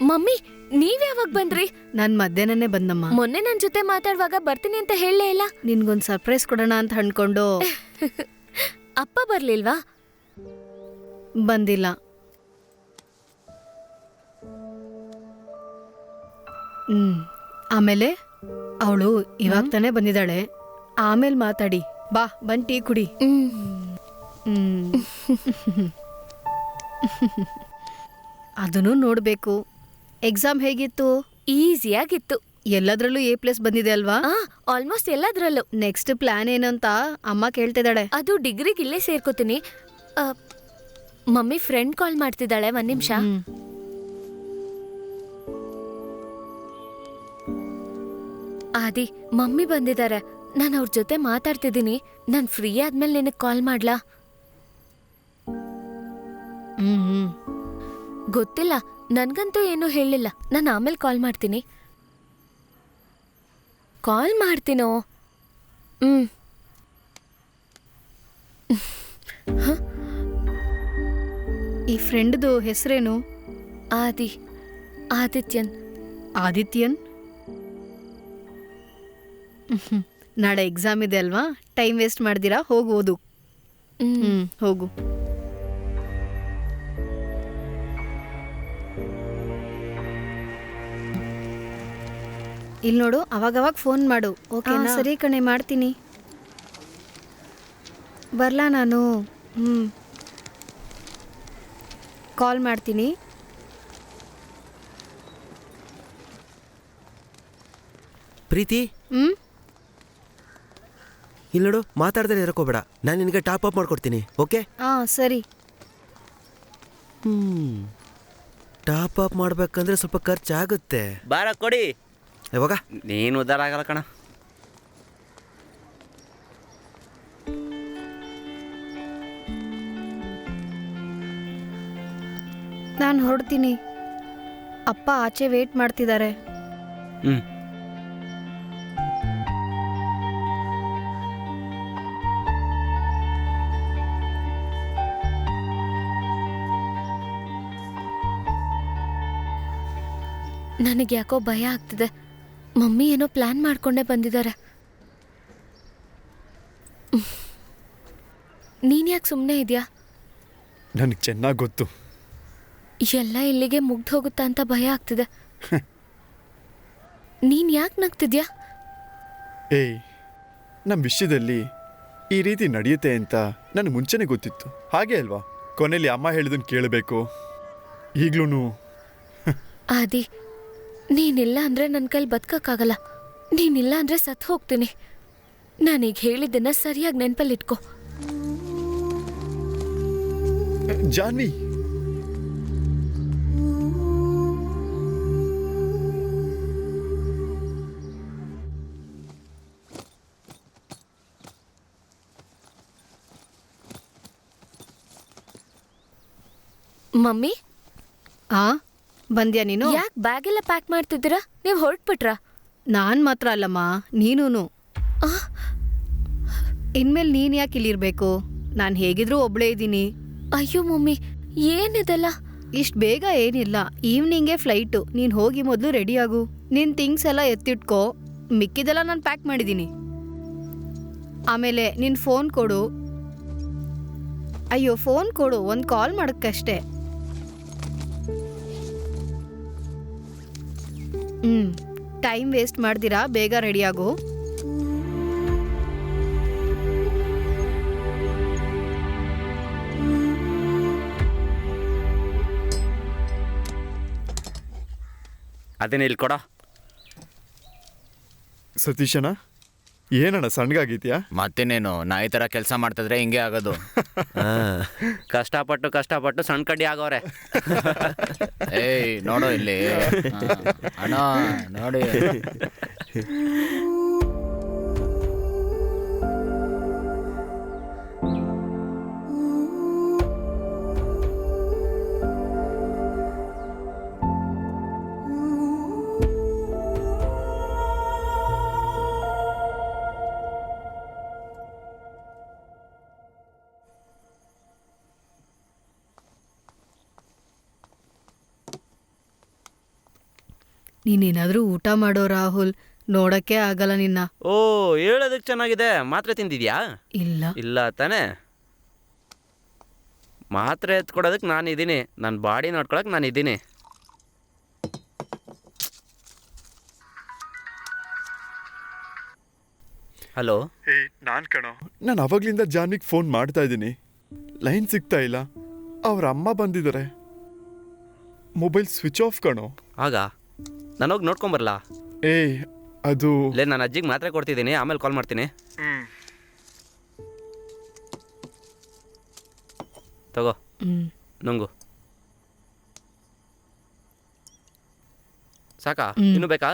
ಮಮ್ಮಿ ನೀವ್ ಯಾವಾಗ ಬಂದ್ರಿ? ನಾನ್ ಮಧ್ಯಾಹ್ನನೇ ಬಂದಮ್ಮ. ಮೊನ್ನೆ ನನ್ ಜೊತೆ ಮಾತಾಡುವಾಗ ಬರ್ತೀನಿ ಅಂತ ಹೇಳಲೇ ಇಲ್ಲ. ನಿನ್ಗೊಂದ್ ಸರ್ಪ್ರೈಸ್ ಕೊಡೋಣ ಅಂತ ಅನ್ಕೊಂಡು. ಅಪ್ಪ ಬರ್ಲಿಲ್ವಾ? ಬಂದಿಲ್ಲ. ಆಮೇಲೆ ಅವಳು ಇವಾಗ ತಾನೇ ಬಂದಿದ್ದಾಳೆ. ಆಮೇಲೆ ಮಾತಾಡಿ. ಬಾ, ಬಂದ್ ಟೀ ಕುಡಿ. ಅದನ್ನು ನೋಡ್ಬೇಕು. ಎಕ್ಸಾಮ್ ಹೇಗಿತ್ತು? ಈಸಿಯಾಗಿತ್ತು. ಎಲ್ಲದ್ರಲ್ಲೂ A+ ಬಂದಿದೆ ಅಲ್ವಾ? ಆಲ್ಮೋಸ್ಟ್ ಎಲ್ಲದ್ರಲ್ಲೂ. ನೆಕ್ಸ್ಟ್ ಪ್ಲಾನ್ ಏನಂತ ಅಮ್ಮ ಕೇಳ್ತಿದ್ದಾಳೆ. ಅದು ಡಿಗ್ರಿಗೆ ಇಲ್ಲೇ ಸೇರ್ಕೋತೀನಿ. ಮಮ್ಮಿ ಫ್ರೆಂಡ್ ಕಾಲ್ ಮಾಡ್ತಿದ್ದಾಳೆ, ಒಂದ್ ನಿಮಿಷ. ಆದಿ, ಮಮ್ಮಿ ಬಂದಿದ್ದಾರೆ. ನಾನು ಅವ್ರ ಜೊತೆ ಮಾತಾಡ್ತಿದ್ದೀನಿ. ನಾನು ಫ್ರೀ ಆದ್ಮೇಲೆ ನಿನಗೆ ಕಾಲ್ ಮಾಡ್ಲಾ? ಗೊತ್ತಿಲ್ಲ, ನನ್ಗಂತೂ ಏನೂ ಹೇಳಿಲ್ಲ. ನಾನು ಆಮೇಲೆ ಕಾಲ್ ಮಾಡ್ತೀನಿ. ಕಾಲ್ ಮಾಡ್ತೀನೋ? ಈ ಫ್ರೆಂಡ್ದು ಹೆಸರೇನು? ಆದಿತ್ಯನ್. ಆದಿತ್ಯನ್? ನಾಳೆ ಎಕ್ಸಾಮ್ ಇದೆ ಅಲ್ವಾ? ಟೈಮ್ ವೇಸ್ಟ್ ಮಾಡ್ದಿರಾ, ಹೋಗಿ ಓದು. ಹೋಗು. ಇಲ್ಲಿ ನೋಡು, ಅವಾಗವಾಗ ಫೋನ್ ಮಾಡು. ಓಕೆ? ಸರಿ ಕಣೆ, ಮಾಡ್ತೀನಿ. ಬರ್ಲಾ ನಾನು? ಕಾಲ್ ಮಾಡ್ತೀನಿ. ಪ್ರೀತಿ, ಇಲ್ಲಿ ನೋಡು, ಮಾತಾಡ್ದೇ ಇರಕೋಬೇಡ. ನಾನು ನಿನಗೆ ಟಾಪ್ ಅಪ್ ಮಾಡ್ಕೊಡ್ತೀನಿ. ಓಕೆ? ಸರಿ. ಟಾಪ್ ಅಪ್ ಮಾಡ್ಬೇಕಂದ್ರೆ ಸ್ವಲ್ಪ ಖರ್ಚಾಗುತ್ತೆ. ಬಾರ ಕೊಡಿ. ಯಾವಾಗ ನೀನು ಉದ್ದಾರ ಆಗಲ್ಲ ಕಣ. ನಾನು ಹೊರಡ್ತೀನಿ. ಅಪ್ಪ ಆಚೆ ವೇಟ್ ಮಾಡ್ತಿದ್ದಾರೆ. ಹ್ಞೂ ನನಗೆ ಯಾಕೋ ಭಯ ಆಗ್ತಿದೆ. ಮಮ್ಮಿ ಏನೋ ಪ್ಲಾನ್ ಮಾಡ್ಕೊಂಡೇ ಬಂದಿದ್ದಾರೆ. ನೀನ್ ಯಾಕೆ ಸುಮ್ಮನೆ ಇದೆಯಾ? ನನಗೆ ಚೆನ್ನಾಗಿ ಗೊತ್ತು. ಎಲ್ಲ ಇಲ್ಲಿಗೆ ಮುಗ್ದು ಹೋಗುತ್ತಾ ಅಂತ ಭಯ ಆಗ್ತಿದೆ. ನೀನ್ ಯಾಕೆ ನಗ್ತಿದ್ಯಾ? ಏಯ್, ನಮ್ಮ ವಿಷಯದಲ್ಲಿ ಈ ರೀತಿ ನಡೆಯುತ್ತೆ ಅಂತ ನನಗೆ ಮುಂಚೆನೇ ಗೊತ್ತಿತ್ತು. ಹಾಗೆ ಅಲ್ವಾ, ಕೊನೆಯಲ್ಲಿ ಅಮ್ಮ ಹೇಳಿದನ್ನು ಕೇಳಬೇಕು. ಈಗ್ಲೂ ಆದಿ, ನೀನಿಲ್ಲ ಅಂದ್ರೆ ನನ್ನ ಕೈಲಿ ಬದುಕಕ್ಕಾಗಲ್ಲ. ನೀನಿಲ್ಲ ಅಂದ್ರೆ ಸತ್ತು ಹೋಗ್ತೀನಿ. ನಾನೀಗ ಹೇಳಿದ್ದನ್ನ ಸರಿಯಾಗಿ ನೆನಪಲ್ಲಿಟ್ಕೋ. ಜಾನ್ವಿ, ಮಮ್ಮಿ, ಬಂದ್ಯಾ ನೀನು? ಯಾಕೆ ಬ್ಯಾಗ್ ಎಲ್ಲ ಪ್ಯಾಕ್ ಮಾಡ್ತಿದ್ದೀರಾ? ನೀವು ಹೊರಟ್ಬಿಟ್ರಾ? ನಾನ್ ಮಾತ್ರ ಅಲ್ಲಮ್ಮ, ನೀನೂನು. ಇನ್ಮೇಲೆ ನೀನ್ ಯಾಕೆ ಇಲ್ಲಿರ್ಬೇಕು? ನಾನು ಹೇಗಿದ್ರೂ ಒಬ್ಳೇ ಇದ್ದೀನಿ. ಅಯ್ಯೋ ಮಮ್ಮಿ, ಏನಿದೆಲ್ಲ? ಇಷ್ಟು ಬೇಗ ಏನಿಲ್ಲ, ಈವ್ನಿಂಗೇ ಫ್ಲೈಟು. ನೀನು ಹೋಗಿ ಮೊದಲು ರೆಡಿ ಆಗು. ನಿನ್ನ ಥಿಂಗ್ಸ್ ಎಲ್ಲ ಎತ್ತಿಟ್ಕೋ. ಮಿಕ್ಕಿದೆಲ್ಲ ನಾನು ಪ್ಯಾಕ್ ಮಾಡಿದ್ದೀನಿ. ಆಮೇಲೆ ನಿನ್ನ ಫೋನ್ ಕೊಡು. ಅಯ್ಯೋ, ಫೋನ್ ಕೊಡು, ಒಂದು ಕಾಲ್ ಮಾಡೋಕ್ಕಷ್ಟೇ. ಟೈಮ್ ವೇಸ್ಟ್ ಮಾಡ್ದಿರಾ, ಬೇಗ ರೆಡಿ ಆಗು. ಅದೇನೇ ಇಲ್ಲಿ ಕೊಡ. ಸತೀಶನ ಏನಣ್ಣ ಸಣ್ಣಗಾಗಿದ್ಯಾ? ಮತ್ತೇನೇನು, ನಾಯಿ ಥರ ಕೆಲಸ ಮಾಡ್ತಿದ್ರೆ ಹಿಂಗೆ ಆಗೋದು. ಕಷ್ಟಪಟ್ಟು ಸಣ್ಣ ಕಡ್ಡಿ ಆಗವ್ರೆ. ಏಯ್ ನೋಡು ಇಲ್ಲಿ, ಅಣ್ಣ ನೋಡಿ. ನೀನೇನಾದ್ರೂ ಊಟ ಮಾಡೋ ರಾಹುಲ್, ನೋಡಕ್ಕೆ ಆಗಲ್ಲ ನಿನ್ನ. ಓ, ಹೇಳೋದಕ್ಕೆ ಚೆನ್ನಾಗಿದೆ. ಮಾತ್ರೆ ತಿಂದಿದ್ಯಾ? ಇಲ್ಲ ತಾನೇ. ಮಾತ್ರೆ ಎತ್ಕೊಡೋದಕ್ಕೆ ನಾನಿದ್ದೀನಿ, ನನ್ನ ಬಾಡಿ ನೋಡ್ಕೊಳಕ್ಕೆ ನಾನಿದ್ದೀನಿ. ಹಲೋ. ನಾನು ಅವಾಗ್ಲಿಂದ ಜಾನ್ವಿಗೆ ಫೋನ್ ಮಾಡ್ತಾ ಇದ್ದೀನಿ, ಲೈನ್ ಸಿಗ್ತಾ ಇಲ್ಲ. ಅವ್ರ ಅಮ್ಮ ಬಂದಿದ್ದಾರೆ, ಮೊಬೈಲ್ ಸ್ವಿಚ್ ಆಫ್ ಕಣೋ. ಆಗ ನಾನು ಹೋಗಿ ನೋಡ್ಕೊಂಬರಲಾ? ಏಯ್, ಅದು ನಾನು ಅಜ್ಜಿಗೆ ಮಾತ್ರೆ ಕೊಡ್ತಿದ್ದೀನಿ, ಆಮೇಲೆ ಕಾಲ್ ಮಾಡ್ತೀನಿ. ತಗೋ, ನುಂಗು. ಸಾಕಾ? ಇನ್ನೂ ಬೇಕಾ?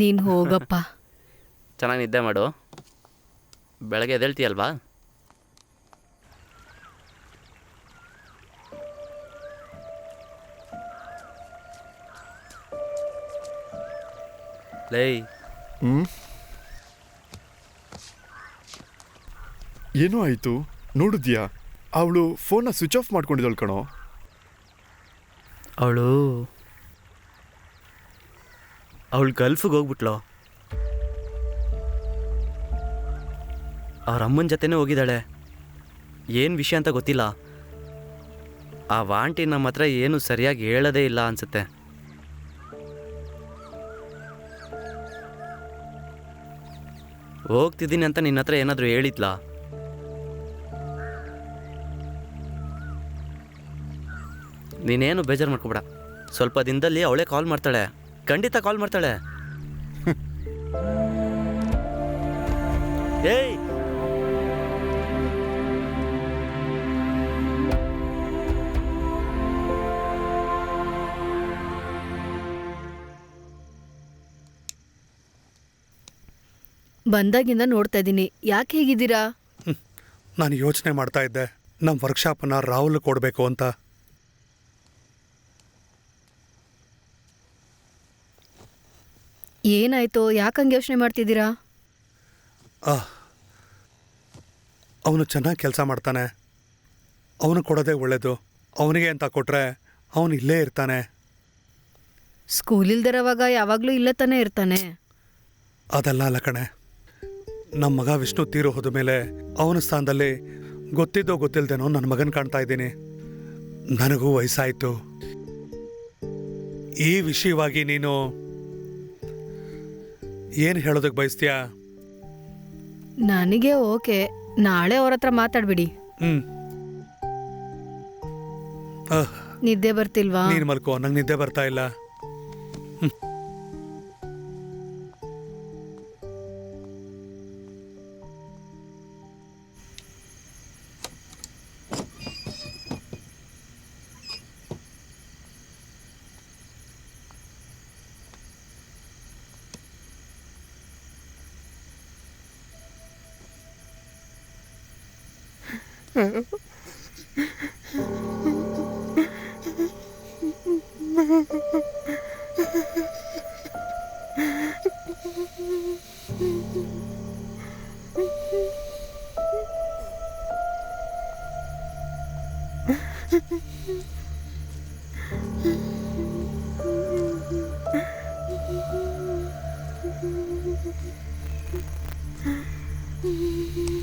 ನೀನು ಹೋಗಪ್ಪ. ಚೆನ್ನಾಗಿ ನಿದ್ದೆ ಮಾಡು, ಬೆಳಗ್ಗೆ ಎದ್ದೇಳ್ತೀಯಲ್ವಾ? ಲೈ, ಏನೋ ಆಯಿತು ನೋಡಿದ್ಯಾ? ಅವಳು ಫೋನ್ನ ಸ್ವಿಚ್ ಆಫ್ ಮಾಡ್ಕೊಂಡಿದ್ದಾಳು ಕಣೋ. ಅವಳು ಗಲ್ಫಿಗೆ ಹೋಗ್ಬಿಟ್ಲು. ಅವ್ರ ಅಮ್ಮನ ಜೊತೆನೇ ಹೋಗಿದ್ದಾಳೆ. ಏನು ವಿಷಯ ಅಂತ ಗೊತ್ತಿಲ್ಲ. ಆ ವಾಂಟಿ ನಮ್ಮ ಹತ್ರ ಏನು ಸರಿಯಾಗಿ ಹೇಳೋದೇ ಇಲ್ಲ ಅನ್ಸುತ್ತೆ. ಹೋಗ್ತಿದ್ದೀನಿ ಅಂತ ನಿನ್ನ ಹತ್ರ ಏನಾದರೂ ಹೇಳಿದ್ಲಾ? ನೀನೇನು ಬೇಜಾರು ಮಾಡ್ಕೊಬೇಡ. ಸ್ವಲ್ಪ ದಿನದಲ್ಲಿ ಅವಳೇ ಕಾಲ್ ಮಾಡ್ತಾಳೆ, ಖಂಡಿತ ಕಾಲ್ ಮಾಡ್ತಾಳೆ. ಏಯ್, ಬಂದಾಗಿಂದ ನೋಡ್ತಾ ಇದ್ದೀನಿ. ಯಾಕೆ ಹೇಗಿದ್ದೀರಾ? ನಾನು ಯೋಚನೆ ಮಾಡ್ತಾ ಇದ್ದೆ, ನಮ್ಮ ವರ್ಕ್ಶಾಪನ್ನ ರಾಹುಲ್ ಕೊಡಬೇಕು ಅಂತ. ಏನಾಯ್ತು? ಯಾಕಂಗೆ ಯೋಚನೆ ಮಾಡ್ತಿದ್ದೀರಾ? ಅವನು ಚೆನ್ನಾಗಿ ಕೆಲಸ ಮಾಡ್ತಾನೆ. ಅವನು ಕೊಡೋದೇ ಒಳ್ಳೇದು. ಅವನಿಗೆ ಅಂತ ಕೊಟ್ರೆ ಅವನು ಇಲ್ಲೇ ಇರ್ತಾನೆ. ಸ್ಕೂಲ್ ಇಲ್ದಿರೋವಾಗ ಯಾವಾಗಲೂ ಇಲ್ಲೇ ತಾನೇ ಇರ್ತಾನೆ. ಅದಲ್ಲ ಅಲ್ಲ ಕಣೆ, ನಮ್ಮ ಮಗ ವಿಷ್ಣು ತೀರೋ ಹೋದ ಮೇಲೆ ಅವನ ಸ್ಥಾನದಲ್ಲಿ ಗೊತ್ತಿದ್ದೋ ಗೊತ್ತಿಲ್ದೇನೋ ನನ್ನ ಮಗನ ಕಾಣ್ತಾ ಇದ್ದೀನಿ. ನನಗೂ ವಯಸ್ಸಾಯಿತು. ಈ ವಿಷಯವಾಗಿ ನೀನು ಏನು ಹೇಳೋದಕ್ಕೆ ಬಯಸ್ತೀಯಾ? ನನಗೆ ಓಕೆ, ನಾಳೆ ಅವ್ರ ಹತ್ರ ಮಾತಾಡ್ಬಿಡಿ. ನಿದ್ದೆ ಬರ್ತಿಲ್ವಾ? ನೀನು ಮಲ್ಕೋ, ನಂಗೆ ನಿದ್ದೆ ಬರ್ತಾ ಇಲ್ಲ.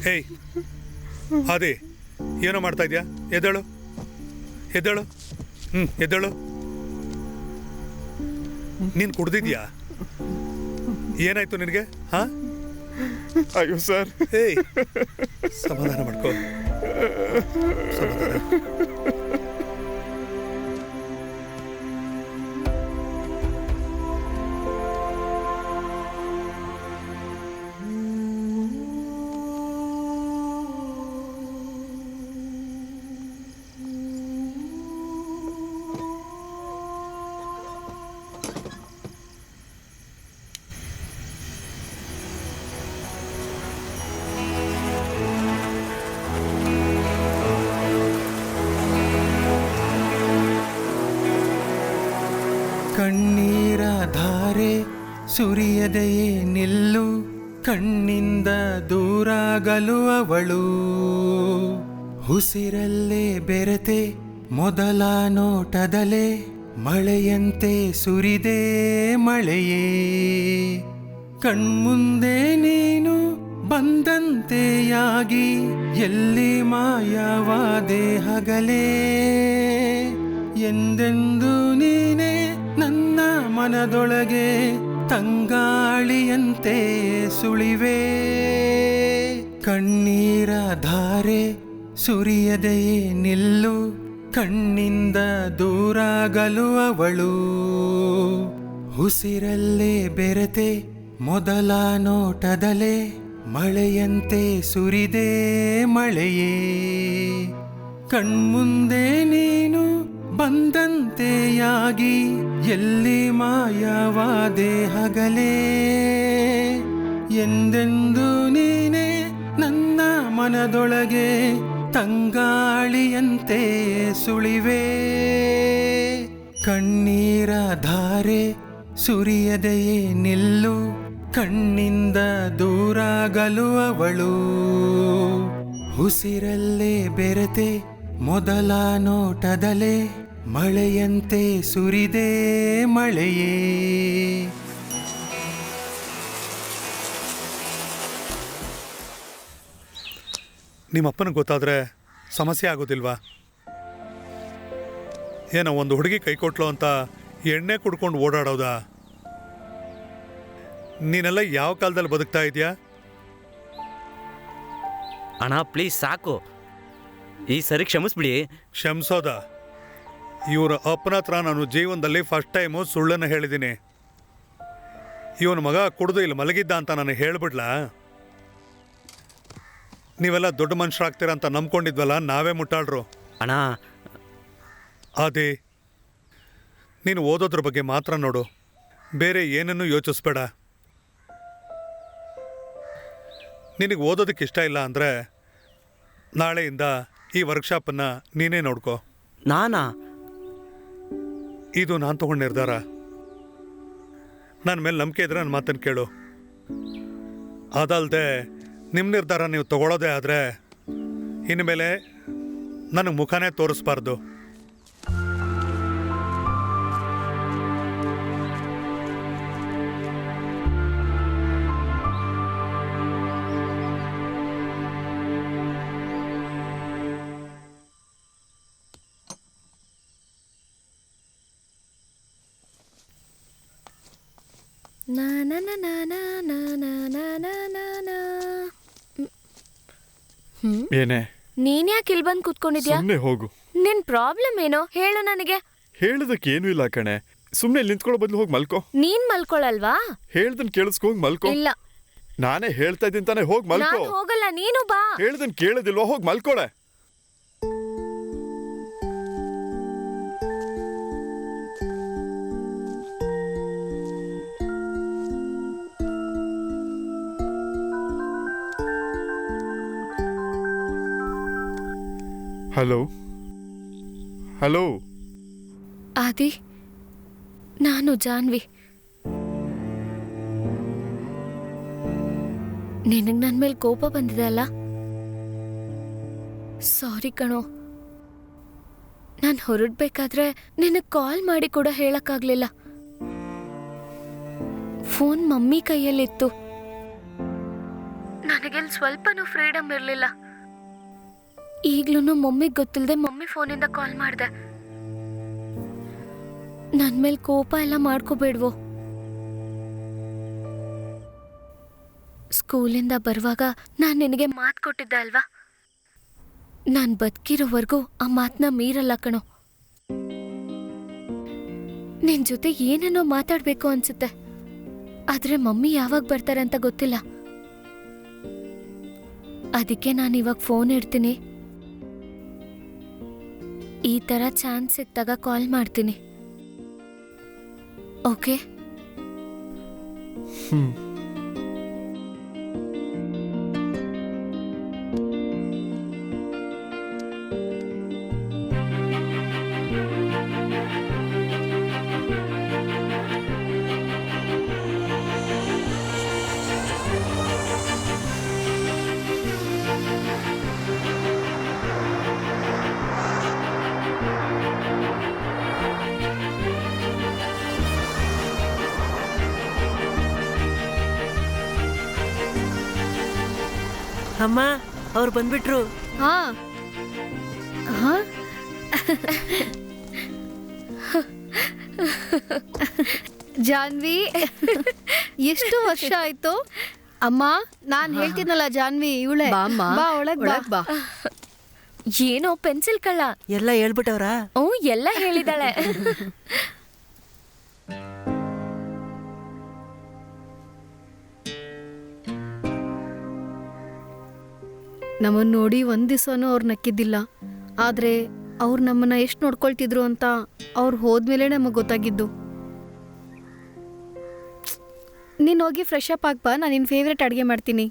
ಹೇಯ್ ಅದೇ, ಏನೋ ಮಾಡ್ತಾ ಇದೆಯಾ? ಎದ್ದೇಳು ಎದ್ದೇಳು. ಎದ್ದೇಳು. ನೀನು ಕುಡ್ದಿದ್ಯಾ? ಏನಾಯ್ತು ನಿನಗೆ? ಹಾ? ಅಯ್ಯೋ ಸರ್. ಏಯ್, ಸಮಾಧಾನ ಮಾಡ್ಕೋ. ಸಮಾಧಾನ. ಕಣ್ಣೀರ ಧಾರೆ ಸುರಿಯದೆಯೇ ನಿಲ್ಲು, ಕಣ್ಣಿಂದ ದೂರಾಗಲು ಅವಳು. ಉಸಿರಲ್ಲೇ ಬೆರೆತೆ ಮೊದಲ ನೋಟದಲೆ, ಮಳೆಯಂತೆ ಸುರಿದೆ ಮಳೆಯೇ. ಕಣ್ಮುಂದೆ ನೀನು ಬಂದಂತೆಯಾಗಿ ಎಲ್ಲಿ ಮಾಯವಾದೆ ಹಗಲೇ. ಎಂದೆಂದು ನೀನೆ ನನ್ನ ಮನದೊಳಗೆ ತಂಗಾಳಿಯಂತೆ ಸುಳಿವೆ. ಕಣ್ಣೀರ ಧಾರೆ ಸುರಿಯದೆಯೇ ನಿಲ್ಲು, ಕಣ್ಣಿಂದ ದೂರಾಗಲು ಅವಳು. ಉಸಿರಲ್ಲೇ ಬೆರೆತೆ ಮೊದಲ ನೋಟದಲೆ, ಮಳೆಯಂತೆ ಸುರಿದೆ ಮಳೆಯೇ. ಕಣ್ಮುಂದೆ ನೀನು ಬಂದಂತೆಯಾಗಿ ಎಲ್ಲಿ ಮಾಯವಾದೆ ಹಗಲೇ. ಎಂದೆಂದು ನೀನೆ ನನ್ನ ಮನದೊಳಗೆ ತಂಗಾಳಿಯಂತೆ ಸುಳಿವೆ. ಕಣ್ಣೀರ ಧಾರೆ ಸುರಿಯದೆಯೇ ನಿಲ್ಲು, ಕಣ್ಣಿಂದ ದೂರಾಗಲು ಅವಳು. ಉಸಿರಲ್ಲೇ ಬೆರೆತೆ ಮೊದಲ ನೋಟದಲೆ, ಮಳೆಯಂತೆ ಸುರಿದೆ ಮಳೆಯೇ. ನಿಮ್ಮಪ್ಪನಿಗೆ ಗೊತ್ತಾದರೆ ಸಮಸ್ಯೆ ಆಗೋದಿಲ್ವಾ? ಏನೋ ಒಂದು ಹುಡುಗಿ ಕೈ ಕೊಟ್ಲು ಅಂತ ಎಣ್ಣೆ ಕುಡ್ಕೊಂಡು ಓಡಾಡೋದಾ? ನೀನೆಲ್ಲ ಯಾವ ಕಾಲದಲ್ಲಿ ಬದುಕ್ತಾ ಇದೆಯಾ? ಅಣ್ಣ ಪ್ಲೀಸ್ ಸಾಕು, ಈ ಸರಿ ಕ್ಷಮಿಸ್ಬಿಡಿ. ಕ್ಷಮಿಸೋದ? ಇವರ ಅಪ್ಪನ ಹತ್ರ ನಾನು ಜೀವನದಲ್ಲಿ ಫಸ್ಟ್ ಟೈಮು ಸುಳ್ಳನ್ನು ಹೇಳಿದ್ದೀನಿ. ಇವನ ಮಗ ಕುಡಿದು ಇಲ್ಲಿ ಮಲಗಿದ್ದ ಅಂತ ನಾನು ಹೇಳ್ಬಿಡ್ಲಾ? ನೀವೆಲ್ಲ ದೊಡ್ಡ ಮನುಷ್ಯರಾಗ್ತೀರ ಅಂತ ನಂಬ್ಕೊಂಡಿದ್ವಲ್ಲ, ನಾವೇ ಮುಟ್ಟಾಳ್ರು. ಅಣ್ಣ ಅದೇ, ನೀನು ಓದೋದ್ರ ಬಗ್ಗೆ ಮಾತ್ರ ನೋಡು, ಬೇರೆ ಏನನ್ನೂ ಯೋಚಿಸ್ಬೇಡ. ನಿನಗೆ ಓದೋದಕ್ಕೆ ಇಷ್ಟ ಇಲ್ಲ ಅಂದರೆ ನಾಳೆಯಿಂದ ಈ ವರ್ಕ್ಶಾಪನ್ನು ನೀನೇ ನೋಡ್ಕೋ. ನಾನಾ? ಇದು ನಾನು ತಗೊಂಡ ನಿರ್ಧಾರ. ನನ್ನ ಮೇಲೆ ನಂಬಿಕೆ ಇದ್ರೆ ನನ್ನ ಮಾತನ್ನು ಕೇಳು. ಅದಲ್ಲದೆ ನಿಮ್ಮ ನಿರ್ಧಾರ ನೀವು ತಗೊಳ್ಳೋದೇ ಆದರೆ ಇನ್ಮೇಲೆ ನನಗೆ ಮುಖನೇ ತೋರಿಸ್ಬಾರ್ದು. ನಾ ನಾ ನಾ ನಾ ನಾ ನಾ ನಾ ನಾ ನಾ ನಾ ನಾ. ಏನೇ ನೀನ್ ಯಾಕೆ ಇಲ್ಲಿ ಬಂದು ಕೂತ್ಕೊಂಡಿದ್ಯಾ? ಸುಮ್ಮನೆ ಹೋಗು. ನಿನ್ ಪ್ರಾಬ್ಲಮ್ ಏನೋ ಹೇಳು ನನಗೆ. ಹೇಳೋದಕ್ಕೆ ಏನೂ ಇಲ್ಲ ಕಣೆ. ಸುಮ್ಮನೆ ನಿಂತ್ಕೊಳ್ಳೋ ಬದಲು ಹೋಗಿ ಮಲ್ಕೋ. ನೀನ್ ಮಲ್ಕೊಳಲ್ವಾ? ಹೇಳ್ದನ್ ಕೇಳಿಸ್ಕೊ ಹೋಗಿ ಮಲ್ಕೋ. ಇಲ್ಲ, ನಾನೇ ಹೇಳ್ತಾ ಇದ್ದೀನಿ ತಾನೇ, ಹೋಗಿ ಮಲ್ಕೋ. ನಾನ್ ಹೋಗಲ್ಲ, ನೀನು ಬಾ. ಹೇಳ್ದನ್ ಕೇಳೋದಿಲ್ವಾ? ಹೋಗಿ ಮಲ್ಕೋಳೆ. ಹಲೋ ಹಲೋ ಆದಿ, ನಾನು ಜಾನ್ವಿ. ನಿನಗೆ ನನ್ನ ಮೇಲೆ ಕೋಪ ಬಂದಿದೆ ಅಲ್ಲ? ಸಾರಿ ಕಣೋ. ನಾನು ಹೊರಡ್ಬೇಕಾದ್ರೆ ನಿನಗೆ ಕಾಲ್ ಮಾಡಿ ಕೂಡ ಹೇಳಕ್ಕಾಗ್ಲಿಲ್ಲ. Phone mummy ಕೈಯಲ್ಲಿತ್ತು. ನನಗೆಲ್ಲಿ ಸ್ವಲ್ಪನೂ ಫ್ರೀಡಮ್ ಇರಲಿಲ್ಲ. ಈಗ್ಲೂ ಮಮ್ಮಿಗೆ ಗೊತ್ತಿಲ್ಲದೆ ಮಮ್ಮಿ ಫೋನಿಂದ ಕಾಲ್ ಮಾಡಿದೆ. ನನ್ನ ಮೇಲೆ ಕೋಪ ಎಲ್ಲ ಮಾಡ್ಕೋಬೇಡ್ವೋ. ಸ್ಕೂಲಿಂದ ಬರುವಾಗ ನಾನು ನಿನಗೆ ಮಾತು ಕೊಟ್ಟಿದ್ದೆ ಅಲ್ವಾ? ನಾನು ಬದುಕಿರೋವರೆಗೂ ಆ ಮಾತನ್ನ ಮೀರಲ್ಲ ಕಣೋ. ನಿನ್ ಜೊತೆ ಏನೇನೋ ಮಾತಾಡ್ಬೇಕು ಅನ್ಸುತ್ತೆ, ಆದ್ರೆ ಮಮ್ಮಿ ಯಾವಾಗ ಬರ್ತಾರೆ ಅಂತ ಗೊತ್ತಿಲ್ಲ. ಅದಕ್ಕೆ ನಾನು ಇವಾಗ ಫೋನ್ ಇಡ್ತೀನಿ. ಈ ಥರ ಚಾನ್ಸ್ ಸಿಕ್ತಾಗ ಕಾಲ್ ಮಾಡ್ತೀನಿ, ಓಕೆ? ಅಮ್ಮ, ಅವ್ರು ಬಂದ್ಬಿಟ್ರು. ಹಾ ಹಾ ಜಾನ್ವಿ, ಎಷ್ಟು ವರ್ಷ ಆಯ್ತು? ಅಮ್ಮ, ನಾನ್ ಹೇಳ್ತೀನಲ್ಲ ಜಾನ್ವಿ, ಇವಳೆ ಬಾ ಒಳಗ್ ಬಾ. ಏನೋ ಪೆನ್ಸಿಲ್ ಕಳ್ಳ ಎಲ್ಲ ಹೇಳ್ಬಿಟ್ಟವ್ರಾ? ಎಲ್ಲ ಹೇಳಿದಾಳೆ. ನಮ್ಮನ್ನ ನೋಡಿ ಒಂದ್ ದಿವಸನೂ ಅವ್ರು ನಕ್ಕಿದ್ದಿಲ್ಲ. ಆದ್ರೆ ಅವ್ರು ನಮ್ಮನ್ನ ಎಷ್ಟು ನೋಡ್ಕೊಳ್ತಿದ್ರು ಅಂತ ಅವ್ರು ಹೋದ್ಮೇಲೆ ನಮಗೆ ಗೊತ್ತಾಗಿದ್ದು. ನೀನ್ ಹೋಗಿ ಫ್ರೆಶ್ ಅಪ್ ಆಗ್ಬಾ, ನಾನು ನಿನ್ ಫೇವ್ರೆಟ್ ಅಡುಗೆ ಮಾಡ್ತೀನಿ.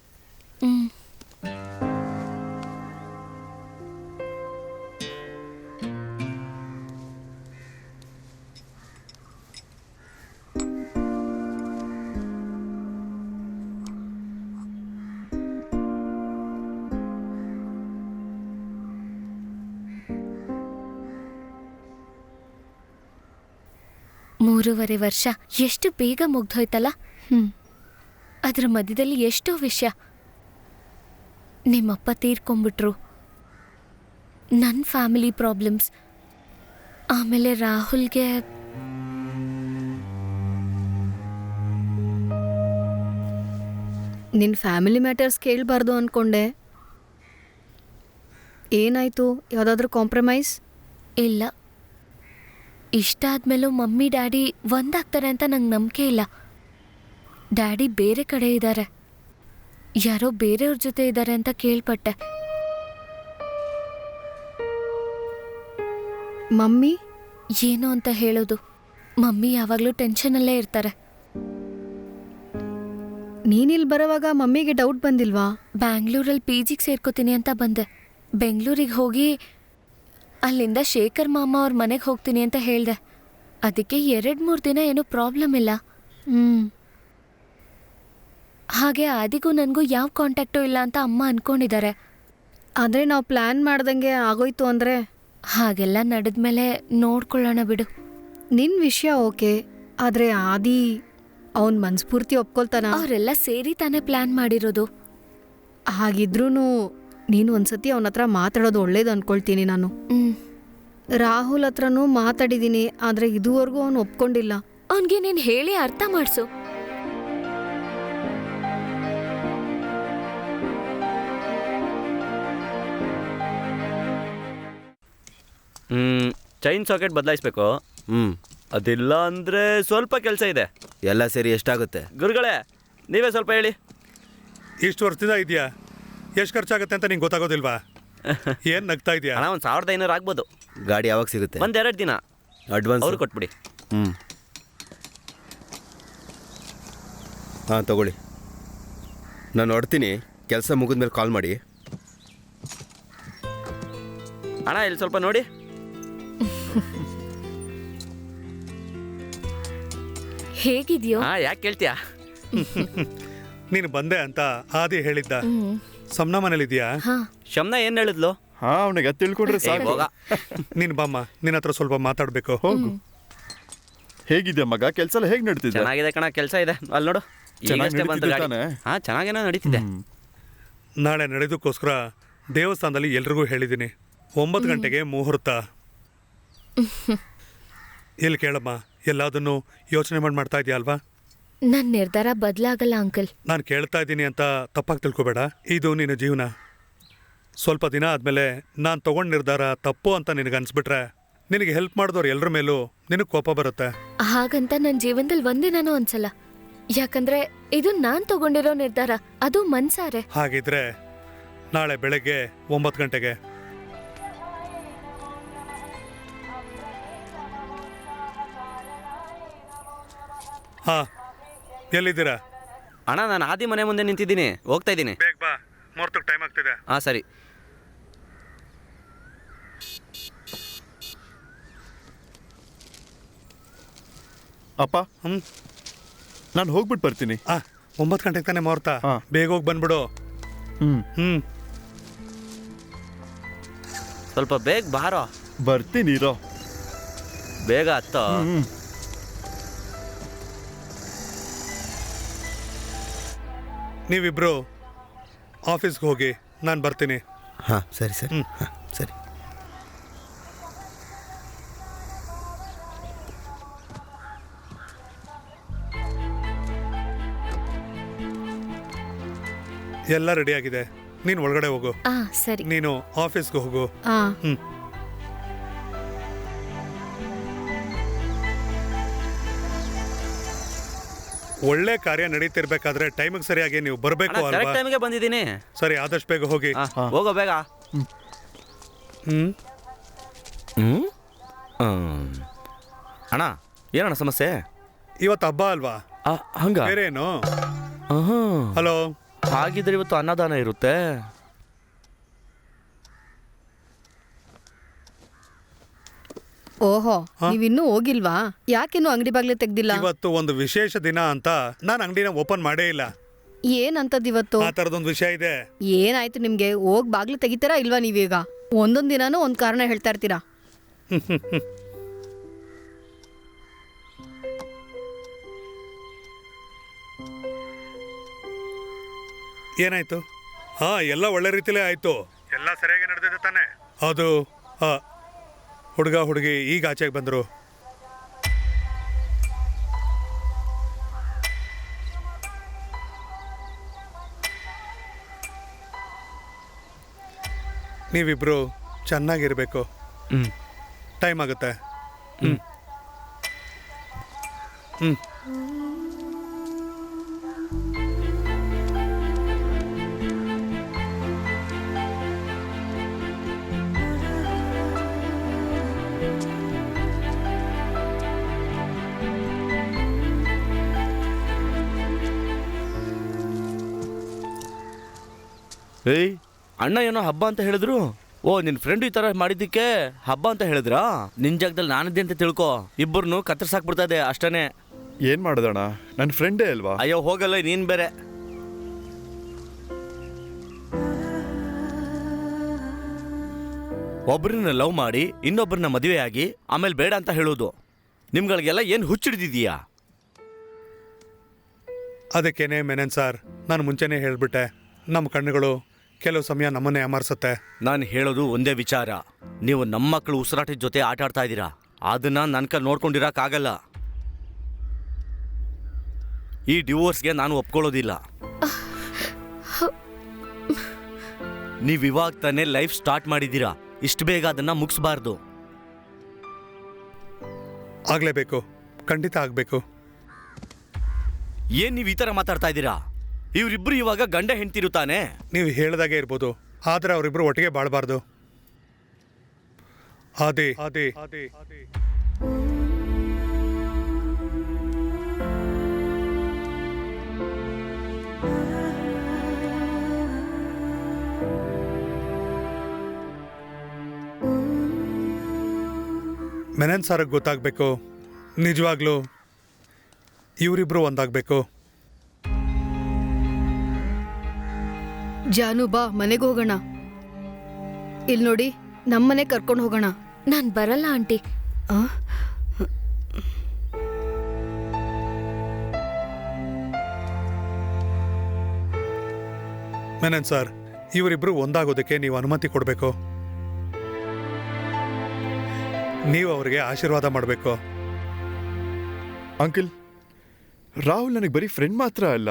ಮೂರುವರೆ ವರ್ಷ ಎಷ್ಟು ಬೇಗ ಮುಗ್ದೋಯ್ತಲ್ಲ. ಅದ್ರ ಮಧ್ಯದಲ್ಲಿ ಎಷ್ಟೋ ವಿಷಯ. ನಿಮ್ಮಪ್ಪ ತೀರ್ಕೊಂಡ್ಬಿಟ್ರು, ನನ್ನ ಫ್ಯಾಮಿಲಿ ಪ್ರಾಬ್ಲಮ್ಸ್, ಆಮೇಲೆ ರಾಹುಲ್ಗೆ ನಿನ್ನ ಫ್ಯಾಮಿಲಿ ಮ್ಯಾಟರ್ಸ್ ಕೇಳಬಾರ್ದು ಅಂದ್ಕೊಂಡೆ. ಏನಾಯ್ತು? ಯಾವುದಾದ್ರೂ ಕಾಂಪ್ರಮೈಸ್? ಇಲ್ಲ. ಇಷ್ಟ ಆದ್ಮೇಲೂ ಮಮ್ಮಿ ಡ್ಯಾಡಿ ಒಂದಾಗ್ತಾರೆ ಅಂತ ನಂಗೆ ನಂಬಿಕೆ ಇಲ್ಲ. ಡ್ಯಾಡಿ ಬೇರೆ ಕಡೆ ಇದ್ದಾರೆ, ಯಾರೋ ಬೇರೆಯವ್ರ ಜೊತೆ ಇದ್ದಾರೆ ಅಂತ ಕೇಳ್ಪಟ್ಟೆ. ಮಮ್ಮಿ ಏನು ಅಂತ ಹೇಳೋದು? ಮಮ್ಮಿ ಯಾವಾಗಲೂ ಟೆನ್ಷನಲ್ಲೇ ಇರ್ತಾರೆ. ನೀನಿಲ್ಲಿ ಬರೋವಾಗ ಮಮ್ಮಿಗೆ ಡೌಟ್ ಬಂದಿಲ್ವಾ? ಬ್ಯಾಂಗ್ಳೂರಲ್ಲಿ PGಗೆ ಸೇರ್ಕೋತೀನಿ ಅಂತ ಬಂದೆ. ಬೆಂಗಳೂರಿಗೆ ಹೋಗಿ ಅಲ್ಲಿಂದ ಶೇಖರ್ ಮಾಮ ಅವ್ರ ಮನೆಗೆ ಹೋಗ್ತೀನಿ ಅಂತ ಹೇಳಿದೆ. ಅದಕ್ಕೆ 2-3 ದಿನ ಏನೂ ಪ್ರಾಬ್ಲಮ್ ಇಲ್ಲ. ಹಾಗೆ ಆದಿಗೂ ನನಗೂ ಯಾವ ಕಾಂಟ್ಯಾಕ್ಟು ಇಲ್ಲ ಅಂತ ಅಮ್ಮ ಅನ್ಕೊಂಡಿದ್ದಾರೆ. ಆದರೆ ನಾವು ಪ್ಲ್ಯಾನ್ ಮಾಡ್ದಂಗೆ ಆಗೋಯ್ತು ಅಂದರೆ ಹಾಗೆಲ್ಲ ನಡೆದ್ಮೇಲೆ ನೋಡ್ಕೊಳ್ಳೋಣ ಬಿಡು. ನಿನ್ನ ವಿಷಯ ಓಕೆ, ಆದರೆ ಆದಿ ಅವನ್ ಮನ್ಸ್ಫೂರ್ತಿ ಒಪ್ಕೊಳ್ತಾನ? ಅವರೆಲ್ಲ ಸೇರಿ ತಾನೇ ಪ್ಲಾನ್ ಮಾಡಿರೋದು. ಹಾಗಿದ್ರೂ ನೀನು ಒಂದ್ಸತಿ ಅವನ ಹತ್ರ ಮಾತಾಡೋದು ಒಳ್ಳೇದು ಅನ್ಕೊಳ್ತೀನಿ ನಾನು. ರಾಹುಲ್ ಹತ್ರನೂ ಮಾತಾಡಿದ್ದೀನಿ, ಆದರೆ ಇದುವರೆಗೂ ಅವನು ಒಪ್ಕೊಂಡಿಲ್ಲ. ಅವನಿಗೆ ನೀನು ಹೇಳಿ ಅರ್ಥ ಮಾಡಿಸು. ಚೈನ್ ಸಾಕೆಟ್ ಬದಲಾಯಿಸ್ಬೇಕು. ಅದಿಲ್ಲ ಅಂದರೆ ಸ್ವಲ್ಪ ಕೆಲಸ ಇದೆ. ಎಲ್ಲ ಸೇರಿ ಎಷ್ಟಾಗುತ್ತೆ? ಗುರುಗಳೇ ನೀವೇ ಸ್ವಲ್ಪ ಹೇಳಿ. ಇಷ್ಟು ವರ್ಷದಿಂದ ಇದೆಯಾ, ಎಷ್ಟು ಖರ್ಚಾಗುತ್ತೆ ಅಂತ ನಿಂಗೆ ಗೊತ್ತಾಗೋದಿಲ್ವಾ? ಏನು ನಗ್ತಾ ಇದೆಯಾ? ಹಣ 1500 ಆಗ್ಬೋದು. ಗಾಡಿ ಯಾವಾಗ ಸಿಗುತ್ತೆ? ಒಂದೆರಡು ದಿನ ಅಡ್ವಾನ್ಸ್ ಅವ್ರು ಕೊಟ್ಬಿಡಿ. ಹಾಂ ತಗೊಳ್ಳಿ, ನಾನು ಹೊಡ್ತೀನಿ. ಕೆಲಸ ಮುಗಿದ್ಮೇಲೆ ಕಾಲ್ ಮಾಡಿ. ಹಣ ಇಲ್ಲಿ ಸ್ವಲ್ಪ ನೋಡಿ. ಹೇಗಿದ್ಯೋ? ಯಾಕೆ ಕೇಳ್ತೀಯಾ? ನೀನು ಬಂದೆ ಅಂತ ಆದಿ ಹೇಳಿದ್ದ. ಸಮನ ಮನೇಲಿದ್ಯಾ? ಶಮ್ನ ಏನು ಹೇಳಿದ್ಲು? ಅವನಿಗೆ ತಿಳ್ಕೊಂಡ್ರೆ ಸಾಕು. ನೀನು ಬಾಮ್ಮ, ನಿನ್ನ ಹತ್ರ ಸ್ವಲ್ಪ ಮಾತಾಡಬೇಕು. ಹೋಗು. ಹೇಗಿದೆ ಮಗ, ಕೆಲಸ ಎಲ್ಲ ಹೇಗೆ ನಡೀತಿದೆ? ಚೆನ್ನಾಗಿದೆ ಕಣ, ಕೆಲಸ ಇದೆ. ಅಲ್ಲಿ ನೋಡು, ಈಗಷ್ಟೇ ಬಂತು ಗಾಡಿ. ಚೆನ್ನಾಗೇನೋ ನಡೀತಿದೆ. ನಾಳೆ ನಡೆದಕ್ಕೋಸ್ಕರ ದೇವಸ್ಥಾನದಲ್ಲಿ ಎಲ್ರಿಗೂ ಹೇಳಿದ್ದೀನಿ, 9 ಗಂಟೆಗೆ ಮುಹೂರ್ತ. ಇಲ್ಲಿ ಕೇಳಮ್ಮ, ಎಲ್ಲದನ್ನು ಯೋಚನೆ ಮಾಡ್ತಾ ಇದೆಯಾ ಅಲ್ವಾ? ನನ್ನ ನಿರ್ಧಾರ ಬದಲಾಗಲ್ಲ ಅಂಕಲ್. ನಾನು ಕೇಳ್ತಾ ಇದ್ದೀನಿ ಅಂತ ತಪ್ಪಾಗಿ ತಿಳ್ಕೊಬೇಡ. ಇದು ನಿನ್ನ ಜೀವನ. ಸ್ವಲ್ಪ ದಿನ ಆದಮೇಲೆ ನಾನು ತಗೊಂಡ ನಿರ್ಧಾರ ತಪ್ಪು ಅಂತ ನಿನಗೆ ಅನ್ಸ್ಬಿಟ್ರೆ ನಿನಗೆ ಹೆಲ್ಪ್ ಮಾಡಿದವ್ರು ಎಲ್ಲರ ಮೇಲೂ ನಿನಗೆ ಕೋಪ ಬರುತ್ತೆ. ಹಾಗಂತ ನನ್ನ ಜೀವನದಲ್ಲಿ ಒಂದಿನಾನೂ ಅನ್ಸಲ್ಲ. ಯಾಕಂದ್ರೆ ಇದು ನಾನು ತಗೊಂಡಿರೋ ನಿರ್ಧಾರ, ಅದು ಮನ್ಸಾರೆ. ಹಾಗಿದ್ರೆ ನಾಳೆ ಬೆಳಗ್ಗೆ 9 ಗಂಟೆಗೆ. ಹಾಂ, ಎಲ್ಲಿದ್ದೀರಾ? ಅಣ್ಣ ನಾನು ಆದಿ ಮನೆ ಮುಂದೆ ನಿಂತಿದ್ದೀನಿ, ಹೋಗ್ತಾ ಇದ್ದೀನಿ. ಬೇಗ ಬಾ, ಮುಹೂರ್ತಕ್ಕೆ ಟೈಮ್ ಆಗ್ತಿದೆ. ಹಾಂ ಸರಿ. ಅಪ್ಪ, ನಾನು ಹೋಗ್ಬಿಟ್ಟು ಬರ್ತೀನಿ. 9 ಗಂಟೆಗೆ ತಾನೇ ಮುಹೂರ್ತ, ಬೇಗ ಹೋಗಿ ಬಂದ್ಬಿಡು. ಸ್ವಲ್ಪ ಬೇಗ ಬಾರೋ. ಬರ್ತೀನಿ ಇರೋ. ಬೇಗ ಹತ್ತೋ. ನೀವಿಬ್ರು ಆಫೀಸ್ಗೆ ಹೋಗಿ, ನಾನು ಬರ್ತೀನಿ. ಹಾಂ ಸರಿ ಸರಿ. ಹಾಂ ಸರಿ. ಎಲ್ಲ ರೆಡಿ ಆಗಿದೆ, ನೀನು ಒಳಗಡೆ ಹೋಗು. ಸರಿ. ನೀನು ಆಫೀಸ್ಗೆ ಹೋಗು. ಒಳ್ಳೆ ಕಾರ್ಯ ನಡೀತಿರ್ಬೇಕಾದ್ರೆ ಟೈಮಿಗೆ ಸರಿಯಾಗಿ ನೀವು ಬರಬೇಕು ಅಲ್ವಾ? ಟೈಮಿಗೆ ಬಂದಿದ್ದೀನಿ. ಸರಿ, ಆದಷ್ಟು ಬೇಗ ಹೋಗಿ. ಹೋಗೋ ಬೇಗ. ಅಣ್ಣ ಏನಣ್ಣ ಸಮಸ್ಯೆ? ಇವತ್ತು ಹಬ್ಬ ಅಲ್ವಾ? ಹಂಗ ಬೇರೇನು? ಹಲೋ, ಹಾಗಿದ್ರೆ ಇವತ್ತು ಅನ್ನದಾನ ಇರುತ್ತೆ. ಓಹೋ, ನೀವಿನ್ನೂ ಹೋಗಿಲ್ವಾ? ಯಾಕಿನ್ನೂ ಅಂಗಡಿ ಬಾಗ್ಲೆ ತೆಗ್ದಿಲ್ಲ? ಇವತ್ತು ಒಂದು ವಿಶೇಷ ದಿನ ಅಂತ ನಾನು ಅಂಗಡಿನ ಓಪನ್ ಮಾಡೇ ಇಲ್ಲ. ಏನಂತದ್ ಇವತ್ತು? ಆ ತರದೊಂದು ವಿಷಯ ಇದೆ. ಏನಾಯ್ತು ನಿಮ್ಗೆ? ಹೋಗ್ ಬಾಗ್ಲು ತೆಗಿತೀರಾ ಇಲ್ವಾ ನೀವೀಗ? ಒಂದೊಂದ್ ದಿನಾನು ಒಂದ್ ಕಾರಣ ಹೇಳ್ತಾ ಇರ್ತೀರಾ. ಏನಾಯ್ತು? ಎಲ್ಲ ಒಳ್ಳೆ ರೀತಿಲೇ ಆಯ್ತು. ಎಲ್ಲ ಸರಿಯಾಗಿ ನಡೆದಿದೆ ತಾನೆ? ಅದು ಹುಡುಗ ಹುಡುಗಿ ಈಗ ಆಚೆಗೆ ಬಂದರು. ನೀವಿಬ್ರು ಚೆನ್ನಾಗಿರ್ಬೇಕು. ಟೈಮ್ ಆಗುತ್ತೆ. ಏಯ್, ಅಣ್ಣ ಏನೋ ಹಬ್ಬ ಅಂತ ಹೇಳಿದ್ರು. ಓ, ನಿನ್ನ ಫ್ರೆಂಡ್ ಈ ಥರ ಮಾಡಿದ್ದಕ್ಕೆ ಹಬ್ಬ ಅಂತ ಹೇಳಿದ್ರಾ? ನಿನ್ನ ಜಾಗದಲ್ಲಿ ನಾನಿದ್ದೆ ಅಂತ ತಿಳ್ಕೊ. ಇಬ್ಬರನ್ನು ಕತ್ತರಿಸಾಕ್ಬಿಡ್ತಾ ಇದೆ ಅಷ್ಟೇ. ಏನ್ ಮಾಡೋದಣ್ಣ, ನನ್ನ ಫ್ರೆಂಡೇ ಅಲ್ವಾ? ಅಯ್ಯೋ ಹೋಗಲ್ಲ, ನೀನ್ ಬೇರೆ. ಒಬ್ರನ್ನ ಲವ್ ಮಾಡಿ ಇನ್ನೊಬ್ರನ್ನ ಮದುವೆ ಆಗಿ ಆಮೇಲೆ ಬೇಡ ಅಂತ ಹೇಳೋದು ನಿಮ್ಗಳಿಗೆಲ್ಲ ಏನು ಹುಚ್ಚಿಡ್ದಿದೀಯಾ? ಅದಕ್ಕೇನೆ ಮೆನನ್ ಸರ್, ನಾನು ಮುಂಚೆನೇ ಹೇಳ್ಬಿಟ್ಟೆ, ನಮ್ಮ ಕಣ್ಣುಗಳು ಕೆಲವು ಸಮಯ ನಮ್ಮನ್ನೇ ಅಮರ್ಸುತ್ತೆ. ನಾನು ಹೇಳೋದು ಒಂದೇ ವಿಚಾರ, ನೀವು ನಮ್ಮ ಮಕ್ಕಳು ಉಸಿರಾಟದ ಜೊತೆ ಆಟ ಆಡ್ತಾ ಇದ್ದೀರಾ. ಅದನ್ನ ನನ್ನ ಕೈ ನೋಡ್ಕೊಂಡಿರಕ್ಕಾಗಲ್ಲ. ಈ ಡಿವೋರ್ಸ್ಗೆ ನಾನು ಒಪ್ಕೊಳ್ಳೋದಿಲ್ಲ. ನೀವು ಇವಾಗ ತಾನೇ ಲೈಫ್ ಸ್ಟಾರ್ಟ್ ಮಾಡಿದ್ದೀರಾ, ಇಷ್ಟು ಬೇಗ ಅದನ್ನ ಮುಗಿಸ್ಬಾರ್ದು. ಆಗ್ಲೇಬೇಕು, ಖಂಡಿತ ಆಗ್ಬೇಕು. ಏನ್ ನೀವು ಈ ಥರ ಮಾತಾಡ್ತಾ ಇದ್ದೀರಾ? ಇವರಿಬ್ರು ಇವಾಗ ಗಂಡ ಹೆಂಡ್ತಿರು ತಾನೆ? ನೀವು ಹೇಳ್ದಾಗೆ ಇರ್ಬೋದು, ಆದ್ರೆ ಅವರಿಬ್ರು ಒಟ್ಟಿಗೆ ಬಾಳಬಾರ್ದು. ಅದೇ ಅದೇ ಅದೇ ಅದೇ ಮೆನನ್ ಸಾರ್ಗೆ ಗೊತ್ತಾಗಬೇಕು, ನಿಜವಾಗ್ಲೂ ಇವರಿಬ್ರು ಒಂದಾಗಬೇಕು. ಜಾನು ಬಾ, ಮನೆಗೆ ಹೋಗೋಣ. ಇಲ್ಲಿ ನೋಡಿ, ನಮ್ಮನೆ ಕರ್ಕೊಂಡು ಹೋಗೋಣ. ನಾನ್ ಬರಲ್ಲ ಆಂಟಿ. ಮೆನನ್ ಸರ್, ಇವರಿಬ್ರು ಒಂದಾಗೋದಕ್ಕೆ ನೀವು ಅನುಮತಿ ಕೊಡಬೇಕು. ನೀವು ಅವರಿಗೆ ಆಶೀರ್ವಾದ ಮಾಡಬೇಕು. ಅಂಕಲ್, ರಾಹುಲ್ ನನಗೆ ಬರೀ ಫ್ರೆಂಡ್ ಮಾತ್ರ ಅಲ್ಲ,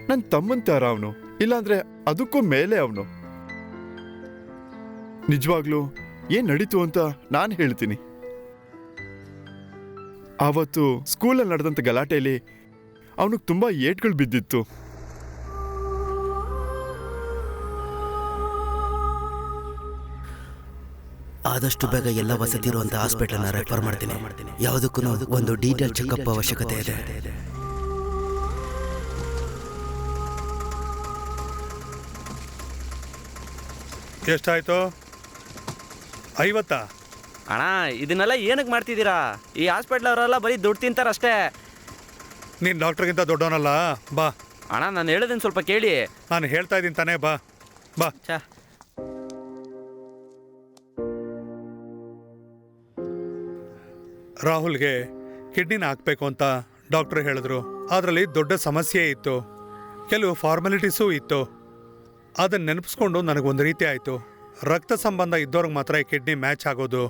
ನನ್ನ ತಮ್ಮನ ಥರ ಅವನು. ಇಲ್ಲಾಂದ್ರೆ ಅದಕ್ಕೂ ಮೇಲೆ ಅವನು. ನಿಜವಾಗ್ಲೂ ಏನ್ ನಡೀತು ಅಂತ ನಾನು ಹೇಳ್ತೀನಿ. ಆವತ್ತು ಸ್ಕೂಲಲ್ಲಿ ನಡೆದಂಥ ಗಲಾಟೆಯಲ್ಲಿ ಅವನಿಗೆ ತುಂಬಾ ಏಟ್ಗಳು ಬಿದ್ದಿತ್ತು. ಆದಷ್ಟು ಬೇಗ ಎಲ್ಲ ವಸತಿ ಇರುವಂಥ ಹಾಸ್ಪಿಟಲ್ನ ರೆಫರ್ ಮಾಡ್ತೀನಿ. ಯಾವುದಕ್ಕೂ ಒಂದು ಡೀಟೇಲ್ ಚೆಕಪ್ ಅವಶ್ಯಕತೆ ಇದೆ. ಎಷ್ಟಾಯ್ತು? 50? ಅಣ್ಣ ಇದನ್ನೆಲ್ಲ ಏನಕ್ಕೆ ಮಾಡ್ತಿದ್ದೀರಾ? ಈ ಹಾಸ್ಪಿಟ್ಲ್ ಅವರೆಲ್ಲ ಬರೀ ದುಡ್ಡು ತಿಂತಾರಷ್ಟೇ. ನೀನು ಡಾಕ್ಟ್ರಿಗಿಂತ ದೊಡ್ಡವನಲ್ಲ, ಬಾ. ಅಣ್ಣ ನಾನು ಹೇಳೋದನ್ನು ಸ್ವಲ್ಪ ಕೇಳಿ. ನಾನು ಹೇಳ್ತಾ ಇದ್ದೀನಿ ತಾನೇ, ಬಾ ಬಾ. ರಾಹುಲ್ಗೆ ಕಿಡ್ನಿನ ಹಾಕಬೇಕು ಅಂತ ಡಾಕ್ಟ್ರು ಹೇಳಿದ್ರು. ಅದರಲ್ಲಿ ದೊಡ್ಡ ಸಮಸ್ಯೆ ಇತ್ತು, ಕೆಲವು ಫಾರ್ಮಾಲಿಟೀಸೂ ಇತ್ತು. ಅದನ್ನು ನೆನಪಿಸ್ಕೊಂಡು ನನಗೊಂದು ರೀತಿ ಆಯಿತು. ರಕ್ತ ಸಂಬಂಧ ಇದ್ದವ್ರಿಗೆ ಮಾತ್ರ ಈ ಕಿಡ್ನಿ ಮ್ಯಾಚ್ ಆಗೋದು.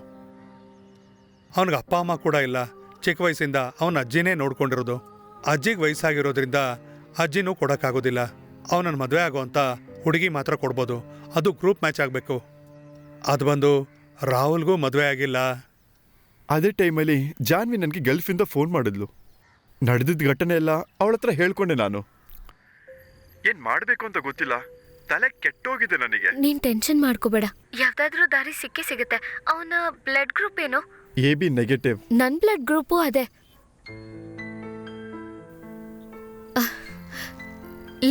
ಅವನಿಗೆ ಅಪ್ಪ ಅಮ್ಮ ಕೂಡ ಇಲ್ಲ. ಚಿಕ್ಕ ವಯಸ್ಸಿಂದ ಅವನ ಅಜ್ಜಿನೇ ನೋಡ್ಕೊಂಡಿರೋದು. ಅಜ್ಜಿಗೆ ವಯಸ್ಸಾಗಿರೋದ್ರಿಂದ ಅಜ್ಜಿನೂ ಕೊಡೋಕ್ಕಾಗೋದಿಲ್ಲ. ಅವನನ್ನು ಮದುವೆ ಆಗೋವಂಥ ಹುಡುಗಿ ಮಾತ್ರ ಕೊಡ್ಬೋದು. ಅದು ಗ್ರೂಪ್ ಮ್ಯಾಚ್ ಆಗಬೇಕು. ಅದು ಬಂದು ರಾಹುಲ್ಗೂ ಮದುವೆ ಆಗಿಲ್ಲ. ಅದೇ ಟೈಮಲ್ಲಿ ಜಾನ್ವಿ ನನಗೆ ಗಲ್ಫಿಂದ ಫೋನ್ ಮಾಡಿದ್ಲು. ನಡೆದಿದ್ದ ಘಟನೆ ಎಲ್ಲ ಅವಳ ಹತ್ರ ಹೇಳ್ಕೊಂಡೆ ನಾನು. ಏನ್ ಮಾಡಬೇಕು ಅಂತ ಗೊತ್ತಿಲ್ಲ, ತಲೆ ಕೆಟ್ಟೋಗಿದೆ ನನಗೆ. ನೀನ್ ಟೆನ್ಷನ್ ಮಾಡ್ಕೋಬೇಡ, ಯಾವ್ದಾದ್ರೂ ದಾರಿ ಸಿಕ್ಕೇ ಸಿಗುತ್ತೆ. ಅವನ ಬ್ಲಡ್ ಗ್ರೂಪ್ ಏನು? AB negative. ನನ್ ಬ್ಲಡ್ ಗ್ರೂಪು ಅದೇ.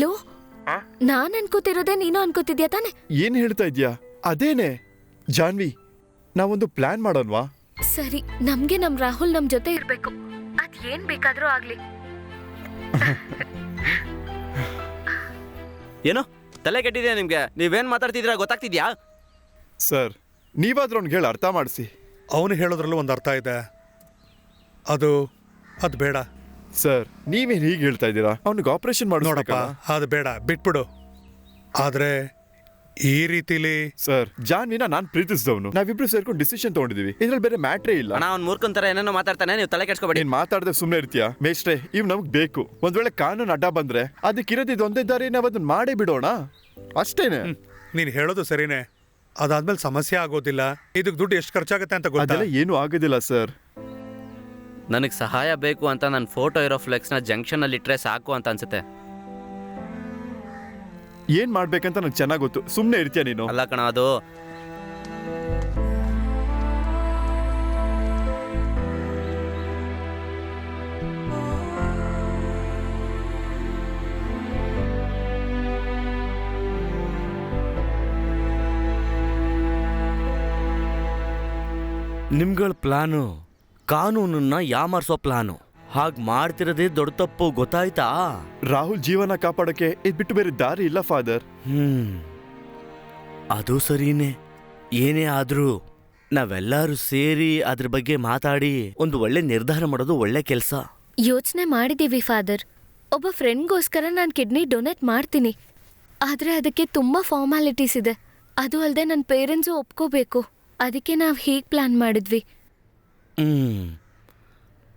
ಲೋ, ನಾನ್ ಅನ್ಕೋತಿರೋದೇ ನೀನು ಅನ್ಕೋತಿದ್ಯಾ ತಾನೆ? ಏನ್ ಹೇಳ್ತಾ ಇದ್ಯಾ? ಅದೇನೆ ಜಾನ್ವಿ, ನಾವೊಂದು ಪ್ಲಾನ್ ಮಾಡೋಣವಾ? ಸರಿ, ನಮ್ಗೆ ನಮ್ ರಾಹುಲ್ ನಮ್ ಜೊತೆ ಇರ್ಬೇಕು. ಅದ್ ಏನ್ ಬೇಕಾದ್ರೂ ಆಗ್ಲಿ. ಏನು ತಲೆ ಕೆಟ್ಟಿದೆ ನಿಮ್ಗೆ? ನೀವೇನ್ ಮಾತಾಡ್ತಿದ್ದೀರಾ ಗೊತ್ತಾಗ್ತಿದ್ಯಾ? ಸರ್, ನೀವಾದ್ರೂ ಅವ್ನಿಗೆ ಹೇಳಿ ಅರ್ಥ ಮಾಡಿಸಿ. ಅವನು ಹೇಳೋದ್ರಲ್ಲೂ ಒಂದು ಅರ್ಥ ಇದೆ. ಅದು ಬೇಡ ಸರ್. ನೀವೇನು ಹೀಗೆ ಹೇಳ್ತಾ ಇದ್ದೀರಾ? ಅವ್ನಿಗೆ ಆಪರೇಷನ್ ಮಾಡಿ ನೋಡಪ್ಪ, ಅದು ಬೇಡ, ಬಿಟ್ಬಿಡು. ಆದ್ರೆ ಈ ರೀತಿಲಿ ಸರ್, ಜಾನ್ವಿನ ನಾನು ಪ್ರೀತಿಸಿದವನು. ನಾವಿಬ್ರು ಸೇರ್ಕೊಂಡು ಡಿಸಿಷನ್ ತಗೊಂಡಿದೀವಿ. ಇದ್ರಲ್ಲಿ ಬೇರೆ ಮ್ಯಾಟ್ರೇ ಇಲ್ಲ. ಅವ್ನು ಮೂರ್ಖನ್ ತರ ಏನೇನೋ ಮಾತಾಡ್ತಾನೆ, ನೀವು ತಲೆ ಕೆಡ್ಸ್ಕೊಬೇಡಿ. ನೀನ್ ಮಾತಾಡದೆ ಸುಮ್ಮನೆ ಇರ್ತೀಯಾ? ಮೇಷ್ಟ್ರೆ, ಇವ್ ನಮ್ಗೆ ಬೇಕು. ಒಂದ್ ವೇಳೆ ಕಾನೂನು ಅಡ್ಡ ಬಂದ್ರೆ ಅದಕ್ಕಿರೋದು ಒಂದೇ ದಾರಿ, ನಾವ್ ಅದನ್ನ ಮಾಡೇ ಬಿಡೋಣ ಅಷ್ಟೇನೆ. ನೀನು ಹೇಳೋದು ಸರಿನೇ. ಅದಾದ್ಮೇಲೆ ಸಮಸ್ಯೆ ಆಗೋದಿಲ್ಲ. ಇದಕ್ಕೆ ದುಡ್ಡು ಎಷ್ಟು ಖರ್ಚಾಗುತ್ತೆ ಅಂತ ಅದೆಲ್ಲ ಏನು ಆಗೋದಿಲ್ಲ ಸರ್. ನನಗೆ ಸಹಾಯ ಬೇಕು ಅಂತ ನನ್ನ ಫೋಟೋ ಇರೋ ಫ್ಲೆಕ್ಸ್ನ ಜಂಕ್ಷನಲ್ಲಿ ಇಟ್ಟರೆ ಸಾಕು ಅಂತ ಅನ್ಸುತ್ತೆ. ಏನ್ ಮಾಡ್ಬೇಕಂತ ನಂಗೆ ಚೆನ್ನಾಗಿ ಗೊತ್ತು. ಸುಮ್ಮನೆ ಇರ್ತೀಯ ನೀನು? ಅಲ್ಲ ಕಣ, ಅದು ನಿಮ್ಗಳ ಪ್ಲಾನು ಕಾನೂನನ್ನ ಯಾಮಾರಿಸೋ ಪ್ಲಾನು. ಹಾಗೆ ಮಾಡ್ತಿರೋದೇ ದೊಡ್ಡ ತಪ್ಪು, ಗೊತ್ತಾಯ್ತಾ? ರಾಹುಲ್ ಜೀವನ ಕಾಪಾಡೋಕೆ ಇದ್ ಬಿಟ್ಟು ಬೇರೆ ದಾರಿ ಇಲ್ಲ ಫಾದರ್. ಅದು ಸರಿನೇ. ಏನೇ ಆದ್ರೂ ನಾವೆಲ್ಲರೂ ಸೇರಿ ಅದ್ರ ಬಗ್ಗೆ ಮಾತಾಡಿ ಒಂದು ಒಳ್ಳೆ ನಿರ್ಧಾರ ಮಾಡೋದು ಒಳ್ಳೆ ಕೆಲಸ. ಯೋಚನೆ ಮಾಡಿದ್ದೀವಿ ಫಾದರ್. ಒಬ್ಬ ಫ್ರೆಂಡ್ಗೋಸ್ಕರ ನಾನು ಕಿಡ್ನಿ ಡೊನೇಟ್ ಮಾಡ್ತೀನಿ. ಆದರೆ ಅದಕ್ಕೆ ತುಂಬ ಫಾರ್ಮಾಲಿಟೀಸ್ ಇದೆ. ಅದು ಅಲ್ಲದೆ ನನ್ನ ಪೇರೆಂಟ್ಸು ಒಪ್ಕೋಬೇಕು. ಅದಕ್ಕೆ ನಾವು ಹೀಗೆ ಪ್ಲಾನ್ ಮಾಡಿದ್ವಿ.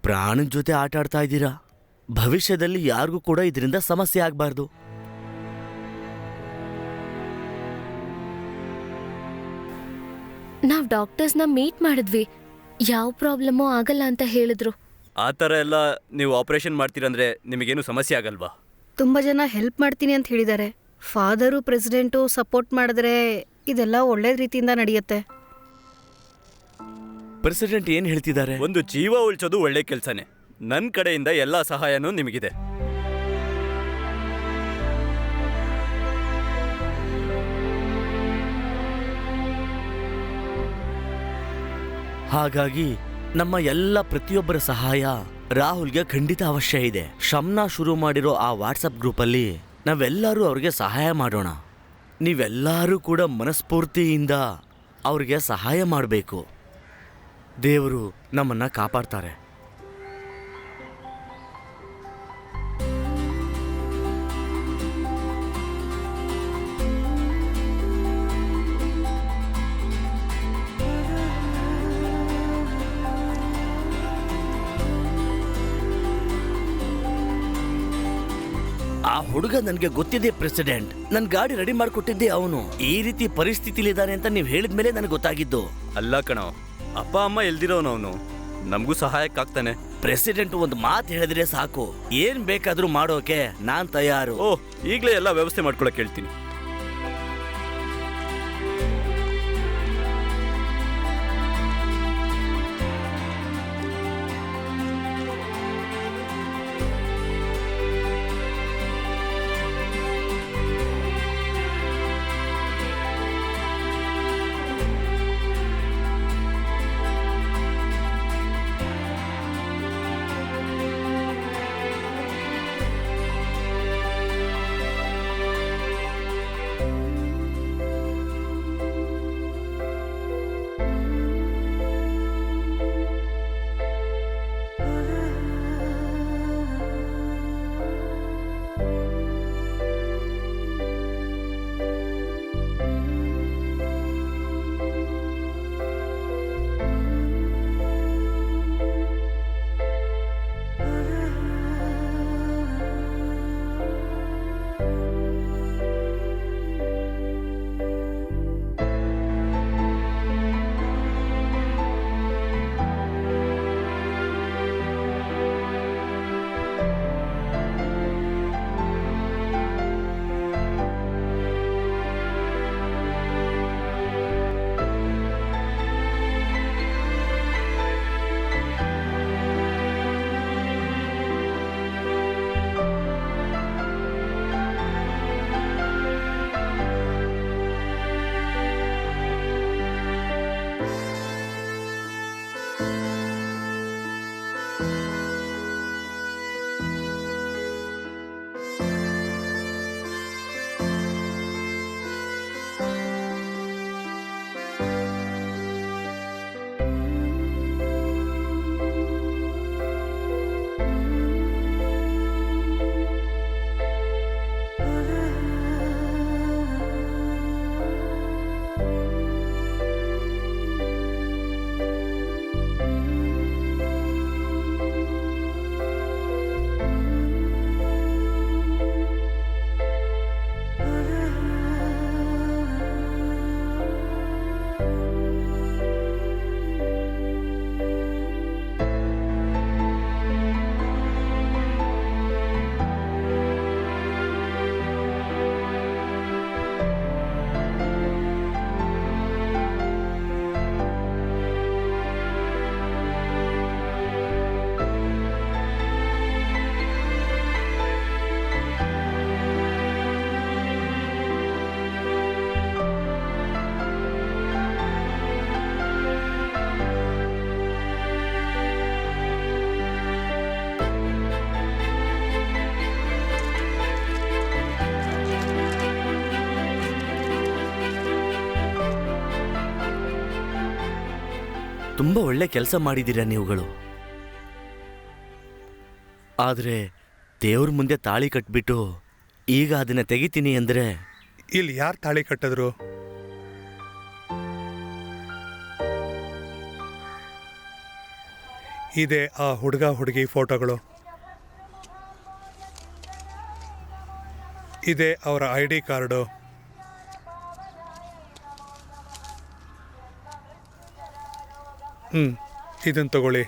ಪ್ರಾಣದ ಜೊತೆ ಆಟ ಆಡ್ತಾ ಇದ್ದೀರಾ. ಭವಿಷ್ಯದಲ್ಲಿ ಯಾರಿಗೂ ಕೂಡ ಇದರಿಂದ ಸಮಸ್ಯೆ ಆಗಬಾರ್ದು. ನಾವು ಡಾಕ್ಟರ್ಸ್ನ ಮೀಟ್ ಮಾಡಿದ್ವಿ. ಯಾವ ಪ್ರಾಬ್ಲಮ್ಮೂ ಆಗಲ್ಲ ಅಂತ ಹೇಳಿದ್ರು. ಆ ಥರ ಎಲ್ಲ ನೀವು ಆಪರೇಷನ್ ಮಾಡ್ತೀರಂದ್ರೆ ನಿಮಗೇನು ಸಮಸ್ಯೆ ಆಗಲ್ವಾ? ತುಂಬ ಜನ ಹೆಲ್ಪ್ ಮಾಡ್ತೀನಿ ಅಂತ ಹೇಳಿದ್ದಾರೆ. ಫಾದರು ಪ್ರೆಸಿಡೆಂಟು ಸಪೋರ್ಟ್ ಮಾಡಿದ್ರೆ ಇದೆಲ್ಲ ಒಳ್ಳೆ ರೀತಿಯಿಂದ ನಡೆಯುತ್ತೆ. ಪ್ರೆಸಿಡೆಂಟ್ ಏನ್ ಹೇಳ್ತಿದ್ದಾರೆ? ಒಂದು ಜೀವ ಉಳಿಸೋದು ಒಳ್ಳೆ ಕೆಲಸನೇ. ನನ್ನ ಕಡೆಯಿಂದ ಎಲ್ಲ ಸಹಾಯನೂ ನಿಮಗಿದೆ. ಹಾಗಾಗಿ ನಮ್ಮ ಎಲ್ಲ ಪ್ರತಿಯೊಬ್ಬರ ಸಹಾಯ ರಾಹುಲ್ಗೆ ಖಂಡಿತ ಅವಶ್ಯ ಇದೆ. ಶಮ್ನಾ ಶುರು ಮಾಡಿರೋ ಆ ವಾಟ್ಸಪ್ ಗ್ರೂಪಲ್ಲಿ ನಾವೆಲ್ಲರೂ ಅವ್ರಿಗೆ ಸಹಾಯ ಮಾಡೋಣ. ನೀವೆಲ್ಲರೂ ಕೂಡ ಮನಸ್ಫೂರ್ತಿಯಿಂದ ಅವ್ರಿಗೆ ಸಹಾಯ ಮಾಡಬೇಕು. ದೇವರು ನಮ್ಮನ್ನ ಕಾಪಾಡ್ತಾರೆ. ಆ ಹುಡುಗ ನನ್ಗೆ ಗೊತ್ತಿದೆ ಪ್ರೆಸಿಡೆಂಟ್. ನನ್ ಗಾಡಿ ರೆಡಿ ಮಾಡ್ಕೊಟ್ಟಿದ್ದೆ ಅವನು. ಈ ರೀತಿ ಪರಿಸ್ಥಿತಿಲಿದ್ದಾನೆ ಅಂತ ನೀವ್ ಹೇಳಿದ್ಮೇಲೆ ನನಗೆ ಗೊತ್ತಾಗಿದ್ದು. ಅಲ್ಲ ಕಣೋ, ಅಪ್ಪ ಅಮ್ಮ ಎಲ್ದಿರೋನವನು ನಮಗೂ ಸಹಾಯಕ್ಕಾಗ್ತಾನೆ. ಪ್ರೆಸಿಡೆಂಟ್ ಒಂದು ಮಾತು ಹೇಳಿದ್ರೆ ಸಾಕು, ಏನ್ ಬೇಕಾದ್ರೂ ಮಾಡೋಕೆ ನಾನ್ ತಯಾರು. ಓಹ್, ಈಗಲೇ ಎಲ್ಲ ವ್ಯವಸ್ಥೆ ಮಾಡ್ಕೊಳಕ್ ಹೇಳ್ತೀನಿ. ತುಂಬ ಒಳ್ಳೆ ಕೆಲಸ ಮಾಡಿದ್ದೀರಾ ನೀವುಗಳು. ಆದರೆ ದೇವ್ರ ಮುಂದೆ ತಾಳಿ ಕಟ್ಬಿಟ್ಟು ಈಗ ಅದನ್ನ ತೆಗಿತೀನಿ ಅಂದರೆ ಇಲ್ಲಿ ಯಾರು ತಾಳಿ ಕಟ್ಟಿದ್ರು? ಇದೆ ಆ ಹುಡುಗ ಹುಡುಗಿ ಫೋಟೋಗಳು, ಇದೆ ಅವರ ID ಕಾರ್ಡು, ಇದನ್ನು ತಗೊಳ್ಳಿ.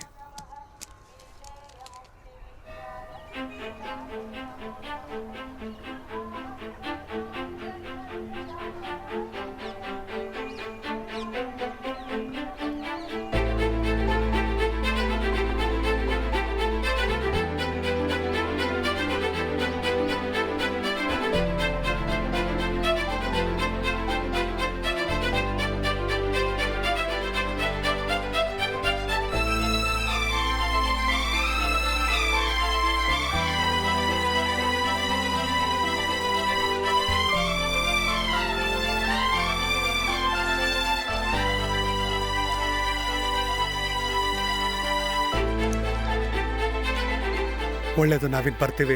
ಒಳ್ಳೇದು, ನಾವಿನ್ ಬರ್ತೀವಿ.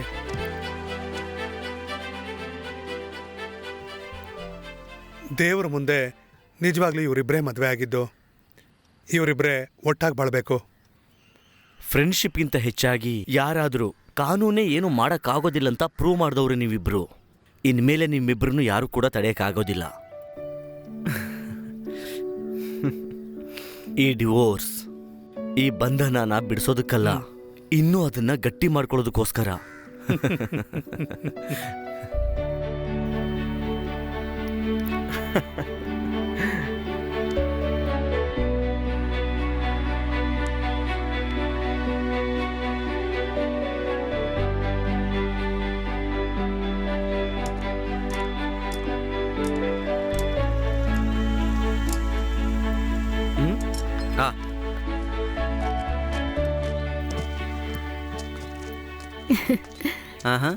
ದೇವ್ರ ಮುಂದೆ ನಿಜವಾಗ್ಲೂ ಇವರಿಬ್ಬರೇ ಮದುವೆ ಆಗಿದ್ದು, ಇವರಿಬ್ಬರೇ ಒಟ್ಟಾಗಿ ಬಾಳ್ಬೇಕು. ಫ್ರೆಂಡ್ಶಿಪ್ಗಿಂತ ಹೆಚ್ಚಾಗಿ ಯಾರಾದರೂ ಕಾನೂನೇ ಏನು ಮಾಡೋಕ್ಕಾಗೋದಿಲ್ಲ ಅಂತ ಪ್ರೂವ್ ಮಾಡಿದವರು ನೀವಿಬ್ರು. ಇನ್ಮೇಲೆ ನಿಮ್ಮಿಬ್ರನ್ನು ಯಾರು ಕೂಡ ತಡೆಯೋಕ್ಕಾಗೋದಿಲ್ಲ. ಈ ಡಿವೋರ್ಸ್, ಈ ಬಂಧನನ ಬಿಡಿಸೋದಕ್ಕಲ್ಲ, ಇನ್ನೂ ಅದನ್ನ ಗಟ್ಟಿ ಮಾಡ್ಕೊಳ್ಳೋದಕ್ಕೋಸ್ಕರ. ಹಾ, ಆಹಾ.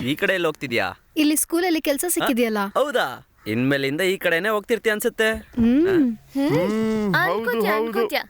ಈ ಕಡೆ ಎಲ್ಲಿ ಹೋಗ್ತಿದ್ಯಾ? ಇಲ್ಲಿ ಸ್ಕೂಲಲ್ಲಿ ಕೆಲಸ ಸಿಕ್ಕಿದೆಯಲ್ಲ. ಹೌದಾ? ಇನ್ಮೇಲಿಂದ ಈ ಕಡೆನೆ ಹೋಗ್ತಿರ್ತೀಯ ಅನ್ಸುತ್ತೆ. ಅನ್ಕೋತ್ಯಾ